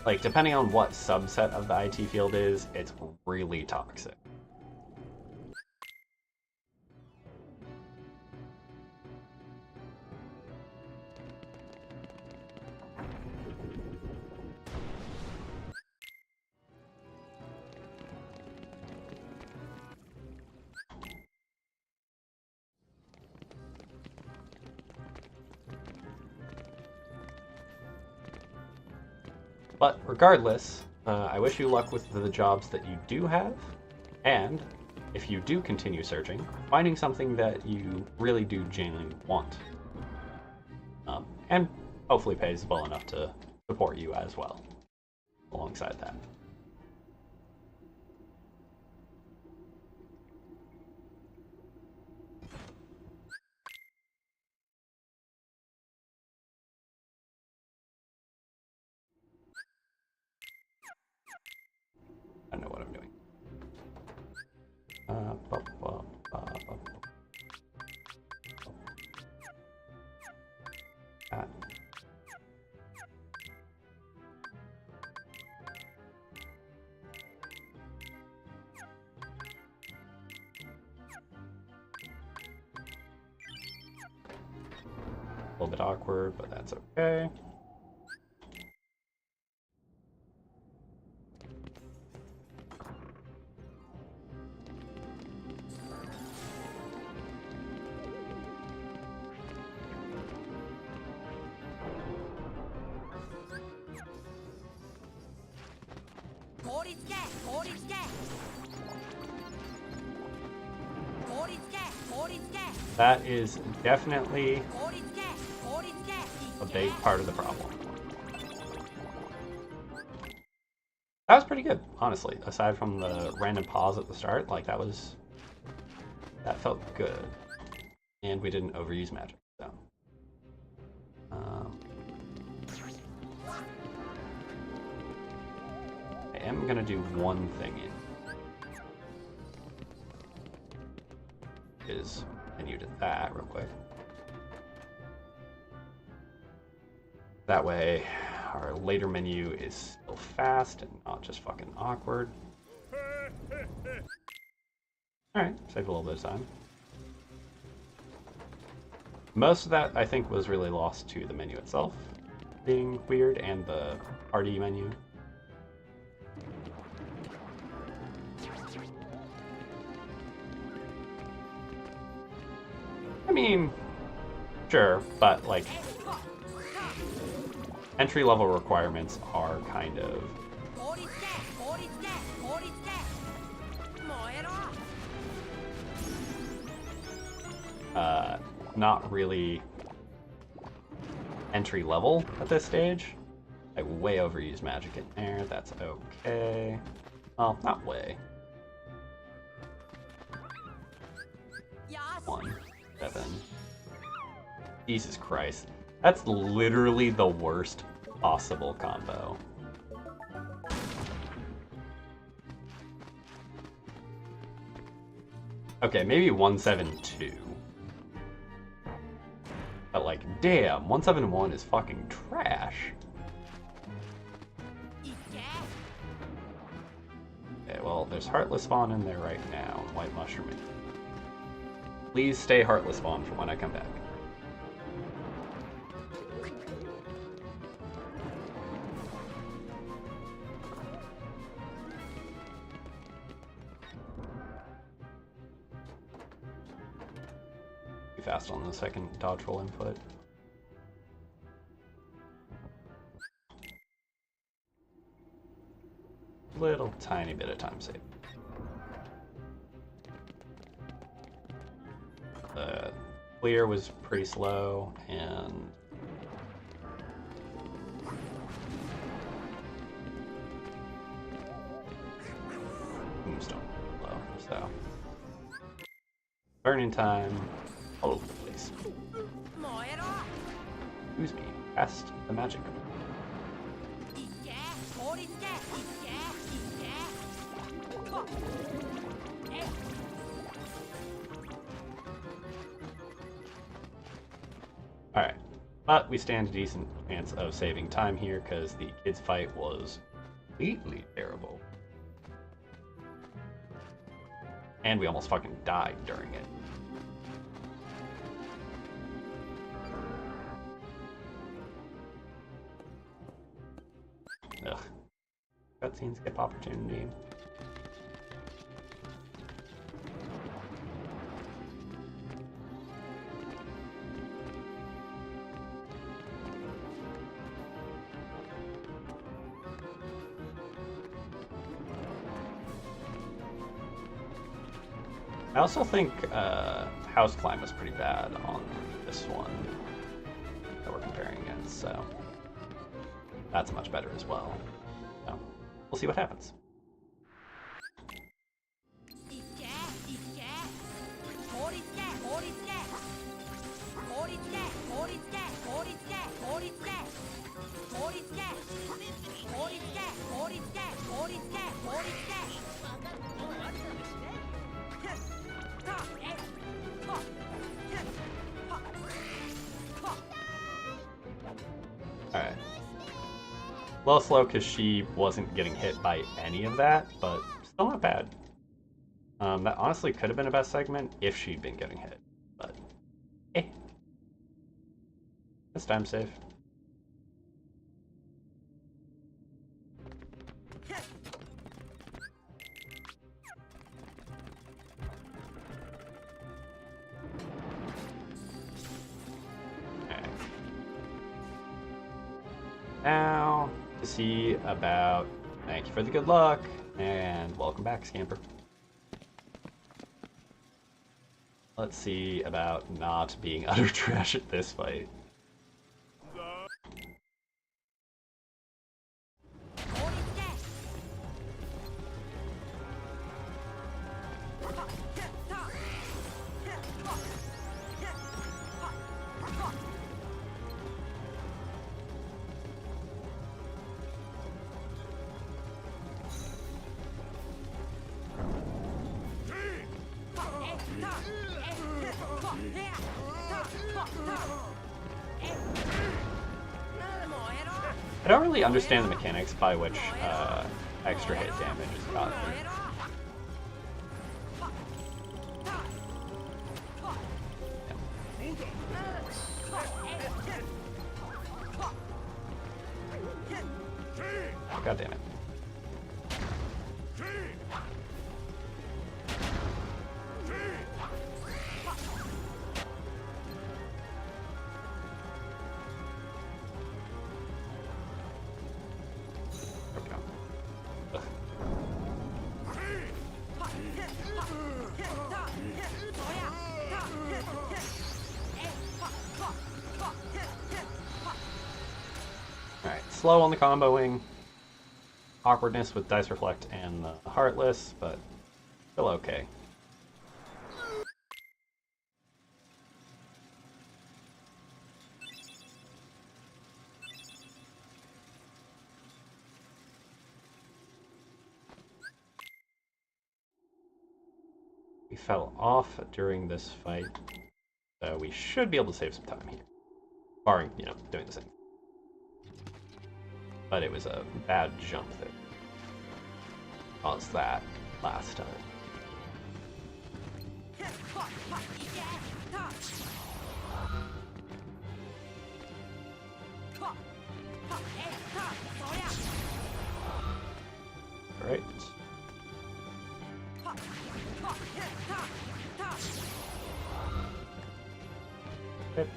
like, depending on what subset of the IT field is, it's really toxic. But regardless, I wish you luck with the jobs that you do have, and if you do continue searching, finding something that you really do genuinely want. And hopefully pays well enough to support you as well, alongside that. I know what I'm doing. little bit awkward, but that's okay. That is definitely a big part of the problem. That was pretty good, honestly. Aside from the random pause at the start, like that felt good. And we didn't overuse magic, so. I am gonna do one thing is menu to that real quick. That way our later menu is still fast and not just fucking awkward. Alright, save a little bit of time. Most of that, I think, was really lost to the menu itself being weird and the party menu. I mean, sure, but like entry-level requirements are kind of not really entry-level at this stage. I way overused magic in there, that's okay. Well, not way. 1, 7. Jesus Christ. That's literally the worst possible combo. Okay, maybe 172. But like, damn, 171 is fucking trash. Okay, well, there's Heartless Spawn in there right now, White Mushroom. Please stay Heartless Spawn for when I come back. Fast on the second dodge roll input. Little tiny bit of time save. The clear was pretty slow and tombstone low, so burning time all over the place. Excuse me, cast the magic. Alright, but we stand a decent chance of saving time here because the kids' fight was completely terrible. And we almost fucking died during it. Ugh. Cutscene skip opportunity. I also think House Climb was pretty bad on this one that we're comparing against, so that's much better as well. So we'll see what happens. Alright. A little slow because she wasn't getting hit by any of that, but still not bad. That honestly could have been a best segment if she'd been getting hit, but eh. This time safe. Now, to see about thank you for the good luck, and welcome back, Scamper. Let's see about not being utter trash at this fight. I don't really understand the mechanics by which extra hit damage is gotten. God damn it. Alright, slow on the comboing. Awkwardness with Dice Reflect and the Heartless, but still okay. We fell off during this fight, so we should be able to save some time here. Barring, you know, doing the same. But it was a bad jump that caused that last time. Alright. Okay.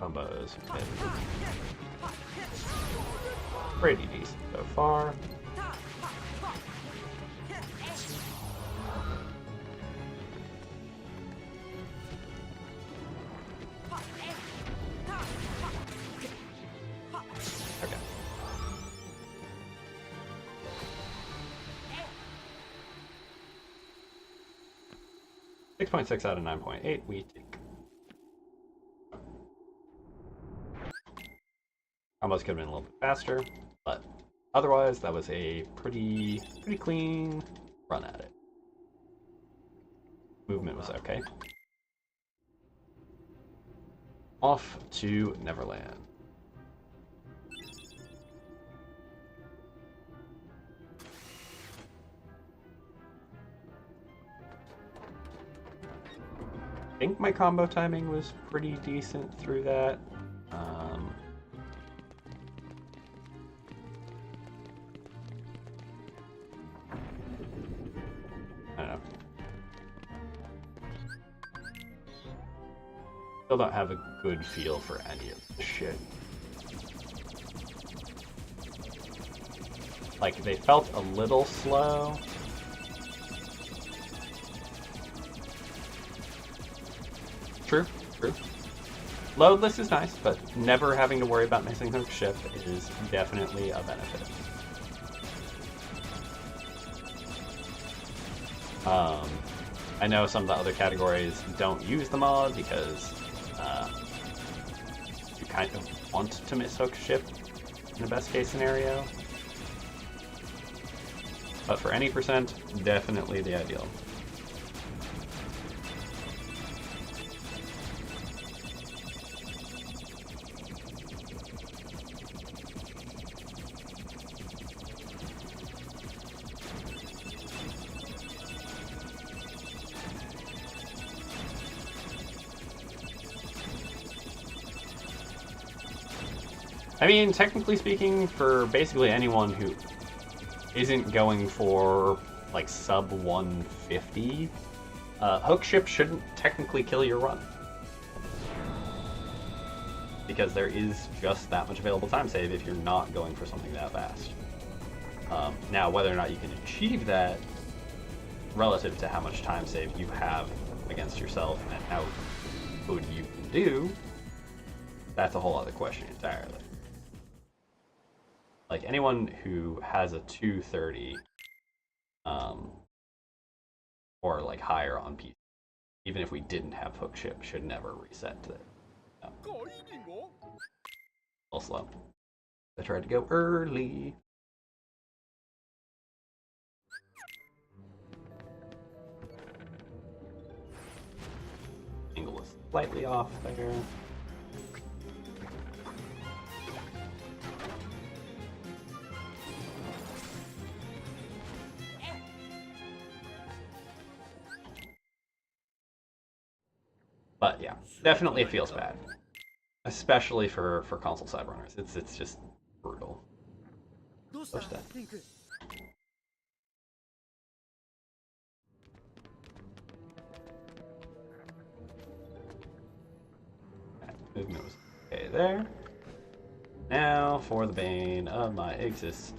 Combos been pretty decent so far. Okay. 6.6 out of 9.8, we take. Combos could have been a little bit faster, but otherwise that was a pretty clean run at it. Movement was okay. Off to Neverland. I think my combo timing was pretty decent through that. I don't know. Still don't have a good feel for any of this shit. Like, they felt a little slow. True. Loadless is nice, but never having to worry about missing hook shift is definitely a benefit. I know some of the other categories don't use the mod because you kind of want to miss hook shift in the best case scenario. But for any percent, definitely the ideal. I mean, technically speaking, for basically anyone who isn't going for like sub 150, hook ship shouldn't technically kill your run. Because there is just that much available time save if you're not going for something that fast. Now, whether or not you can achieve that relative to how much time save you have against yourself and how good you can do, that's a whole other question entirely. Like, anyone who has a 230 or like higher on PC, even if we didn't have hook ship, should never reset to it. No. A little slow. I tried to go early. Angle was slightly off there. But yeah, definitely it feels bad, especially for console side runners. It's just brutal. Push that. Movement was okay there. Now for the bane of my existence.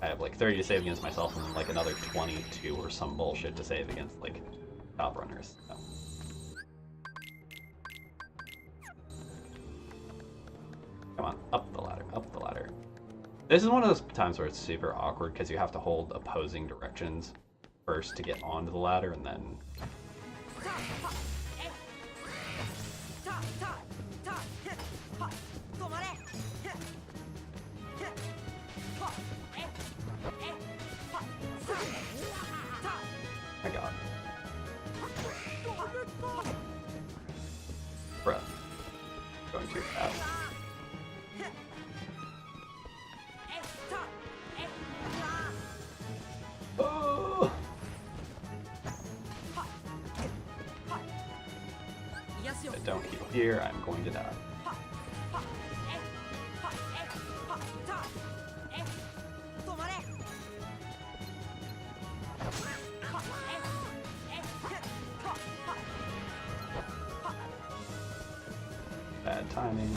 I have like 30 to save against myself and then like another 22 or some bullshit to save against like top runners. So. Come on, up the ladder, up the ladder. This is one of those times where it's super awkward because you have to hold opposing directions first to get onto the ladder and then... My god. Bruh. Going too fast. Oh. If I don't heal here, I'm going to die. Bad timing.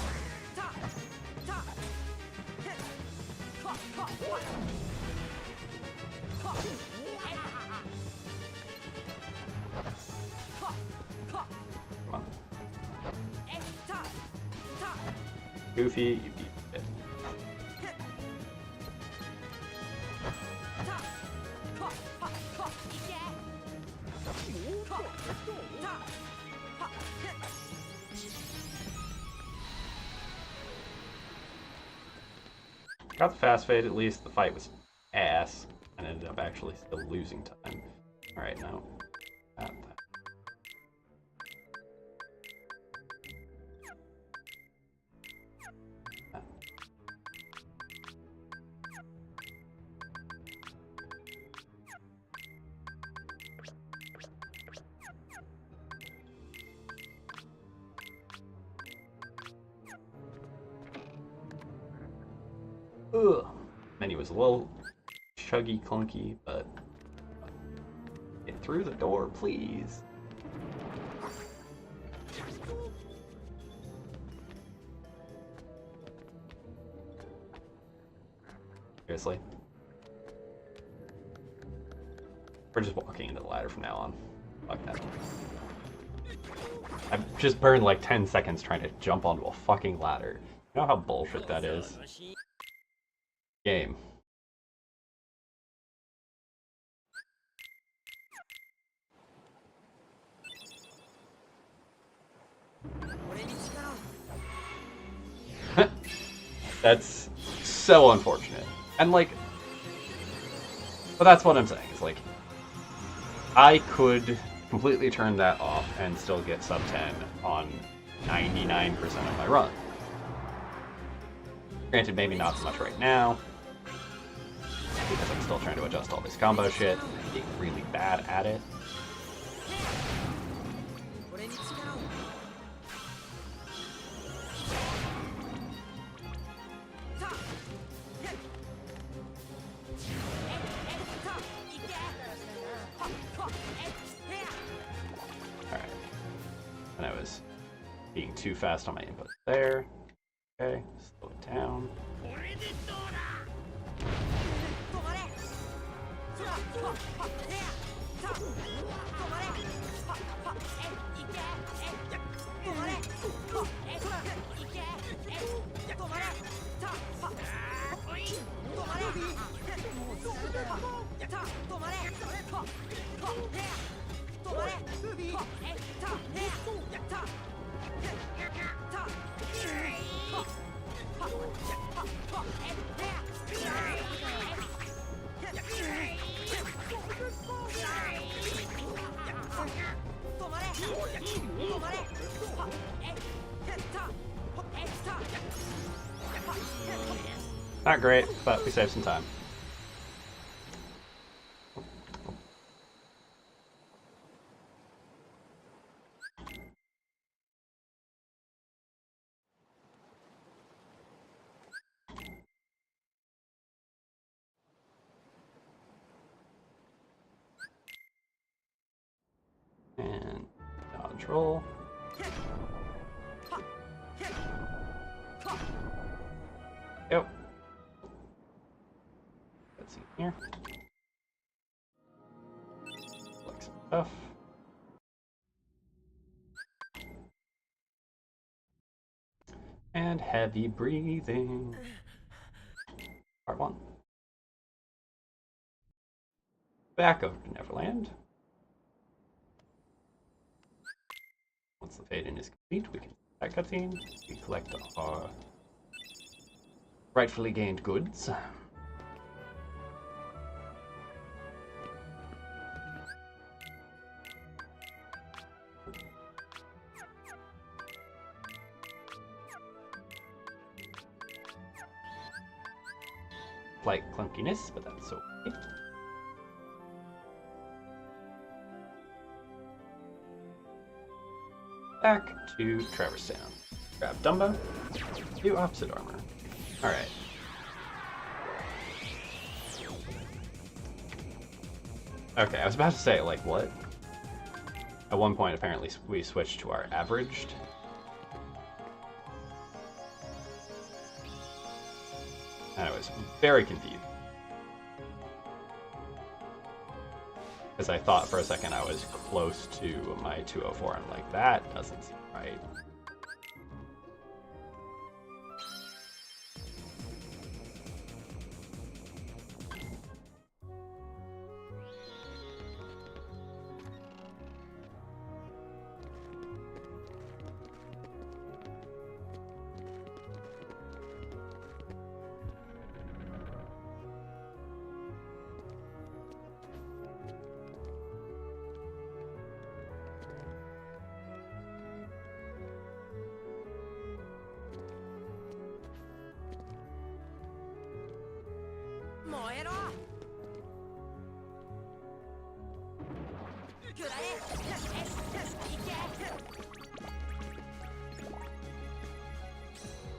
Come on. Goofy, you beat it. Got the fast fade at least. The fight was ass and ended up actually still losing time. Alright, now. Got that. Ugh. Menu was a little chuggy clunky, but get through the door, please. Seriously? We're just walking into the ladder from now on. Fuck that. I've just burned like 10 seconds trying to jump onto a fucking ladder. You know how bullshit that is? Game. That's so unfortunate. And like, but that's what I'm saying. It's like, I could completely turn that off and still get sub 10 on 99% of my run. Granted, maybe not so much right now, because I'm still trying to adjust all this combo shit and being really bad at it. was being too fast on my input there. Okay, slow it down. Not great, but we saved some time. And dodge roll. Yep. Let's see here. Select some stuff. And heavy breathing. Part 1. Back over to Neverland. Once the fade-in is complete, we can that cutscene. We collect our rightfully gained goods. Slight clunkiness, but that's okay. Back to Traverse Town. Grab Dumbo. Do opposite armor. Alright. Okay, I was about to say, like, what? At one point, apparently, we switched to our averaged. And I was very confused. Because I thought for a second I was close to my 204. I'm like, that doesn't seem right.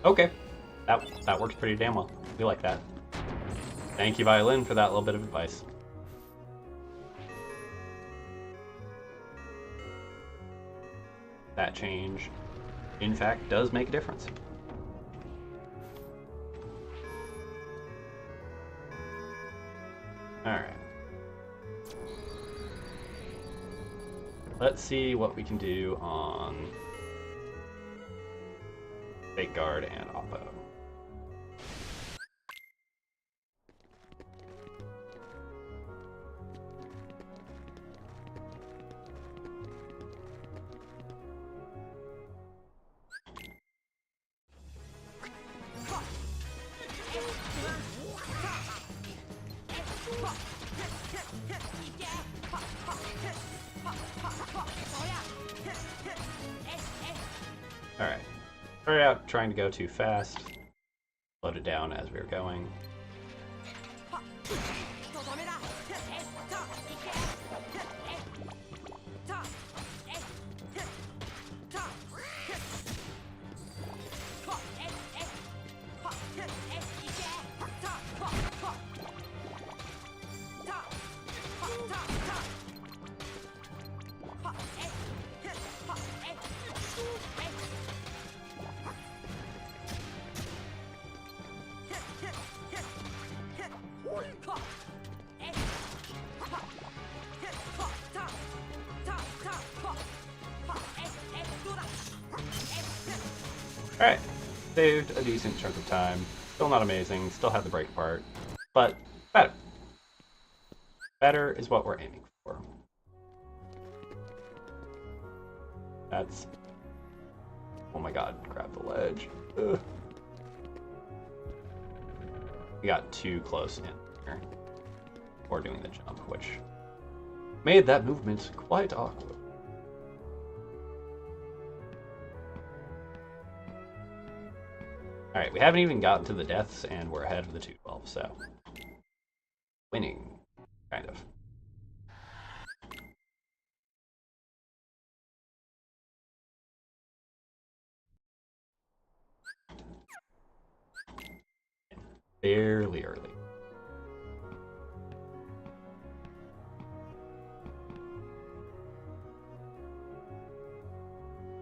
Okay, that works pretty damn well. We like that. Thank you, Violin, for that little bit of advice. That change, in fact, does make a difference. Alright. Let's see what we can do on Fake Guard and Oppo. Alright. Started out trying to go too fast. Slowed it down as we were going. Alright, saved a decent chunk of time. Still not amazing, still had the break part, but better. Better is what we're aiming for. That's... Oh my god, grab the ledge. Ugh. We got too close in here. Or doing the jump, which made that movement quite awkward. Alright, we haven't even gotten to the deaths, and we're ahead of the 212, so... Winning, kind of. Fairly early.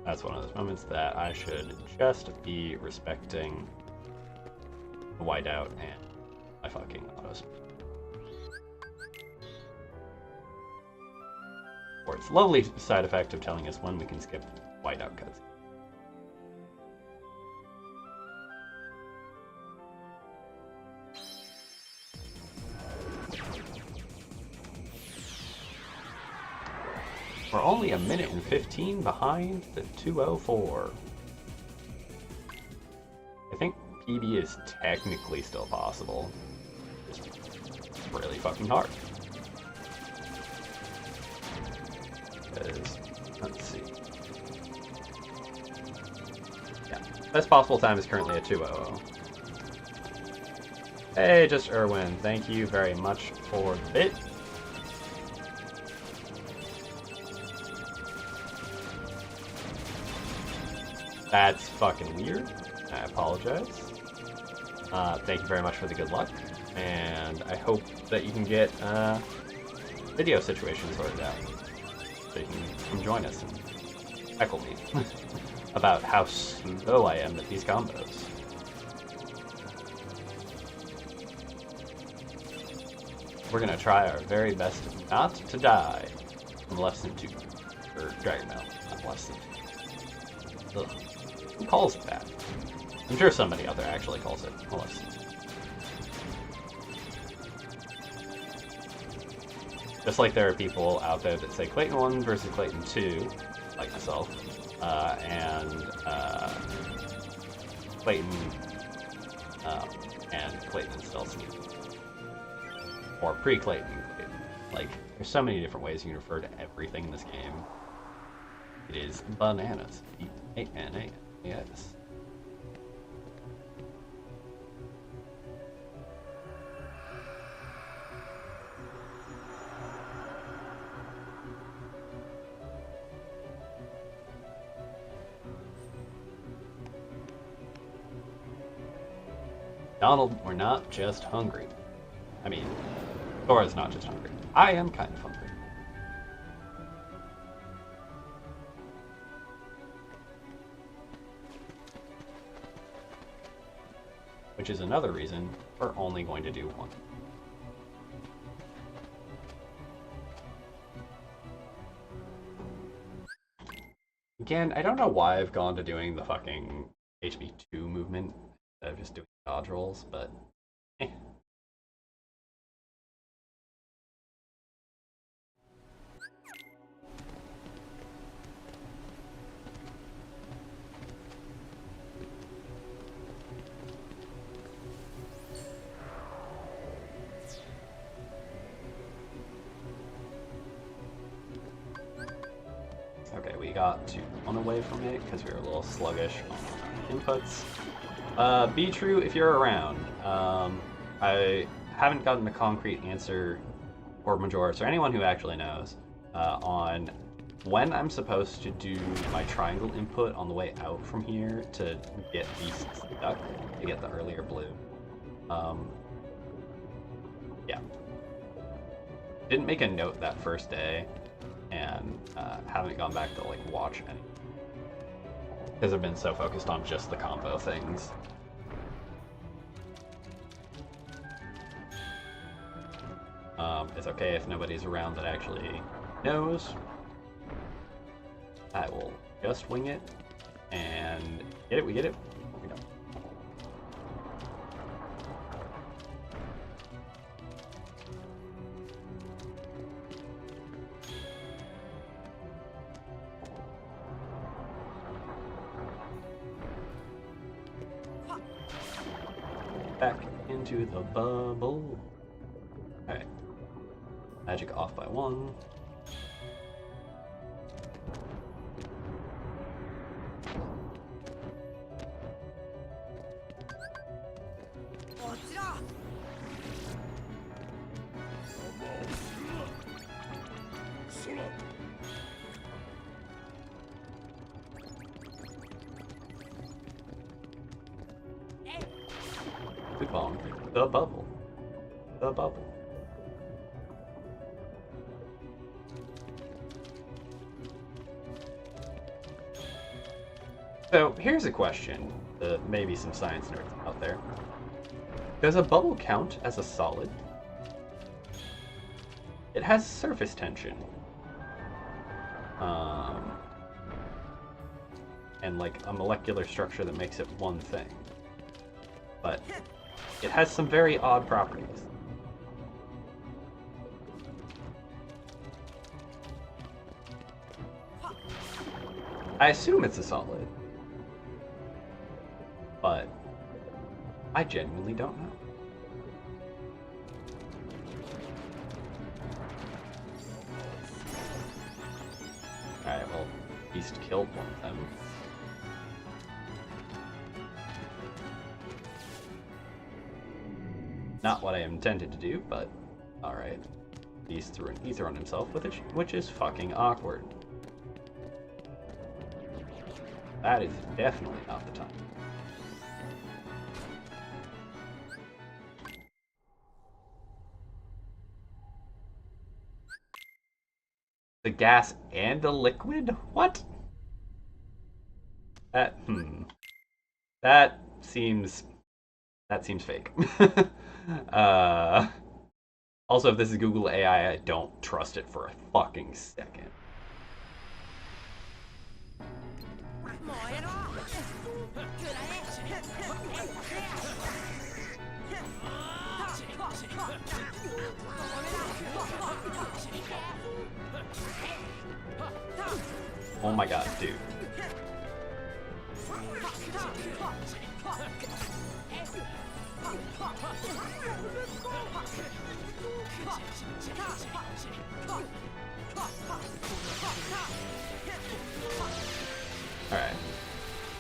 That's one of those moments that I should just be respecting the whiteout and my fucking autos. Or its lovely side effect of telling us when we can skip whiteout cuts. We're only a minute and 15 behind the 204. I think PB is technically still possible. It's really fucking hard. Because, let's see. Yeah, best possible time is currently a 2:00. Hey, just Erwin, thank you very much for the bit. That's fucking weird. I apologize. Thank you very much for the good luck, and I hope that you can get video situation sorted out, so you can come join us and heckle me about how slow I am at these combos. We're gonna try our very best not to die from less than 2, or Dragon Mail, not less than 2. Ugh. Who calls it that? I'm sure somebody out there actually calls it molest. Just like there are people out there that say Clayton 1 versus Clayton 2, like myself, and Clayton and Clayton Stealth, or pre-Clayton. Like, there's so many different ways you can refer to everything in this game. It is bananas. B-A-N-A-N. Yes. Donald, we're not just hungry. I mean, Sora's not just hungry. I am kind of hungry. Which is another reason we're only going to do one. Again, I don't know why I've gone to doing the fucking HB2 movement instead of just doing dodge rolls, but eh. Okay, we got to one away from it because we were a little sluggish on inputs. Be true if you're around. I haven't gotten a concrete answer, or Majoris, or anyone who actually knows, on when I'm supposed to do my triangle input on the way out from here to get these stuck, to get the earlier blue. Yeah. Didn't make a note that first day, and haven't gone back to like watch any, because I've been so focused on just the combo things. It's okay if nobody's around that actually knows. I will just wing it And get it? We get it? We don't. Back into the bubble. Alright. Magic off by 1. We bombed the bubble. The bubble. So here's a question, maybe some science nerds out there. Does a bubble count as a solid? It has surface tension. And like a molecular structure that makes it one thing. But it has some very odd properties. I assume it's a solid. But I genuinely don't know. Alright, well, Beast killed one of them. Not what I intended to do, but alright. He's thrown himself with it, which is fucking awkward. That is definitely not the time. The gas and the liquid? What? That seems fake. Also, if this is Google AI, I don't trust it for a fucking second. Oh my god, dude. Alright.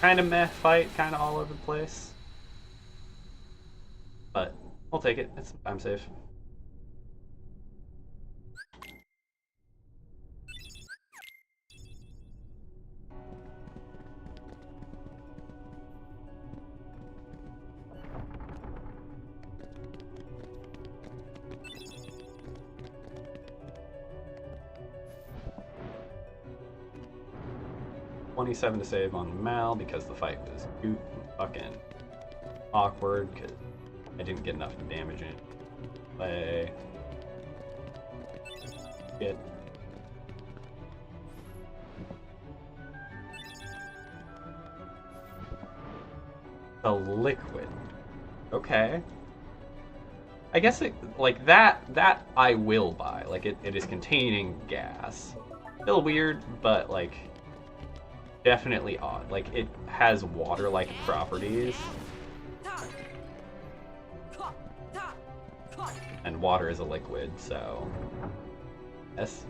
Kind of meh fight, kind of all over the place. But we'll take it. I'm safe. $27 to save on Mal because the fight was fucking awkward because I didn't get enough damage in play. Get the liquid. Okay. I guess it like that I will buy. Like it is containing gas. Still weird, but like definitely odd. Like it has water-like properties. And water is a liquid, so yes.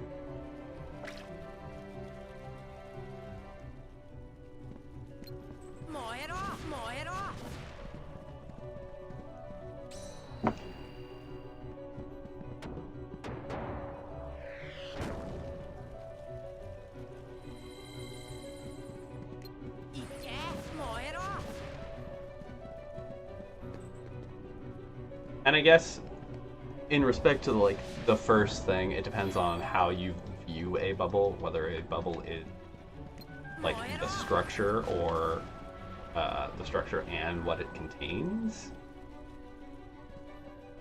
And I guess in respect to like the first thing, it depends on how you view a bubble, whether a bubble is like the structure or the structure and what it contains.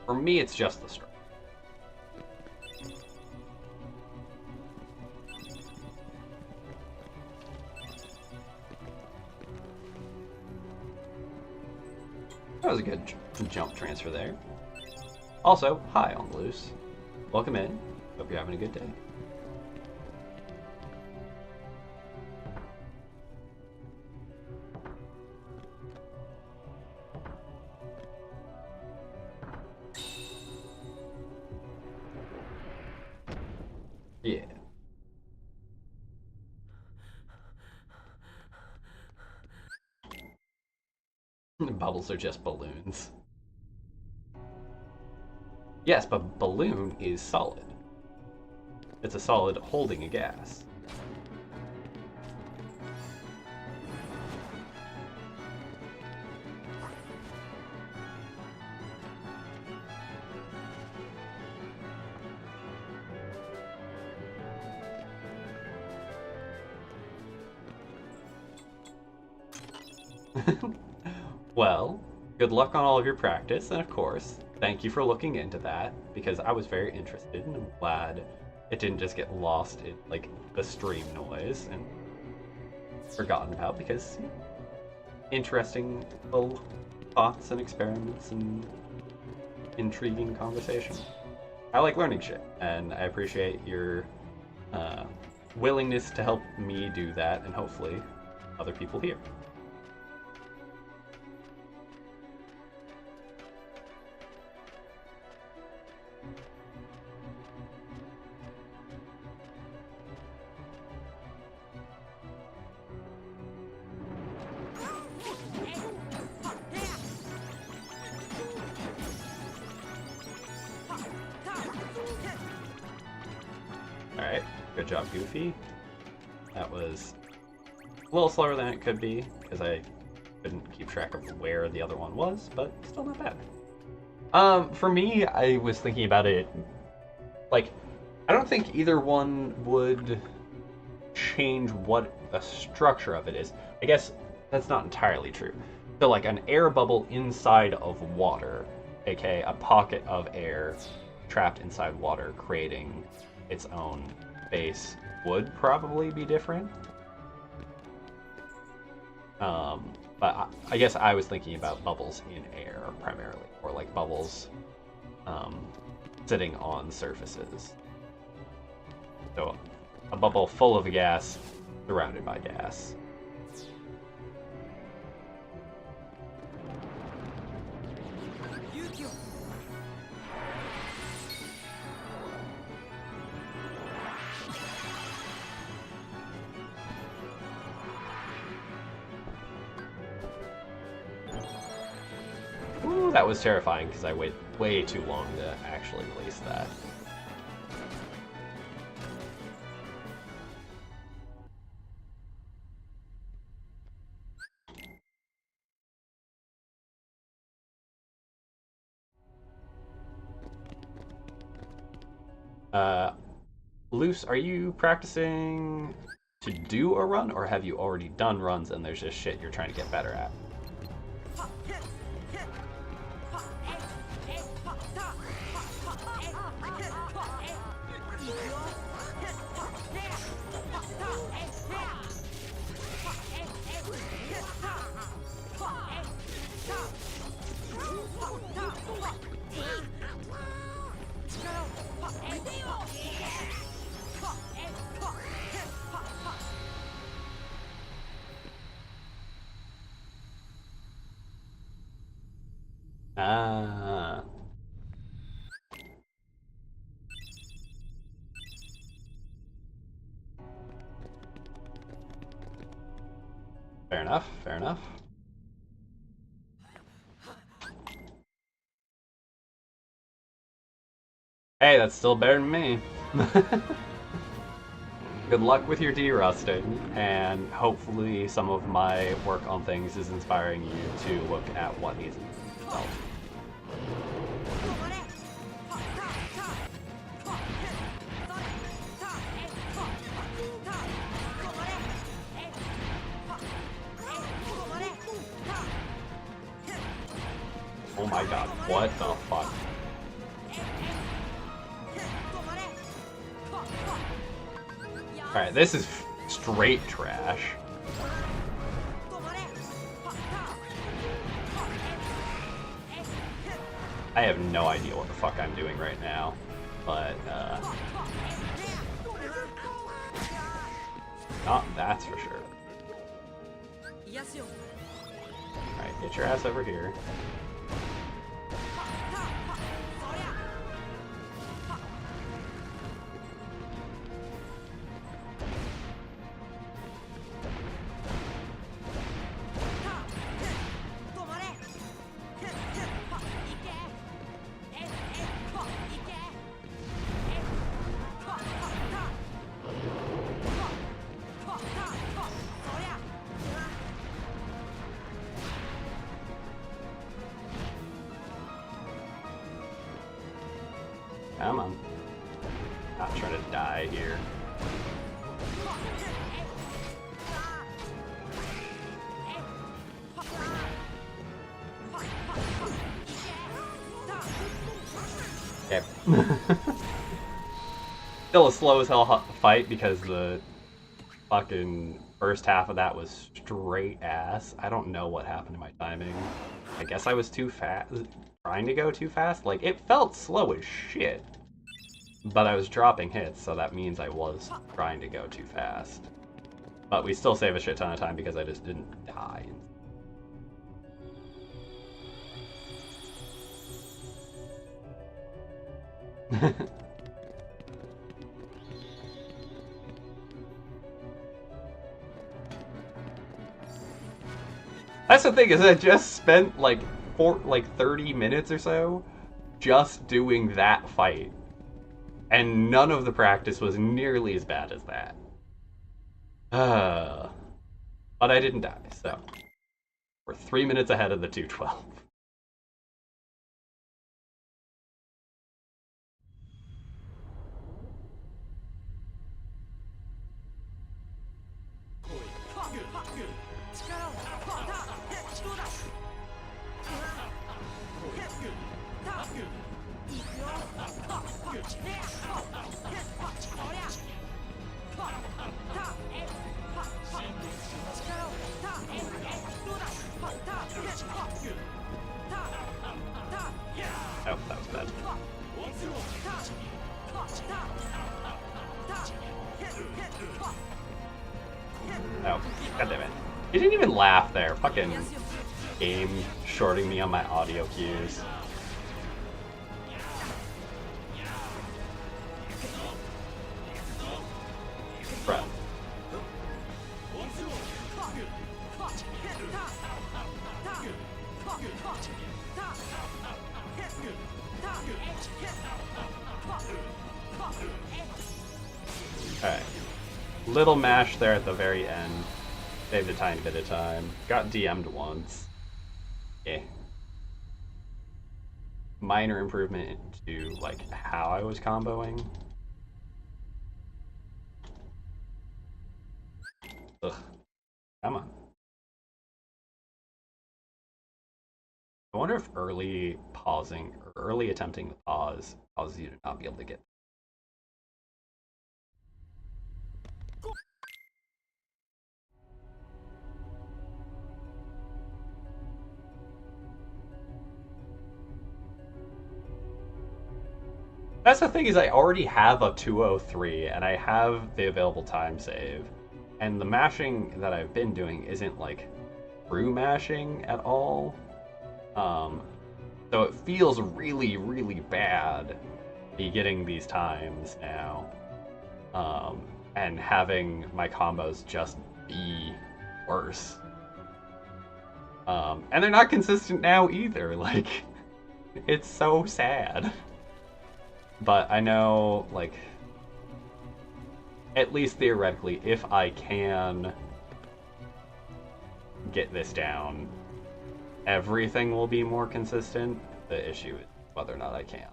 For me, it's just the structure. That was a good jump transfer there. Also, hi on the loose. Welcome in. Hope you're having a good day. Yeah. Bubbles are just balloons. Yes, but balloon is solid. It's a solid holding a gas. Well, good luck on all of your practice, and of course, thank you for looking into that, because I was very interested, and I'm glad it didn't just get lost in, like, the stream noise and forgotten about, because interesting little thoughts and experiments and intriguing conversation. I like learning shit, and I appreciate your willingness to help me do that, and hopefully other people here. Alright, good job, Goofy. That was a little slower than it could be, because I couldn't keep track of where the other one was, but still not bad. For me, I was thinking about it, like, I don't think either one would change what the structure of it is. I guess that's not entirely true. So, like, an air bubble inside of water, aka a pocket of air trapped inside water, creating its own base, would probably be different. But I guess I was thinking about bubbles in air primarily, or like bubbles sitting on surfaces. So a bubble full of gas surrounded by gas. Ooh, that was terrifying because I waited way too long to actually release that. Luce, are you practicing to do a run, or have you already done runs and there's just shit you're trying to get better at? Ah. Fair enough, fair enough. Hey, that's still better than me. Good luck with your de-rusting, and hopefully some of my work on things is inspiring you to look at what needs to be developed. Oh my god, what the fuck? Alright, this is straight trash. I have no idea what the fuck I'm doing right now, but not that's for sure. Alright, get your ass over here. Come on. Not trying to die here. Okay. Still a slow as hell fight because the fucking first half of that was straight ass. I don't know what happened to my timing. I guess I was too fast, trying to go too fast. Like, it felt slow as shit. But I was dropping hits, so that means I was trying to go too fast. But we still save a shit ton of time because I just didn't die. That's the thing, is I just spent like 30 minutes or so just doing that fight. And none of the practice was nearly as bad as that. But I didn't die, so we're 3 minutes ahead of the 212. Oh, that was bad. Oh, goddammit. He didn't even laugh there. Fucking game shorting me on my audio cues. Bro. Alright. Little mash there at the very end. Saved a tiny bit of time. Got DM'd once. Yeah. Minor improvement to like how I was comboing. Ugh. Come on. I wonder if early pausing or early attempting to pause causes you to not be able to get. That's the thing, is I already have a 203 and I have the available time save. And the mashing that I've been doing isn't like true mashing at all. So it feels really, really bad be getting these times now. And having my combos just be worse. And they're not consistent now either. Like, it's so sad. But I know, like, at least theoretically, if I can get this down, everything will be more consistent. The issue is whether or not I can.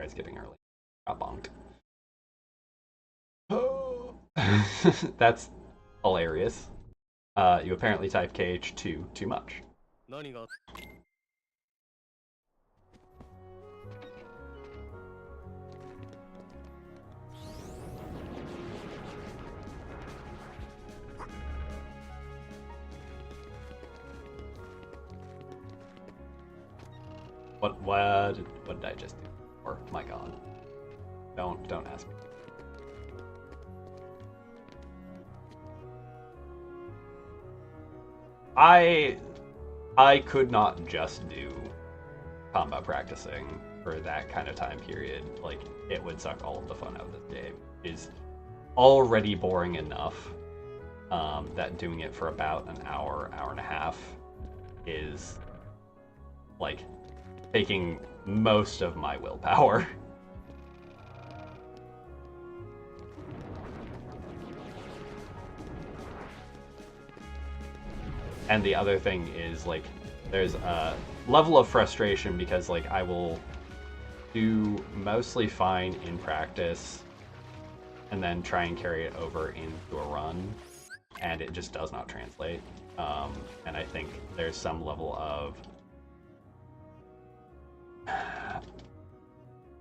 It's getting early. Got bonked. Oh. That's hilarious. You apparently typed KH2 too much. What did I just do? Or my God, don't ask me. I could not just do combat practicing for that kind of time period. Like, it would suck all of the fun out of this game. It's already boring enough that doing it for about an hour and a half is like taking most of my willpower. And the other thing is, like, there's a level of frustration because, like, I will do mostly fine in practice and then try and carry it over into a run, and it just does not translate. And I think there's some level of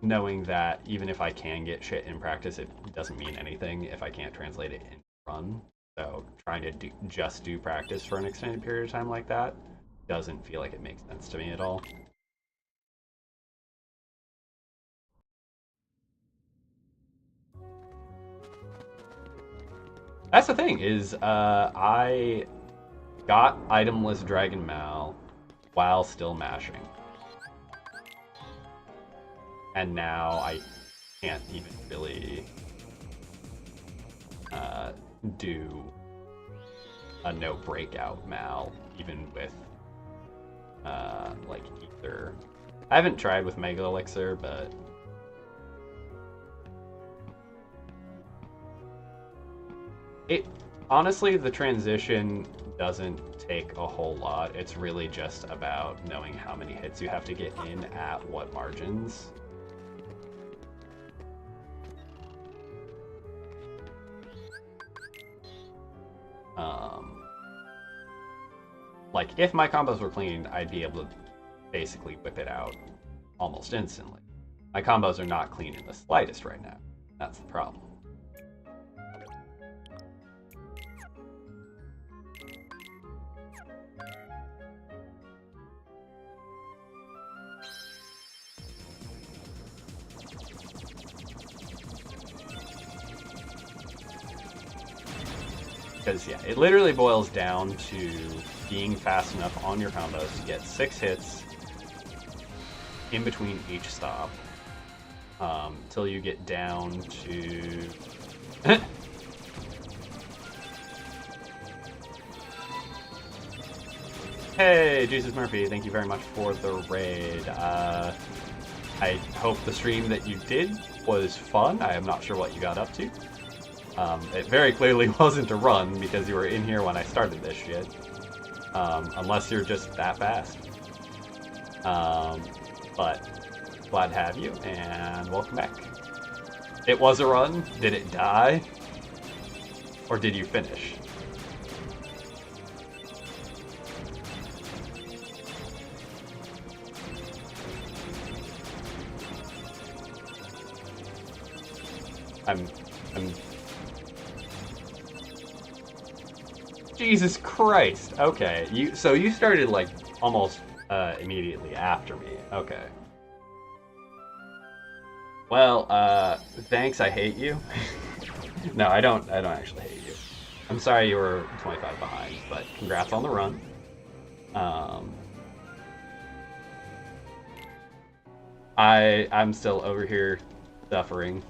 knowing that even if I can get shit in practice, it doesn't mean anything if I can't translate it in run. So trying to just do practice for an extended period of time like that doesn't feel like it makes sense to me at all. That's the thing, is I got itemless Dragon Mal while still mashing. And now I can't even really do a no breakout Mal, even with like Ether. I haven't tried with Mega Elixir, but it honestly, the transition doesn't take a whole lot. It's really just about knowing how many hits you have to get in at what margins. Like, if my combos were clean, I'd be able to basically whip it out almost instantly. My combos are not clean in the slightest right now. That's the problem. Because, yeah, it literally boils down to being fast enough on your combos to get 6 hits in between each stop, till you get down to... Hey, Jesus Murphy, thank you very much for the raid. I hope the stream that you did was fun. I am not sure what you got up to. It very clearly wasn't a run because you were in here when I started this shit. Unless you're just that fast. But glad to have you, and welcome back. It was a run. Did it die? Or did you finish? I'm Jesus Christ. Okay. So you started like almost immediately after me. Okay. Well, thanks. I hate you. No, I don't actually hate you. I'm sorry you were 25 behind, but congrats on the run. I'm still over here suffering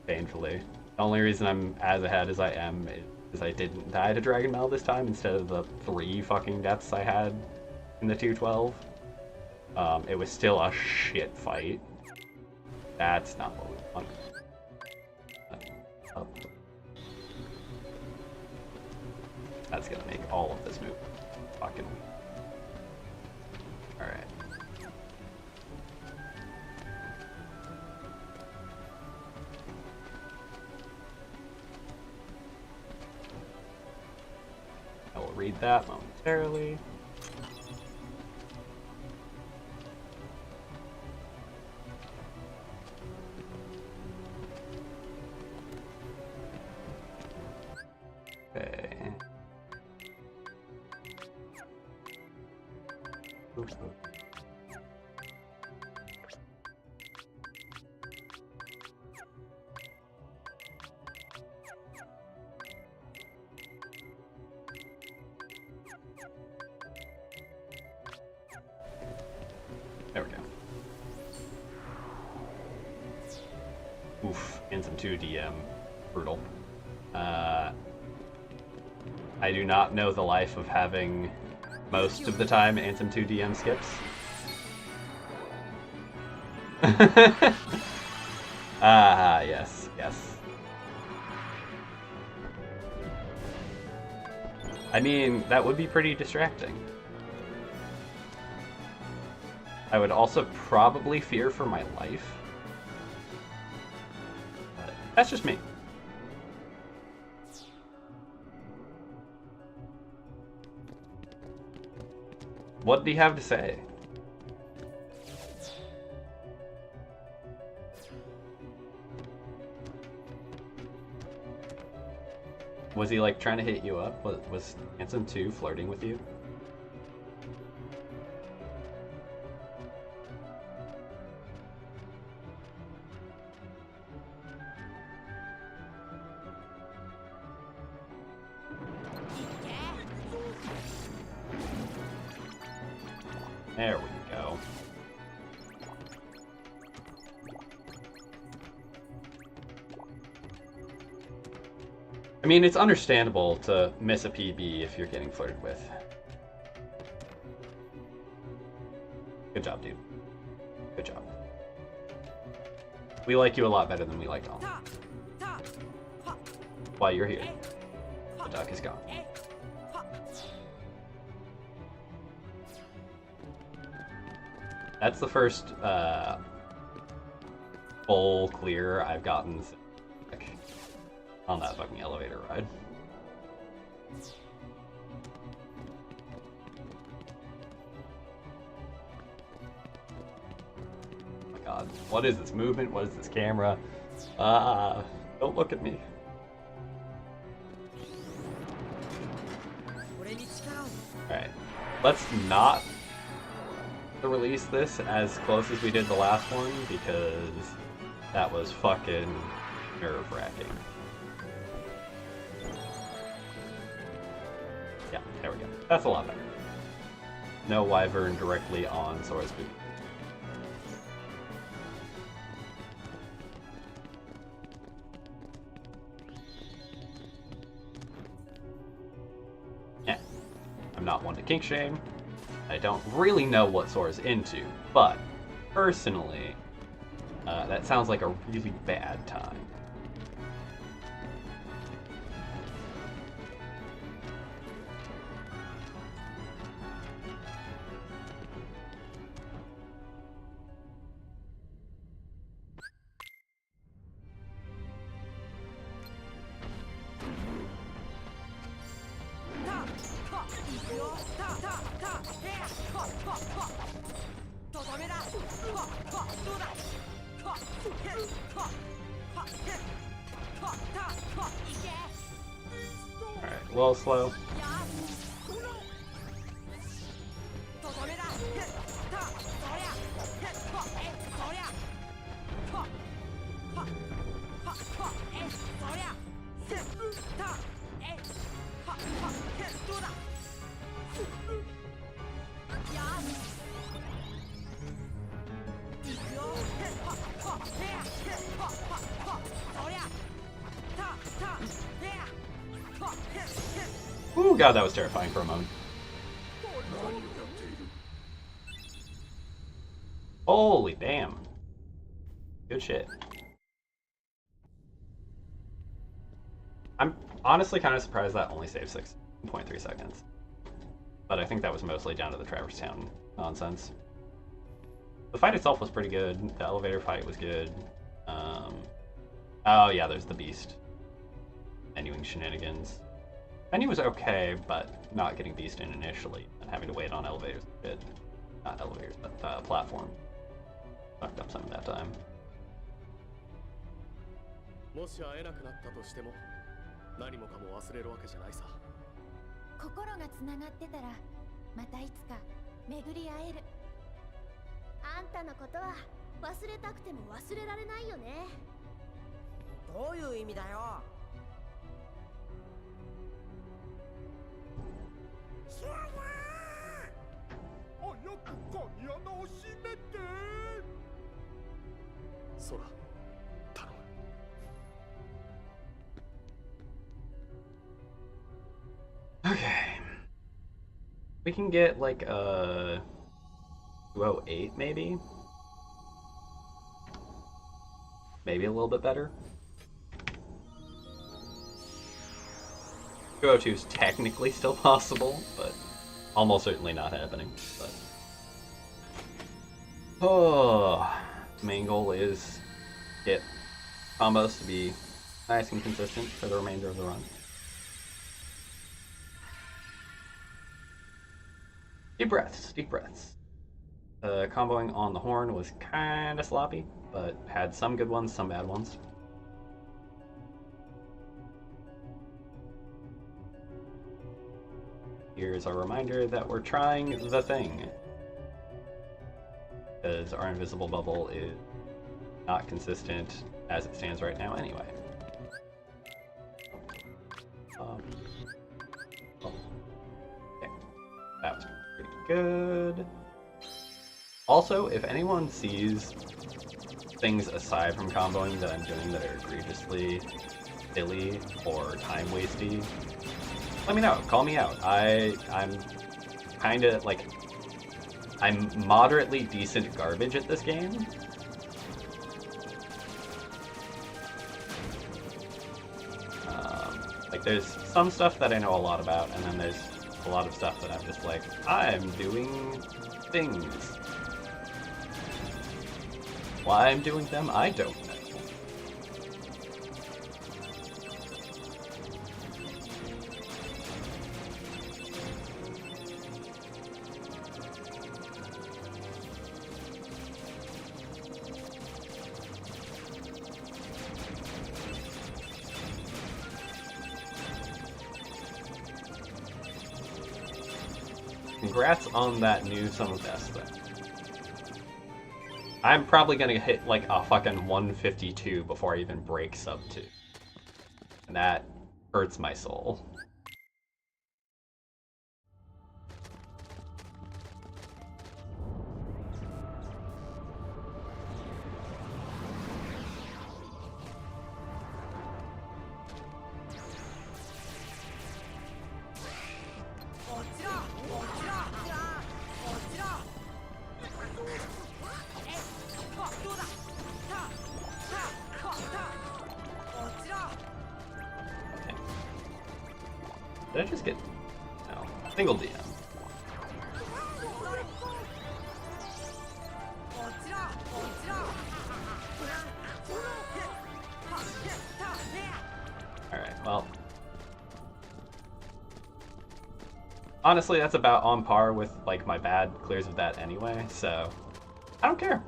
painfully. The only reason I'm as ahead as I am is I didn't die to Dragon Mail this time instead of the 3 fucking deaths I had in the 212. It was still a shit fight. That's not what we want. That's gonna make all of this move fucking weak. Alright. I will read that momentarily. Okay. Oof, Anthem 2 DM. Brutal. I do not know the life of having most of the time Anthem 2 DM skips. Yes, yes. I mean, that would be pretty distracting. I would also probably fear for my life. But that's just me. What do you have to say? Was he like trying to hit you up? Was Handsome 2 flirting with you? There we go. I mean, it's understandable to miss a PB if you're getting flirted with. Good job, dude. Good job. We like you a lot better than we like Tom. While you're here, the duck is gone. That's the first full clear I've gotten on that fucking elevator ride. Oh my god. What is this movement? What is this camera? Don't look at me. Alright. Let's not release this as close as we did the last one, because that was fucking nerve-wracking. Yeah, there we go. That's a lot better. No wyvern directly on Sora's boot. Yeah. I'm not one to kink shame. I don't really know what Sora's into, but personally, that sounds like a really bad time. Alright, a little slow. Ooh, god, that was terrifying for a moment. Holy damn. Good shit. I'm honestly kind of surprised that only saved 6.3 seconds. But I think that was mostly down to the Traverse Town nonsense. The fight itself was pretty good. The elevator fight was good. Oh yeah, there's the beast. Menuing shenanigans. Menu was okay, but not getting beast in initially and having to wait on elevators a bit. Not elevators, but platform. Fucked up some of that time. もし会えなくなったとしても何もかも忘れるわけじゃないさ。心がつながってたらまたいつか巡り会える。あんたのことは忘れたくても忘れられないよね。どういう意味だよ。早く鍵穴を閉めて。空、頼む。We can get like a 208 maybe? Maybe a little bit better. 202 is technically still possible, but almost certainly not happening. But main goal is get combos to be nice and consistent for the remainder of the run. Deep breaths, deep breaths. Comboing on the horn was kind of sloppy, but had some good ones, some bad ones. Here's our reminder that we're trying the thing, because our invisible bubble is not consistent as it stands right now anyway. Okay. That was pretty good. Also, if anyone sees things aside from comboing that I'm doing that are egregiously silly or time wasty, let me know. Call me out. I'm kind of like, I'm moderately decent garbage at this game. Like there's some stuff that I know a lot about, and then there's a lot of stuff that I'm just like, I'm doing things. Why I'm doing them, I don't know. Congrats on that new Sum of Deaths thing. I'm probably gonna hit like a fucking 152 before I even break sub 2. And that hurts my soul. Did I just get... No. Single DM. Alright, well... Honestly, that's about on par with, like, my bad clears of that anyway, so... I don't care.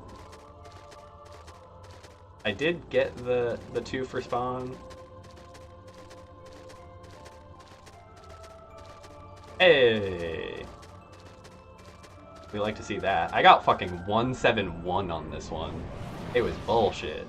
I did get the 2 for spawn. Hey! We like to see that. I got fucking 171 on this one. It was bullshit.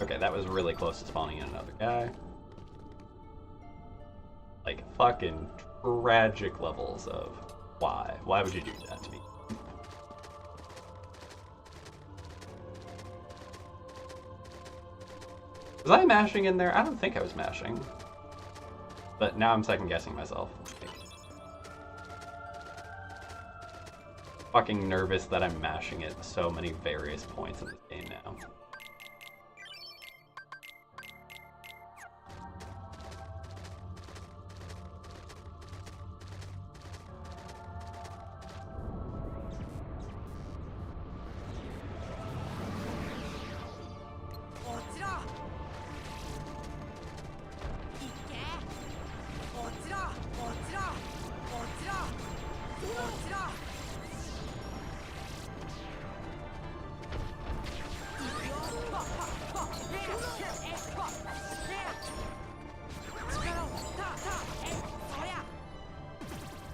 Okay, that was really close to spawning in another guy. Like, fucking tragic levels of why. Why would you do that to me? Was I mashing in there? I don't think I was mashing. But now I'm second guessing myself. Fucking nervous that I'm mashing at so many various points in this game now.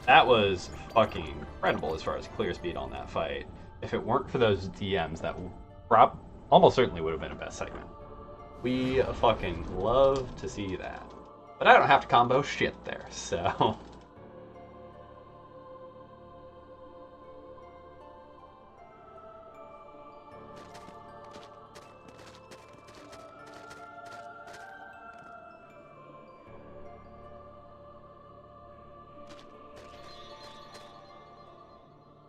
That was fucking incredible as far as clear speed on that fight. If it weren't for those DMs, that almost certainly would have been a best segment. We fucking love to see that. But I don't have to combo shit there, so...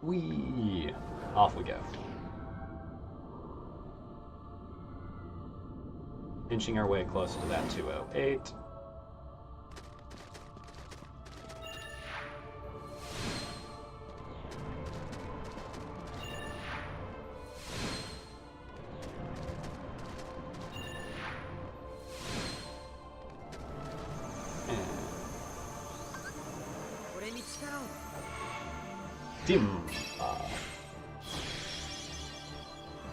Whee! Off we go. Inching our way closer to that 208. Dim.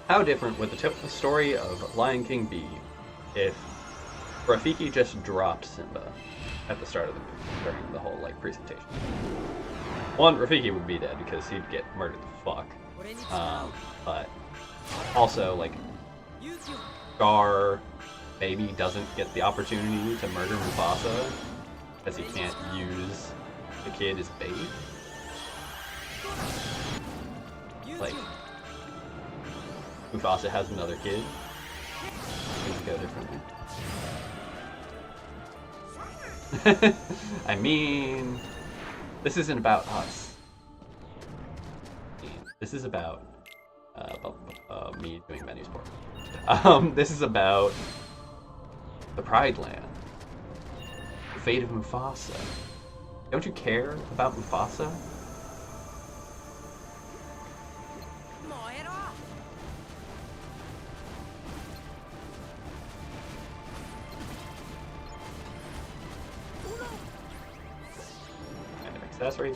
How different would the typical story of Lion King be if Rafiki just dropped Simba at the start of the movie during the whole like presentation? One, Rafiki would be dead because he'd get murdered the fuck. But also like Scar maybe doesn't get the opportunity to murder Mufasa because he can't use the kid as bait. Like Mufasa has another kid. Things go differently. I mean, this isn't about us. This is about me doing menu sport. This is about the Pride Land. The fate of Mufasa. Don't you care about Mufasa? Accessory.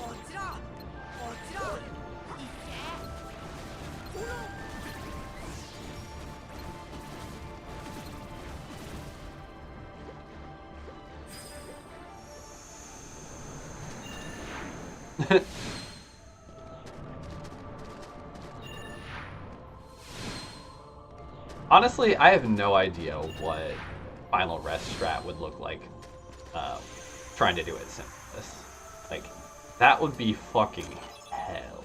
Honestly, I have no idea what final rest strat would look like trying to do it simplest. Like, that would be fucking hell.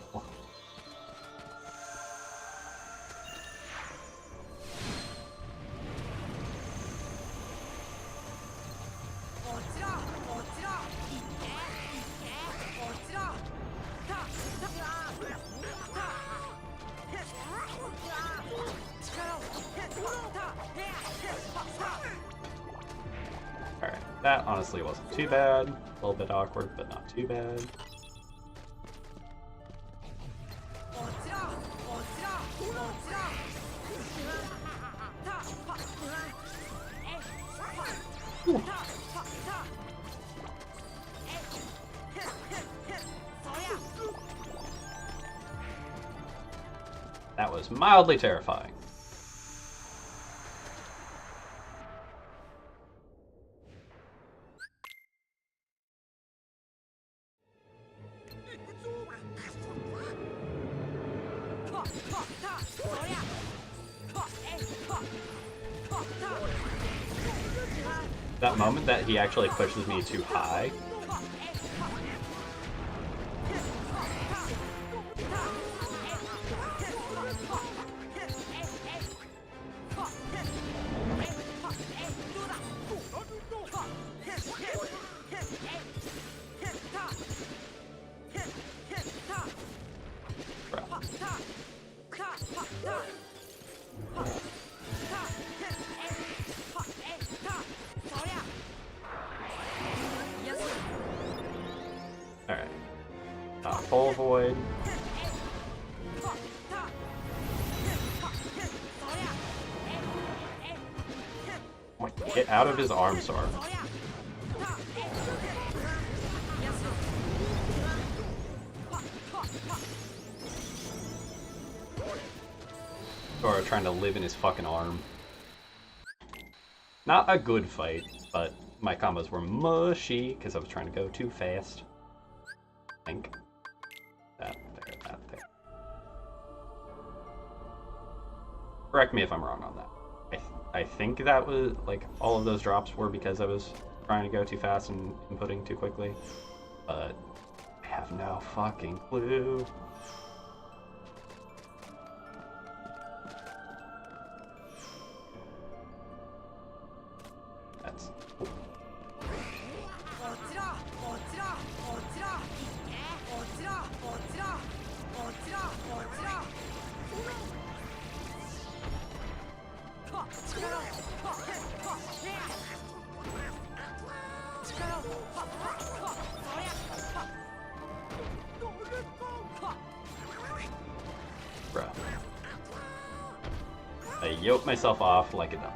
Alright, that honestly wasn't too bad. A little bit awkward, but not too bad. Ooh. That was mildly terrifying. That moment that he actually pushes me too high. Alright. Full void. Get out of his arm, Sora. Sora trying to live in his fucking arm. Not a good fight, but my combos were mushy because I was trying to go too fast. I think. That there. Correct me if I'm wrong on that. I think that was, like, all of those drops were because I was trying to go too fast and inputting too quickly. But I have no fucking clue. That's... Bruh. I yoke myself off like a dumb.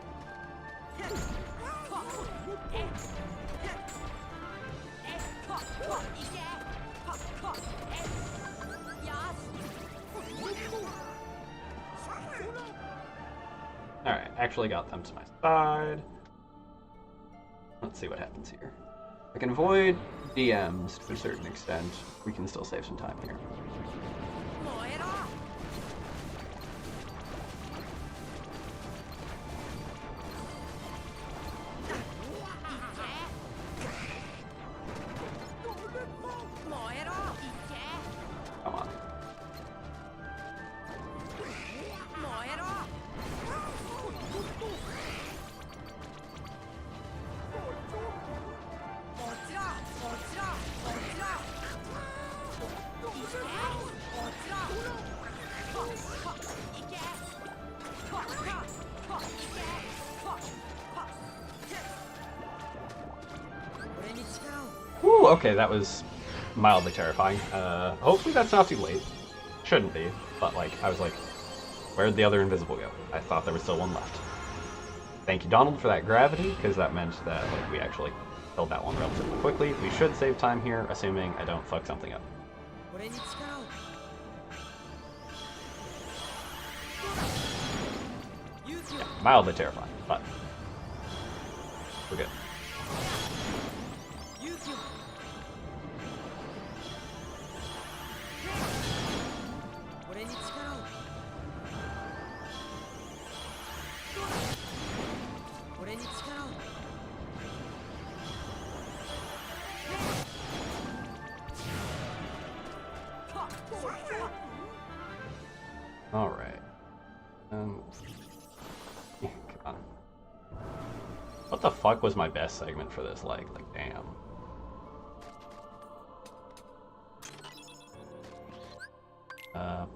Alright, actually got them to my side. Let's see what happens here. I can avoid DMs to a certain extent. We can still save some time here. Come on. Woo, okay, that was mildly terrifying. Hopefully that's not too late. Shouldn't be, but like, I was like, where'd the other invisible go? I thought there was still one left. Thank you, Donald, for that gravity, because that meant that like we actually killed that one relatively quickly. We should save time here, assuming I don't fuck something up. Yeah, mildly terrifying, but we're good. Alright. Come on. What the fuck was my best segment for this leg? Like, damn.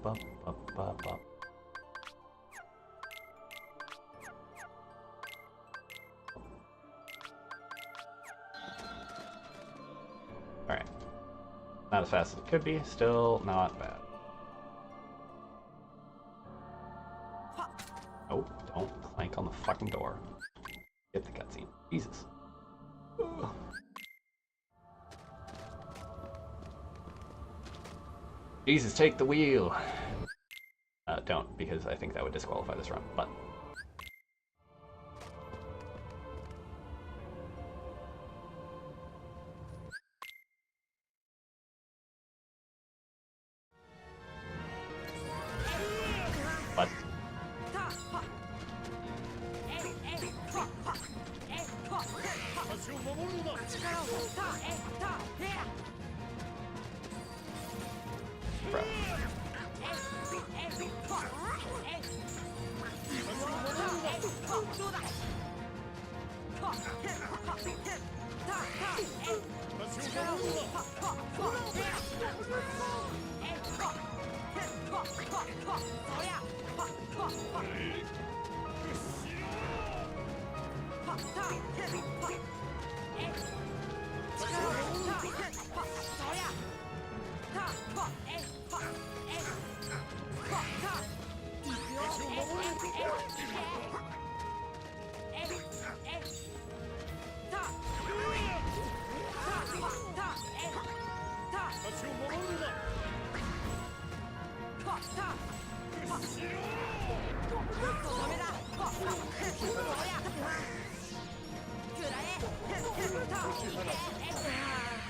Bup, bup, bup, bup. Alright. Not as fast as it could be, still not bad. Oh, don't clank on the fucking door. Get the cutscene. Jesus. Ugh. Jesus, take the wheel! Don't, because I think that would disqualify this run, but... What? Bruh.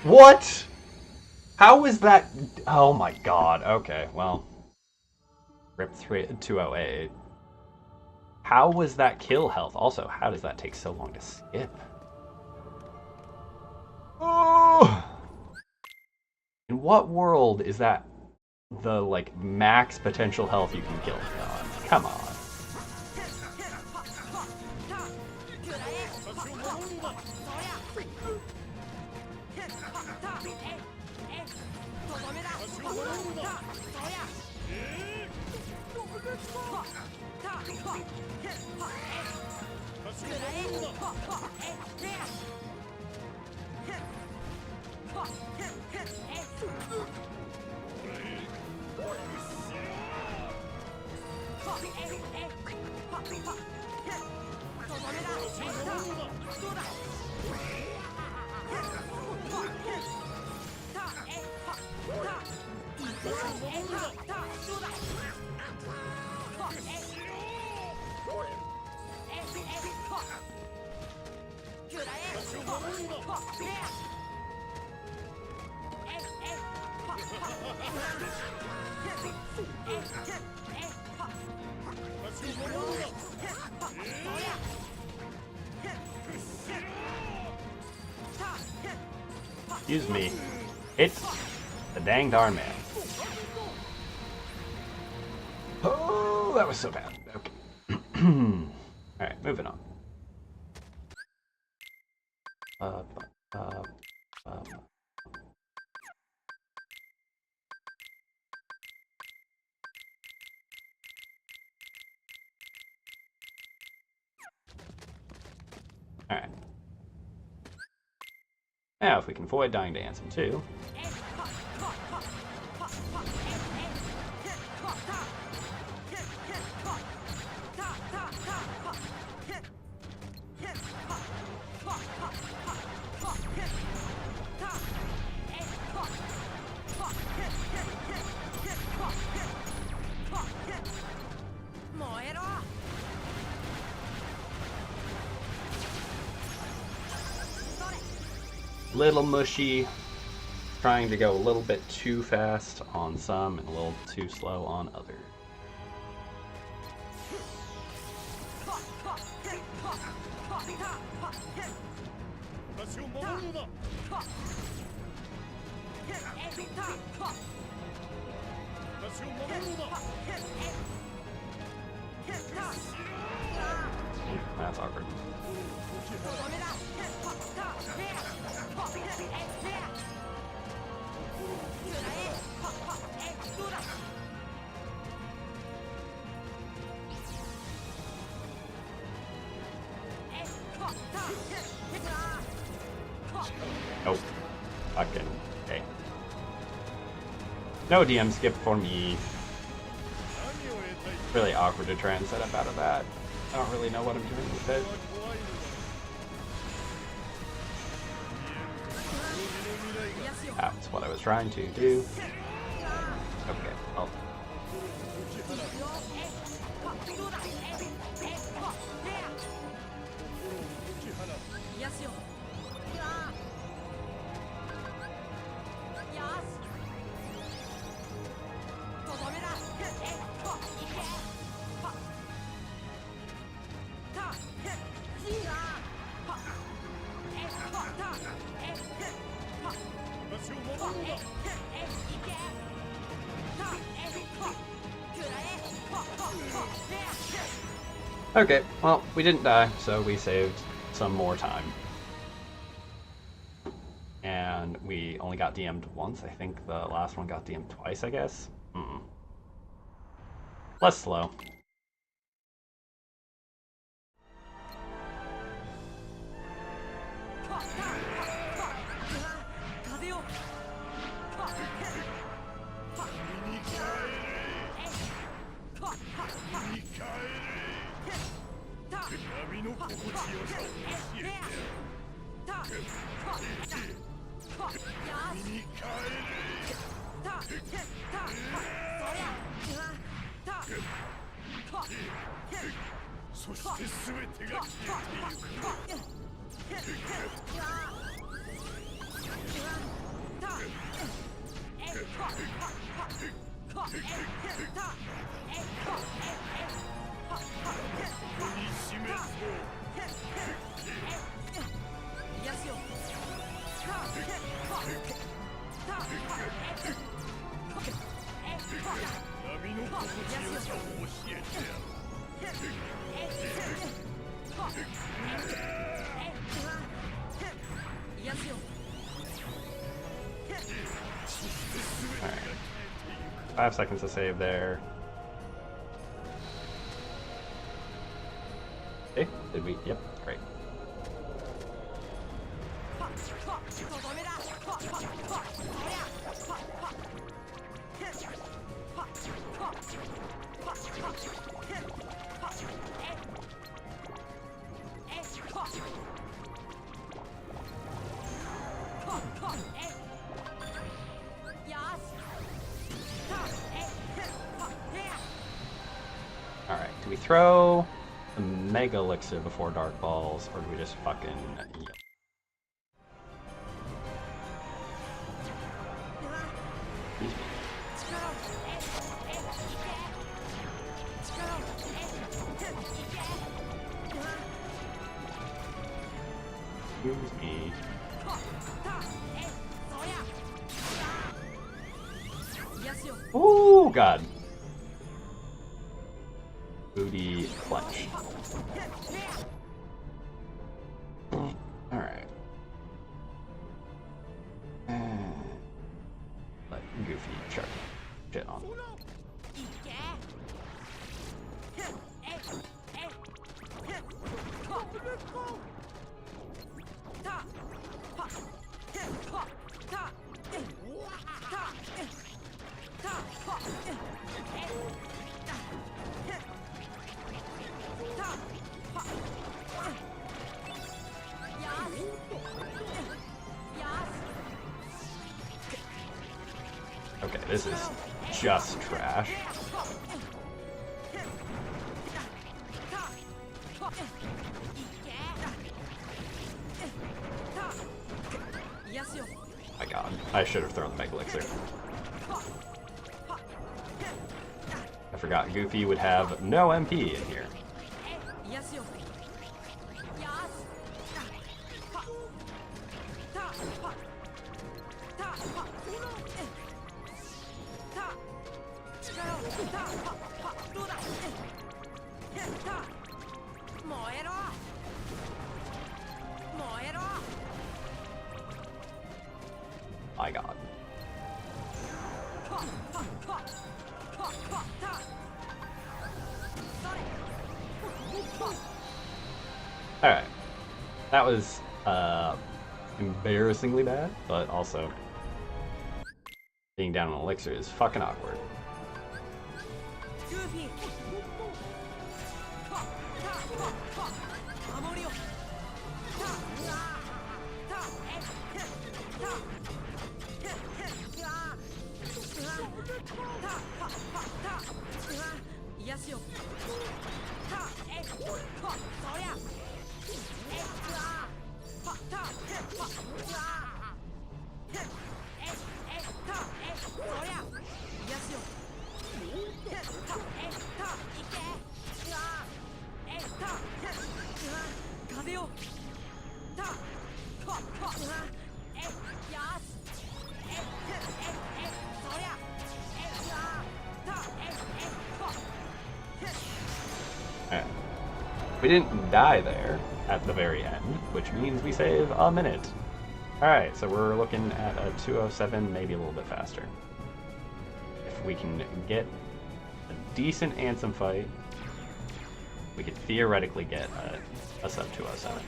What? How is that? Oh my god. Okay, well. Rip 208. How was that kill health? Also, how does that take so long to skip? Oh! In what world is that the, like, max potential health you can kill? God, come on. Excuse me. It's the dang darn man. Oh, that was so bad. Okay. Alright, moving on. Alright. Now, if we can avoid dying to Ansem too. Little mushy, trying to go a little bit too fast on some and a little too slow on others. That's awkward. Nope. Fucking okay. No DM skip for me. Really awkward to try and set up out of that. I don't really know what I'm doing with it. That's what I was trying to do. Okay, well. Okay, well, we didn't die, so we saved some more time. And we only got DM'd once. I think the last one got DM'd twice, I guess. Less slow. Alright. 5 seconds to save there. Okay, did we? Yep, great. Alright, do we throw the Mega Elixir before Dark Balls, or do we just fucking... Yep. Excuse me. Oh god. Booty clench. Alright. Let Goofy chuck shit on. Okay, this is just trash. My god, I should have thrown the Mega Elixir. I forgot Goofy would have no MP in here. My god. Alright. That was embarrassingly bad, but also being down on Elixir is fucking awkward. We didn't die there at the very end, which means we save a minute. Alright, so we're looking at a 207, maybe a little bit faster. If we can get a decent Ansem fight, we could theoretically get a sub 207.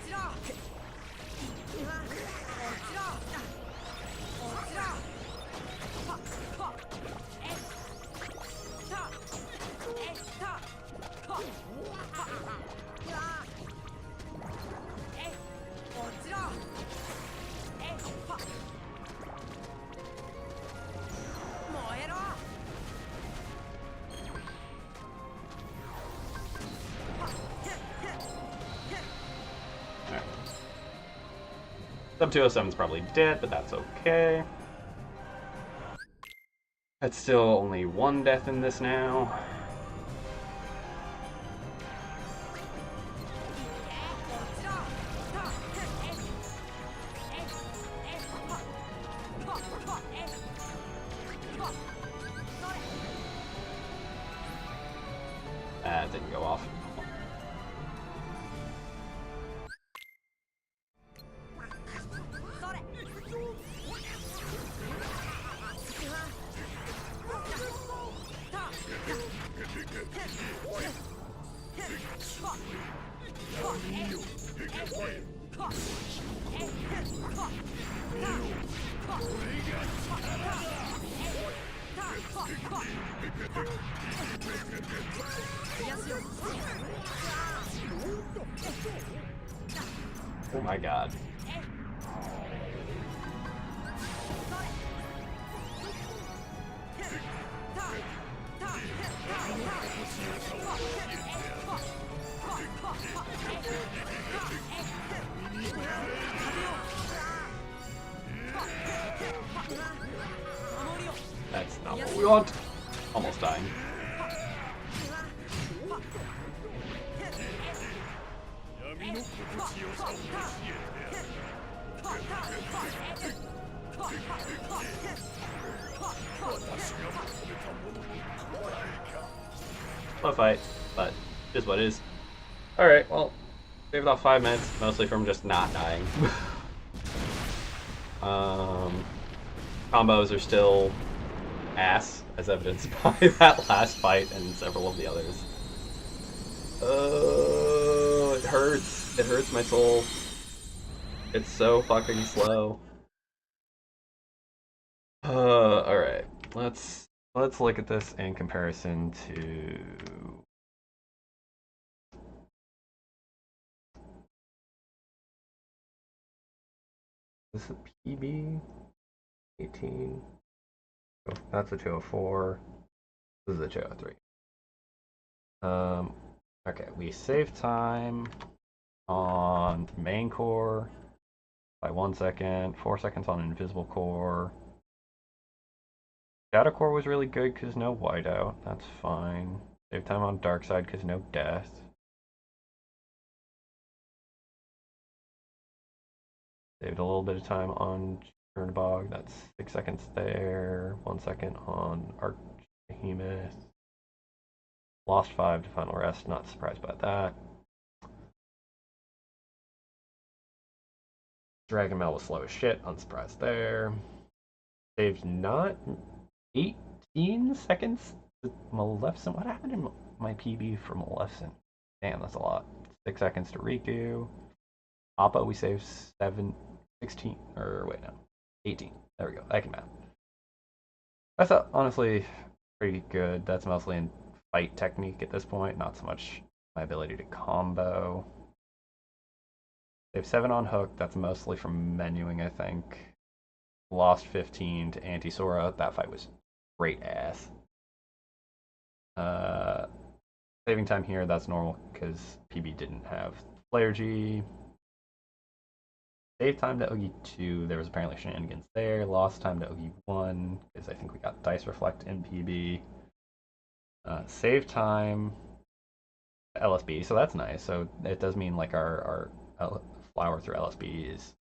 Sub 207 is probably dead, but that's okay. That's still only one death in this now. That didn't go off. Oh my god. That's not what we want. Almost dying. Slow fight, but is what it is. Alright, well, saved off 5 minutes, mostly from just not dying. Combos are still ass, as evidenced by that last fight and several of the others. It hurts. It hurts my soul. It's so fucking slow. Alright. Let's look at this in comparison to this is a PB 18. Oh, that's a 204. This is a 203. Okay, we save time on main core by 1 second, 4 seconds on invisible core. Shadow core was really good because no whiteout. That's fine. Save time on dark side because no death. Saved a little bit of time on Chernobog. That's 6 seconds there. 1 second on Archbehemoth. Lost 5 to final rest. Not surprised by that. Dragon Mail was slow as shit. Unsurprised there. Saved not 18 seconds to Maleficent. What happened in my PB for Maleficent? Damn, that's a lot. 6 seconds to Riku. Appa, we saved 16. Or wait, no. 18. There we go. I can math. That's honestly pretty good. That's mostly in fight technique at this point, not so much my ability to combo. Save 7 on hook. That's mostly from menuing, I think. Lost 15 to Anti-Sora. That fight was great ass. Saving time here, that's normal because PB didn't have Flare G. Save time to Ogi 2, there was apparently shenanigans there. Lost time to Ogi 1, because I think we got Dice Reflect in PB. Save time to LSB, so that's nice. So it does mean like our flower through LSB is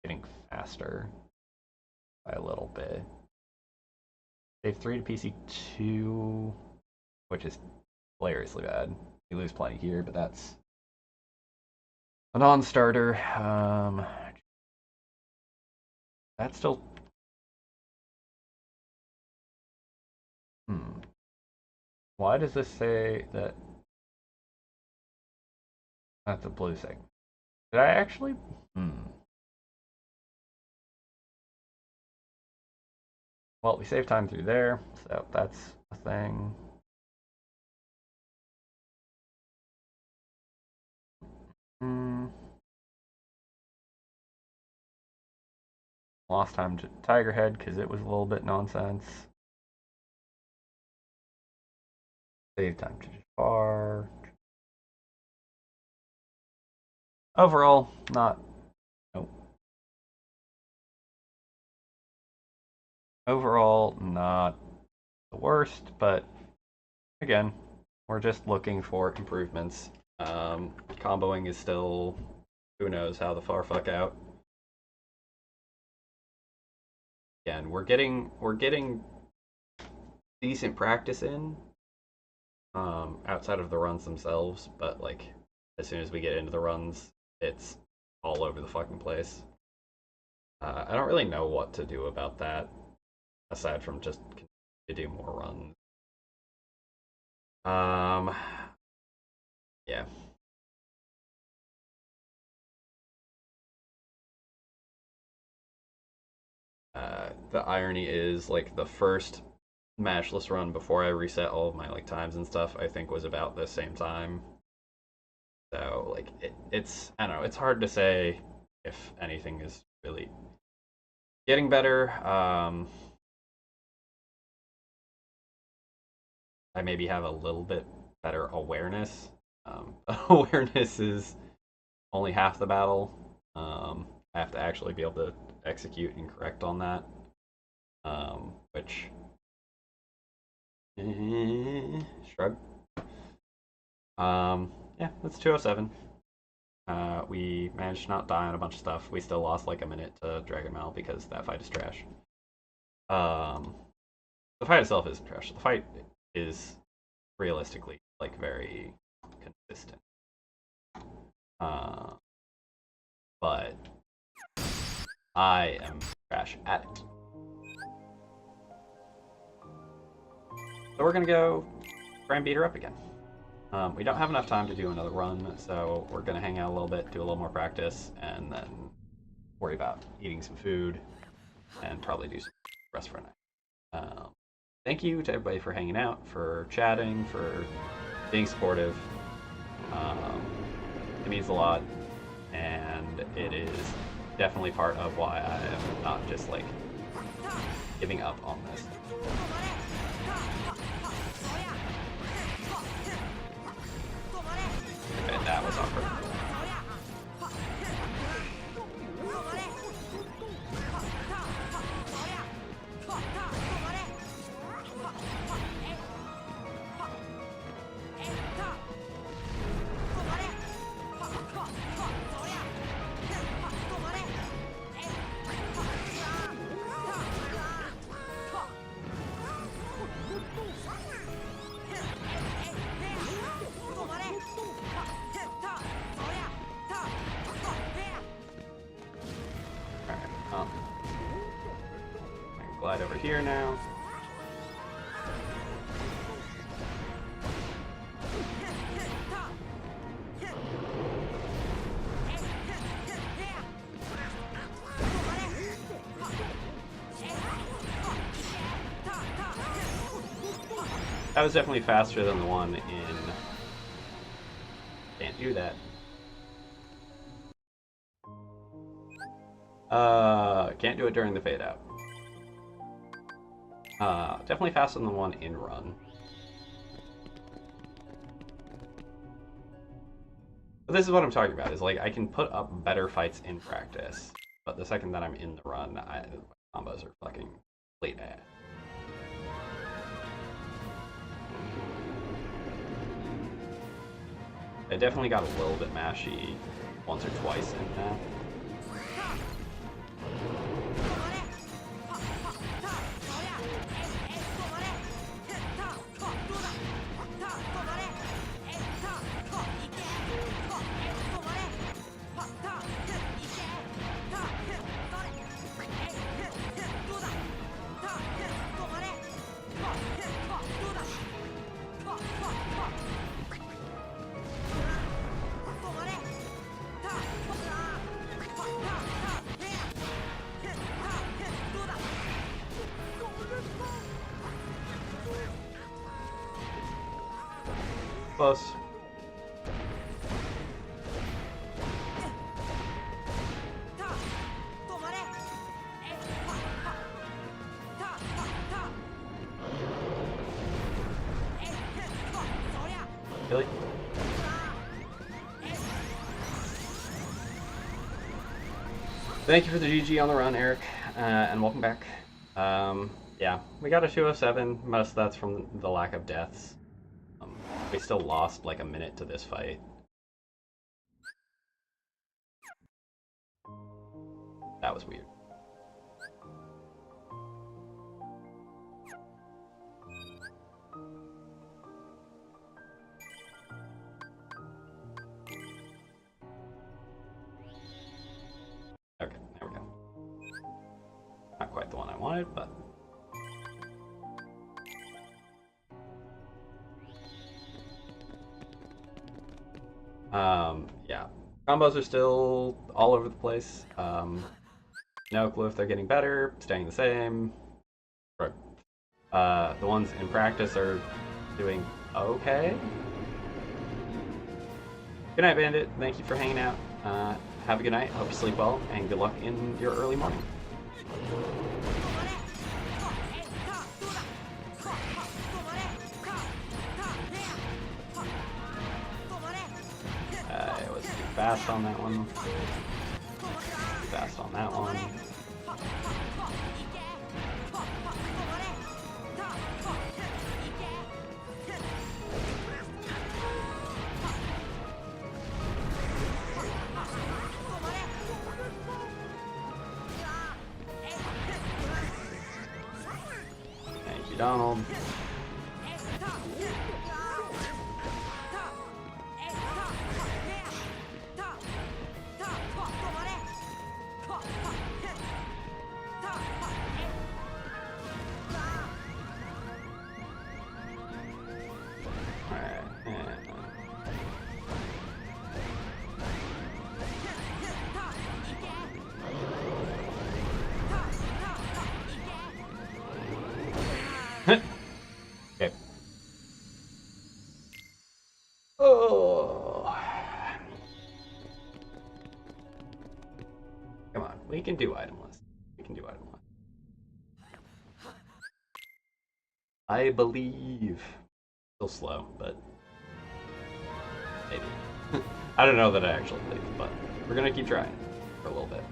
getting faster by a little bit. Save 3 to PC2, which is hilariously bad. We lose plenty here, but that's a non-starter. That's still... Why does this say that that's a blue segment? Did I actually? Well, we saved time through there, so that's a thing. Lost time to Tiger Head because it was a little bit nonsense. Save time to Jafar. Overall, not. Nope. Overall, not the worst, but again, we're just looking for improvements. Comboing is still who knows how the far fuck out. Again, we're getting decent practice in outside of the runs themselves, but like as soon as we get into the runs, it's all over the fucking place. I don't really know what to do about that aside from just to do more runs. Yeah. the irony is, like, the first matchless run before I reset all of my like times and stuff, I think was about the same time. So like it's I don't know, it's hard to say if anything is really getting better. I maybe have a little bit better awareness. Awareness is only half the battle. I have to actually be able to execute and correct on that, which shrug. Yeah, that's 207. We managed to not die on a bunch of stuff. We still lost like a minute to Dragon Mail because that fight is trash. The fight itself is trash. The fight is realistically like very consistent. But I am trash at it. So we're gonna go try and beat her up again. We don't have enough time to do another run, so we're gonna hang out a little bit, do a little more practice, and then worry about eating some food and probably do some rest for a night. Thank you to everybody for hanging out, for chatting, for being supportive. It means a lot, and it is definitely part of why I am not just like giving up on this. Okay, that was awkward. Glide over here now. That was definitely faster than the one in... Can't do that. Can't do it during the fade out. Definitely faster than the one in run. But this is what I'm talking about, is like I can put up better fights in practice, but the second that I'm in the run, my combos are fucking complete ass. I definitely got a little bit mashy once or twice in that. Close. Really? Thank you for the GG on the run, Eric, and welcome back. Yeah, we got a 207. Most of that's from the lack of deaths. We still lost like a minute to this fight. That was weird. Okay, there we go. Not quite the one I wanted, but... yeah, combos are still all over the place. No clue if they're getting better, staying the same. The ones in practice are doing okay. Good night, Bandit. Thank you for hanging out. Have a good night. Hope you sleep well, and good luck in your early morning. I was too fast on that one. Too fast on that one. Thank you, Donald. Okay. Oh. Come on, we can do item list. We can do item list. I believe. Still slow, but maybe. I don't know that I actually believe, but we're gonna keep trying for a little bit.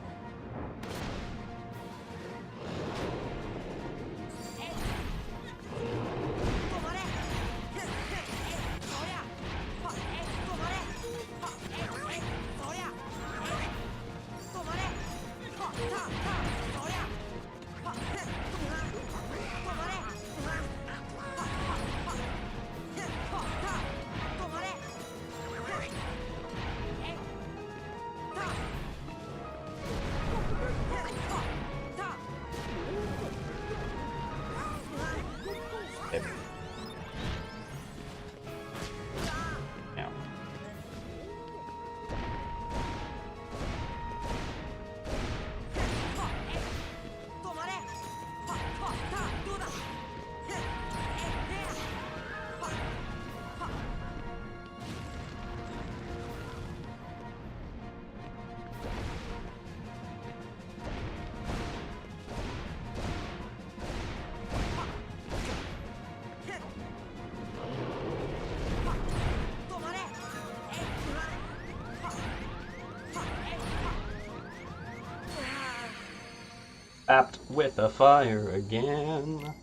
Tapped with a fire again.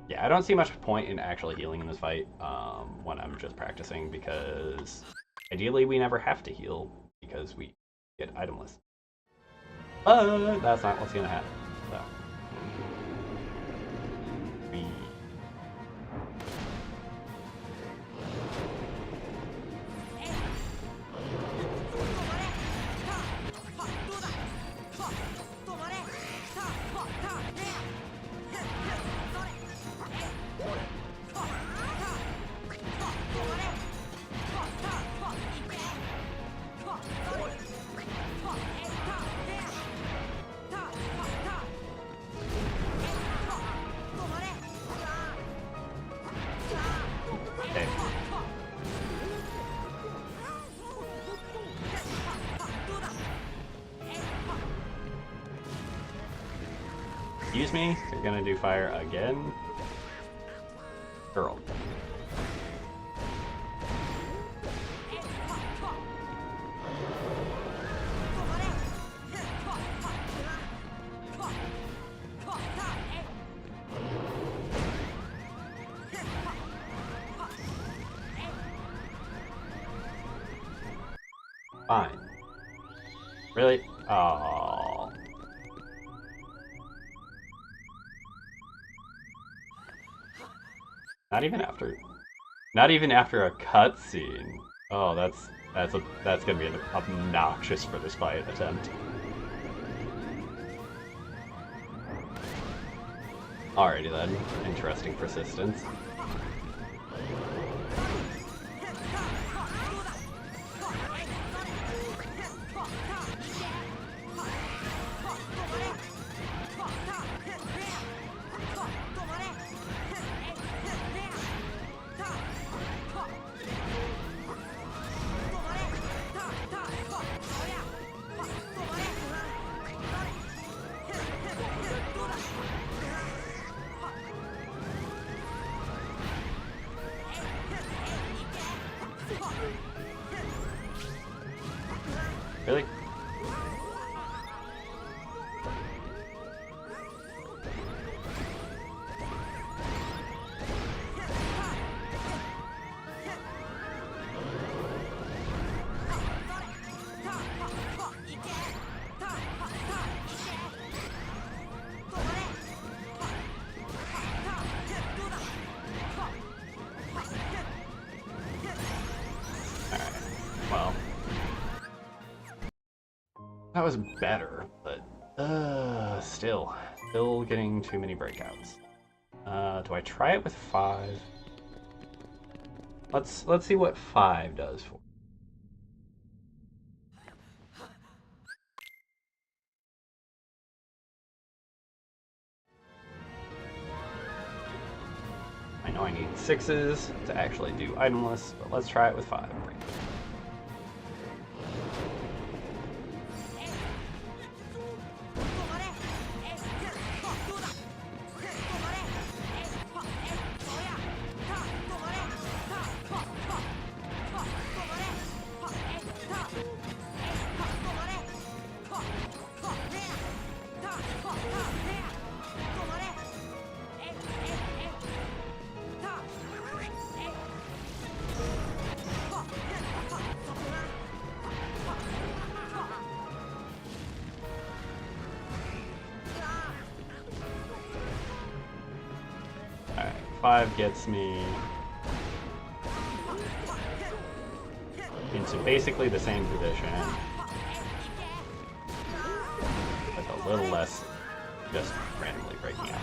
Yeah, I don't see much point in actually healing in this fight when I'm just practicing, because ideally we never have to heal because we get item list. But that's not what's gonna happen. So. Excuse me? You're gonna do fire again? Girl. Fine. Really? Oh. Not even after a cutscene. Oh, that's gonna be obnoxious for this fight attempt. Alrighty then. Interesting persistence. Really? Well, that was better, but still getting too many breakouts. Do I try it with 5? Let's see what 5 does for. I know I need 6s to actually do itemless, but let's try it with 5. Alright, 5 gets me into basically the same position, with a little less just randomly breaking out.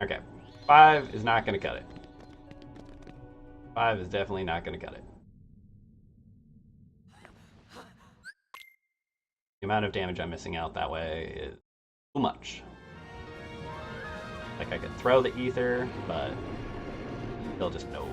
Okay, 5 is not going to cut it. 5 is definitely not going to cut it. The amount of damage I'm missing out that way is too much. Like I could throw the ether, but they'll just know.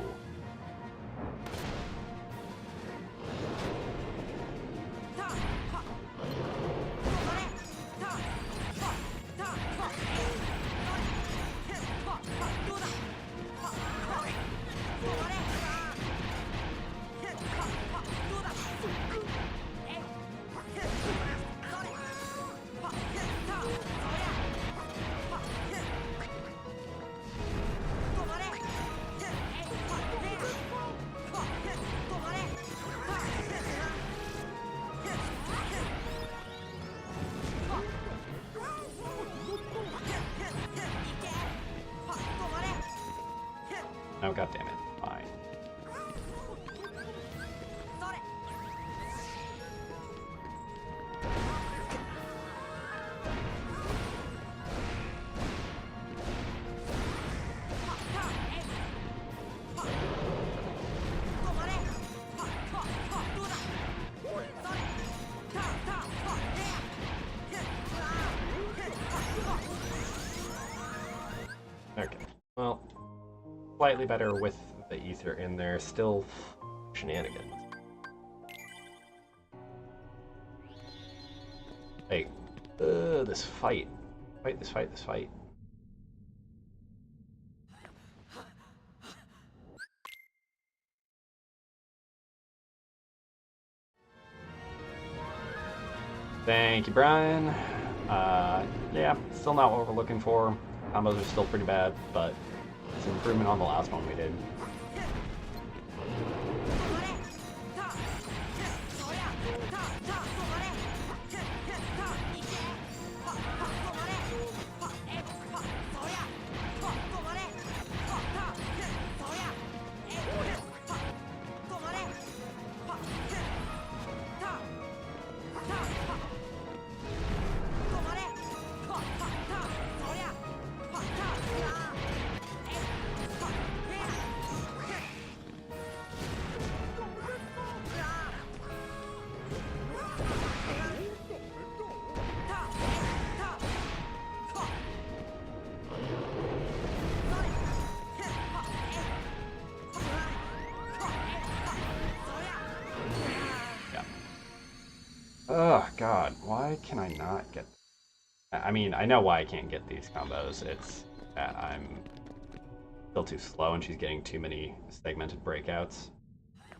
Oh, god damn it. Fine. Okay. Well, slightly better with the ether in there, still shenanigans. Hey, this fight. This fight. Thank you, Brian. Yeah, still not what we're looking for. Combos are still pretty bad, but it's an improvement on the last one we did. Oh god, why can I not get... I mean, I know why I can't get these combos. It's that I'm still too slow and she's getting too many segmented breakouts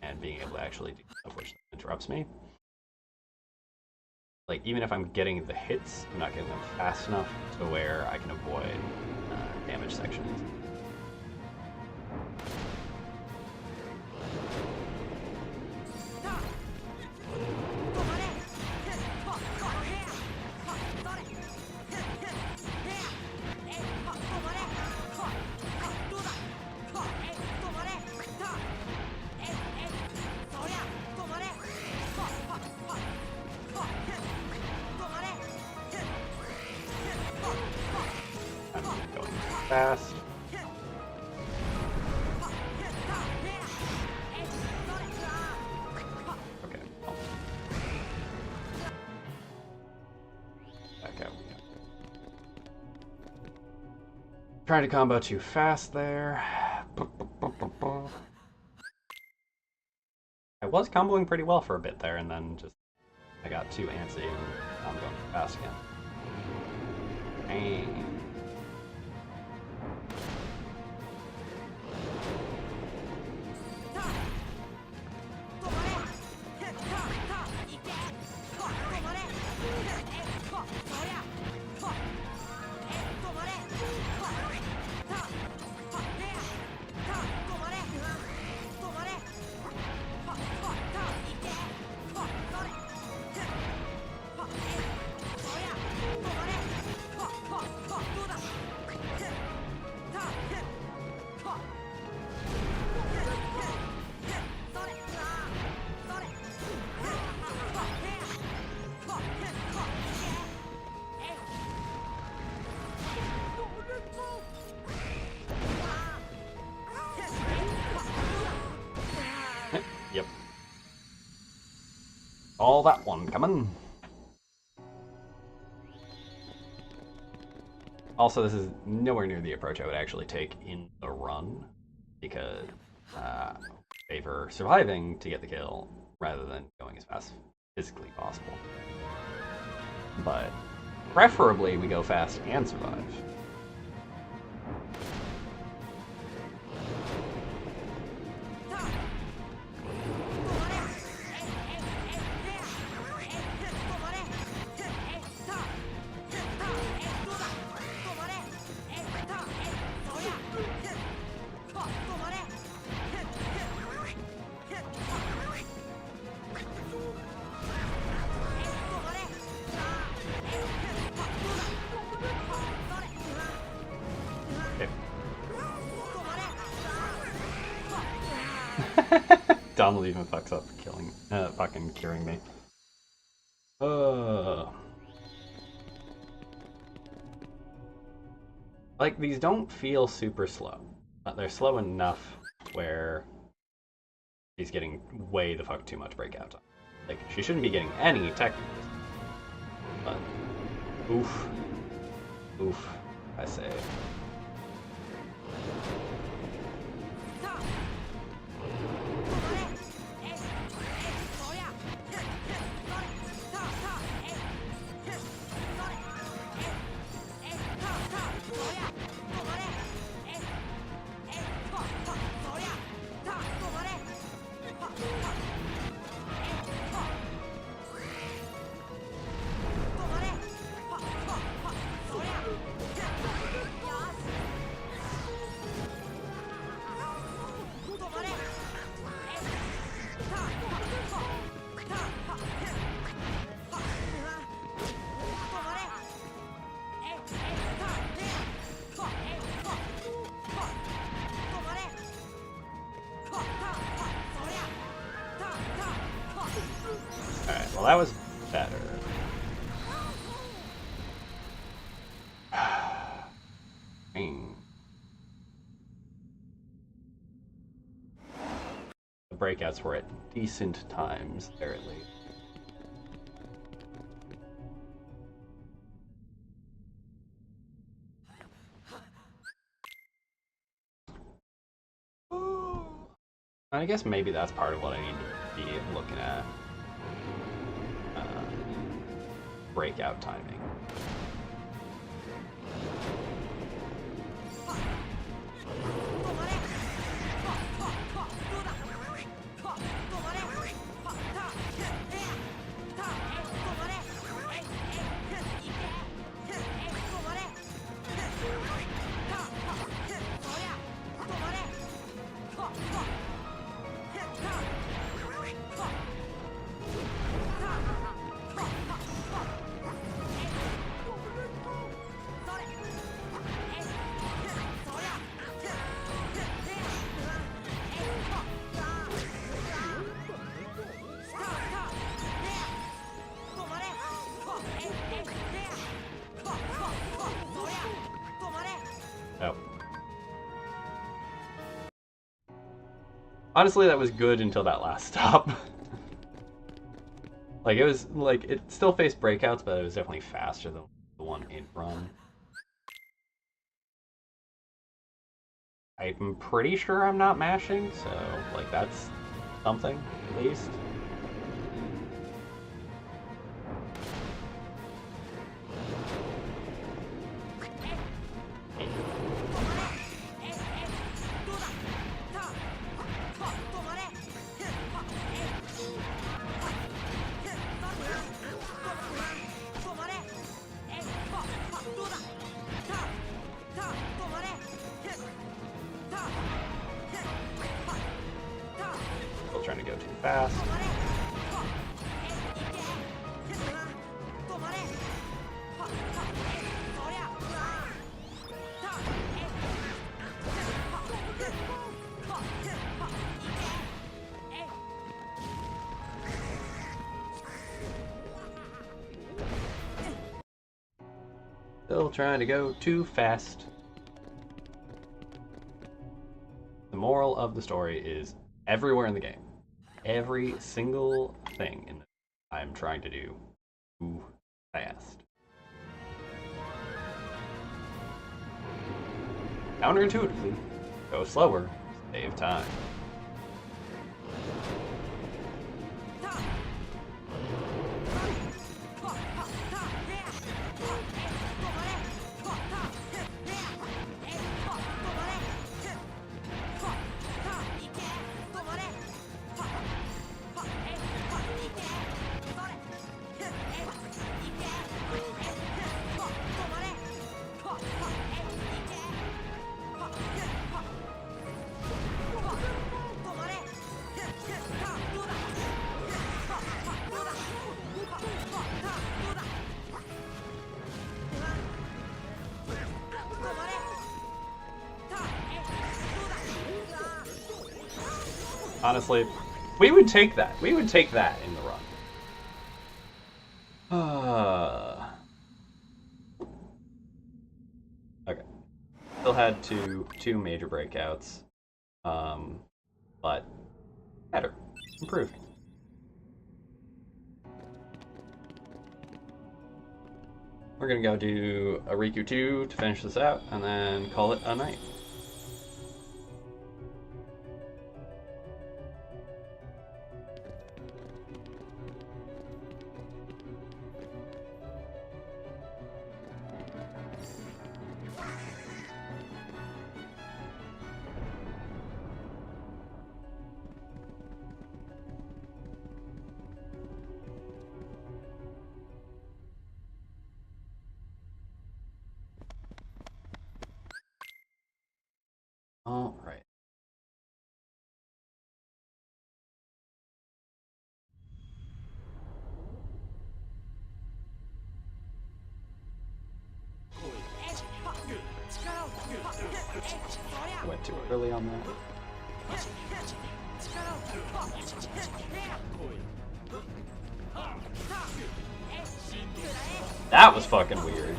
and being able to actually do stuff which interrupts me. Like, even if I'm getting the hits, I'm not getting them fast enough to where I can avoid damage sections. Fast. Okay. Back out. Trying to combo too fast there. I was comboing pretty well for a bit there, and then just I got too antsy and I'm going too fast again. Dang. Yep. All that one coming. Also, this is nowhere near the approach I would actually take in the run, because favor surviving to get the kill rather than going as fast as physically possible. But preferably we go fast and survive. Donald even fucks up killing, fucking curing me. Like, these don't feel super slow, but they're slow enough where she's getting way the fuck too much breakout time. Like, she shouldn't be getting any technically, but oof, I say. Alright, well that was better. The breakouts were at decent times there at least. I guess maybe that's part of what I need to be looking at. Breakout timing. Honestly, that was good until that last stop. Like, it was, like, it still faced breakouts, but it was definitely faster than the one in run. I'm pretty sure I'm not mashing, so, like, that's something, at least. Still trying to go too fast. Still trying to go too fast. The moral of the story is everywhere in the game, every single thing in the I'm trying to do too fast. Counterintuitively, go slower, save time. Honestly, we would take that. We would take that in the run. Okay. Still had two major breakouts. But better. Improved. We're gonna go do a Riku 2 to finish this out, and then call it a night. All right. I went too early on that. That was fucking weird.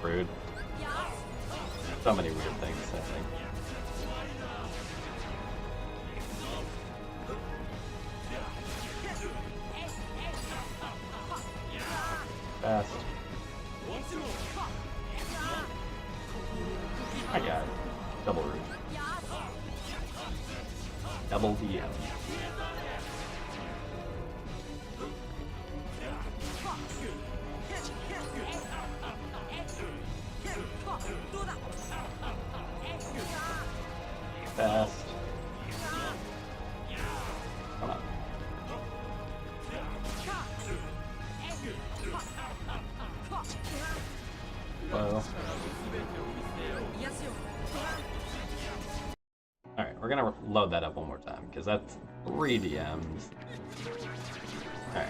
Rude. So many weird things happening. Fast. I got it. Double root. Double DM. Fast. Come on. Whoa. Alright, we're gonna load that up one more time, because that's 3 DMs. Alright.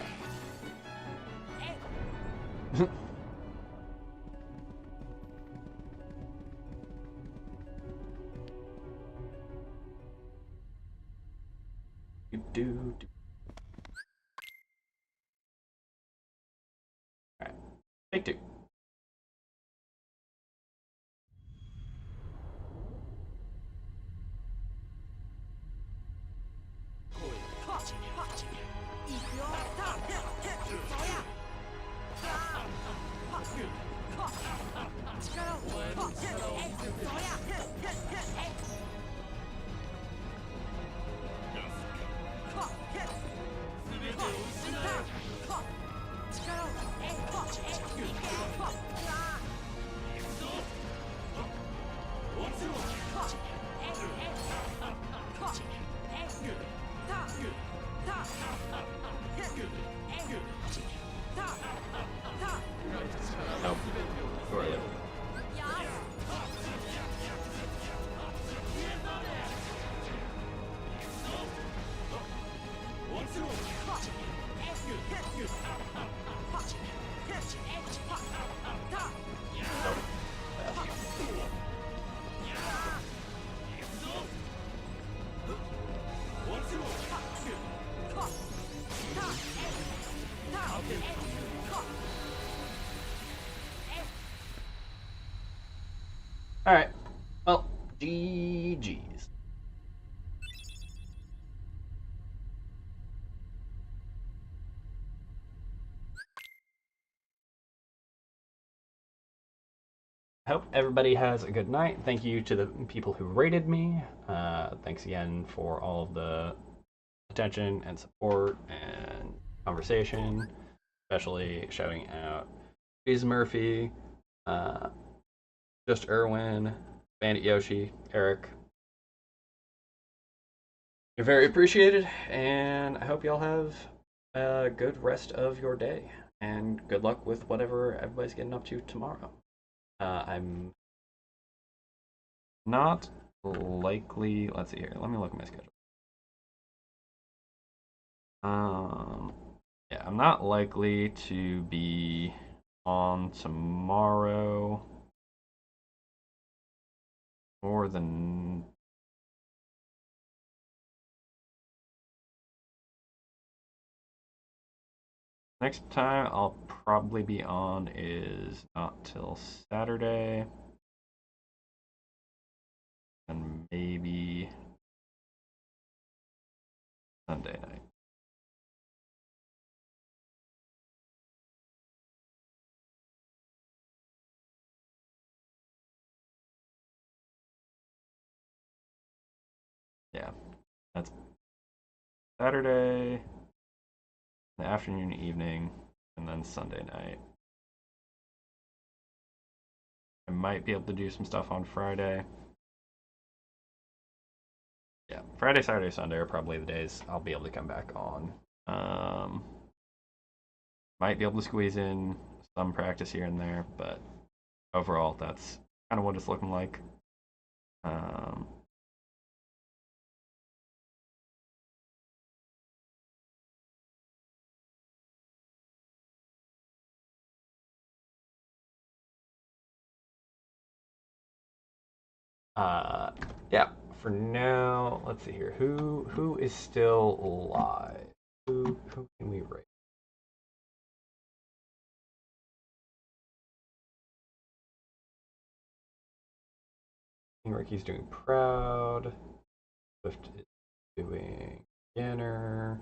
do. All right, take two. Nope. Who are you? All right. Well, GG's. I hope everybody has a good night. Thank you to the people who rated me. Thanks again for all of the attention and support and conversation, especially shouting out Cheese Murphy, Just Irwin, Bandit Yoshi, Eric. You're very appreciated, and I hope y'all have a good rest of your day, and good luck with whatever everybody's getting up to tomorrow. I'm not likely. Let's see here. Let me look at my schedule. Yeah, I'm not likely to be on tomorrow more than next time I'll probably be on is not till Saturday. And maybe Sunday night. Yeah, that's Saturday, the afternoon, evening, and then Sunday night. I might be able to do some stuff on Friday. Yeah, Friday, Saturday, Sunday are probably the days I'll be able to come back on. Might be able to squeeze in some practice here and there, but overall, that's kind of what it's looking like. Yeah, for now, let's see here. Who is still alive? Who can we rate? Ricky's doing Proud. Swift is doing Beginner.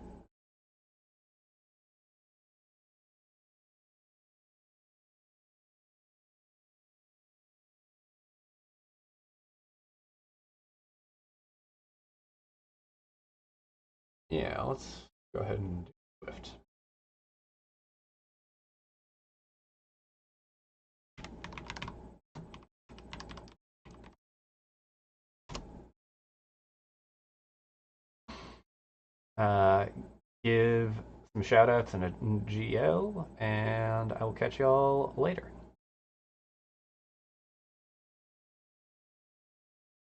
Yeah, let's go ahead and do Swift. Give some shout outs and a GL, and I will catch y'all later.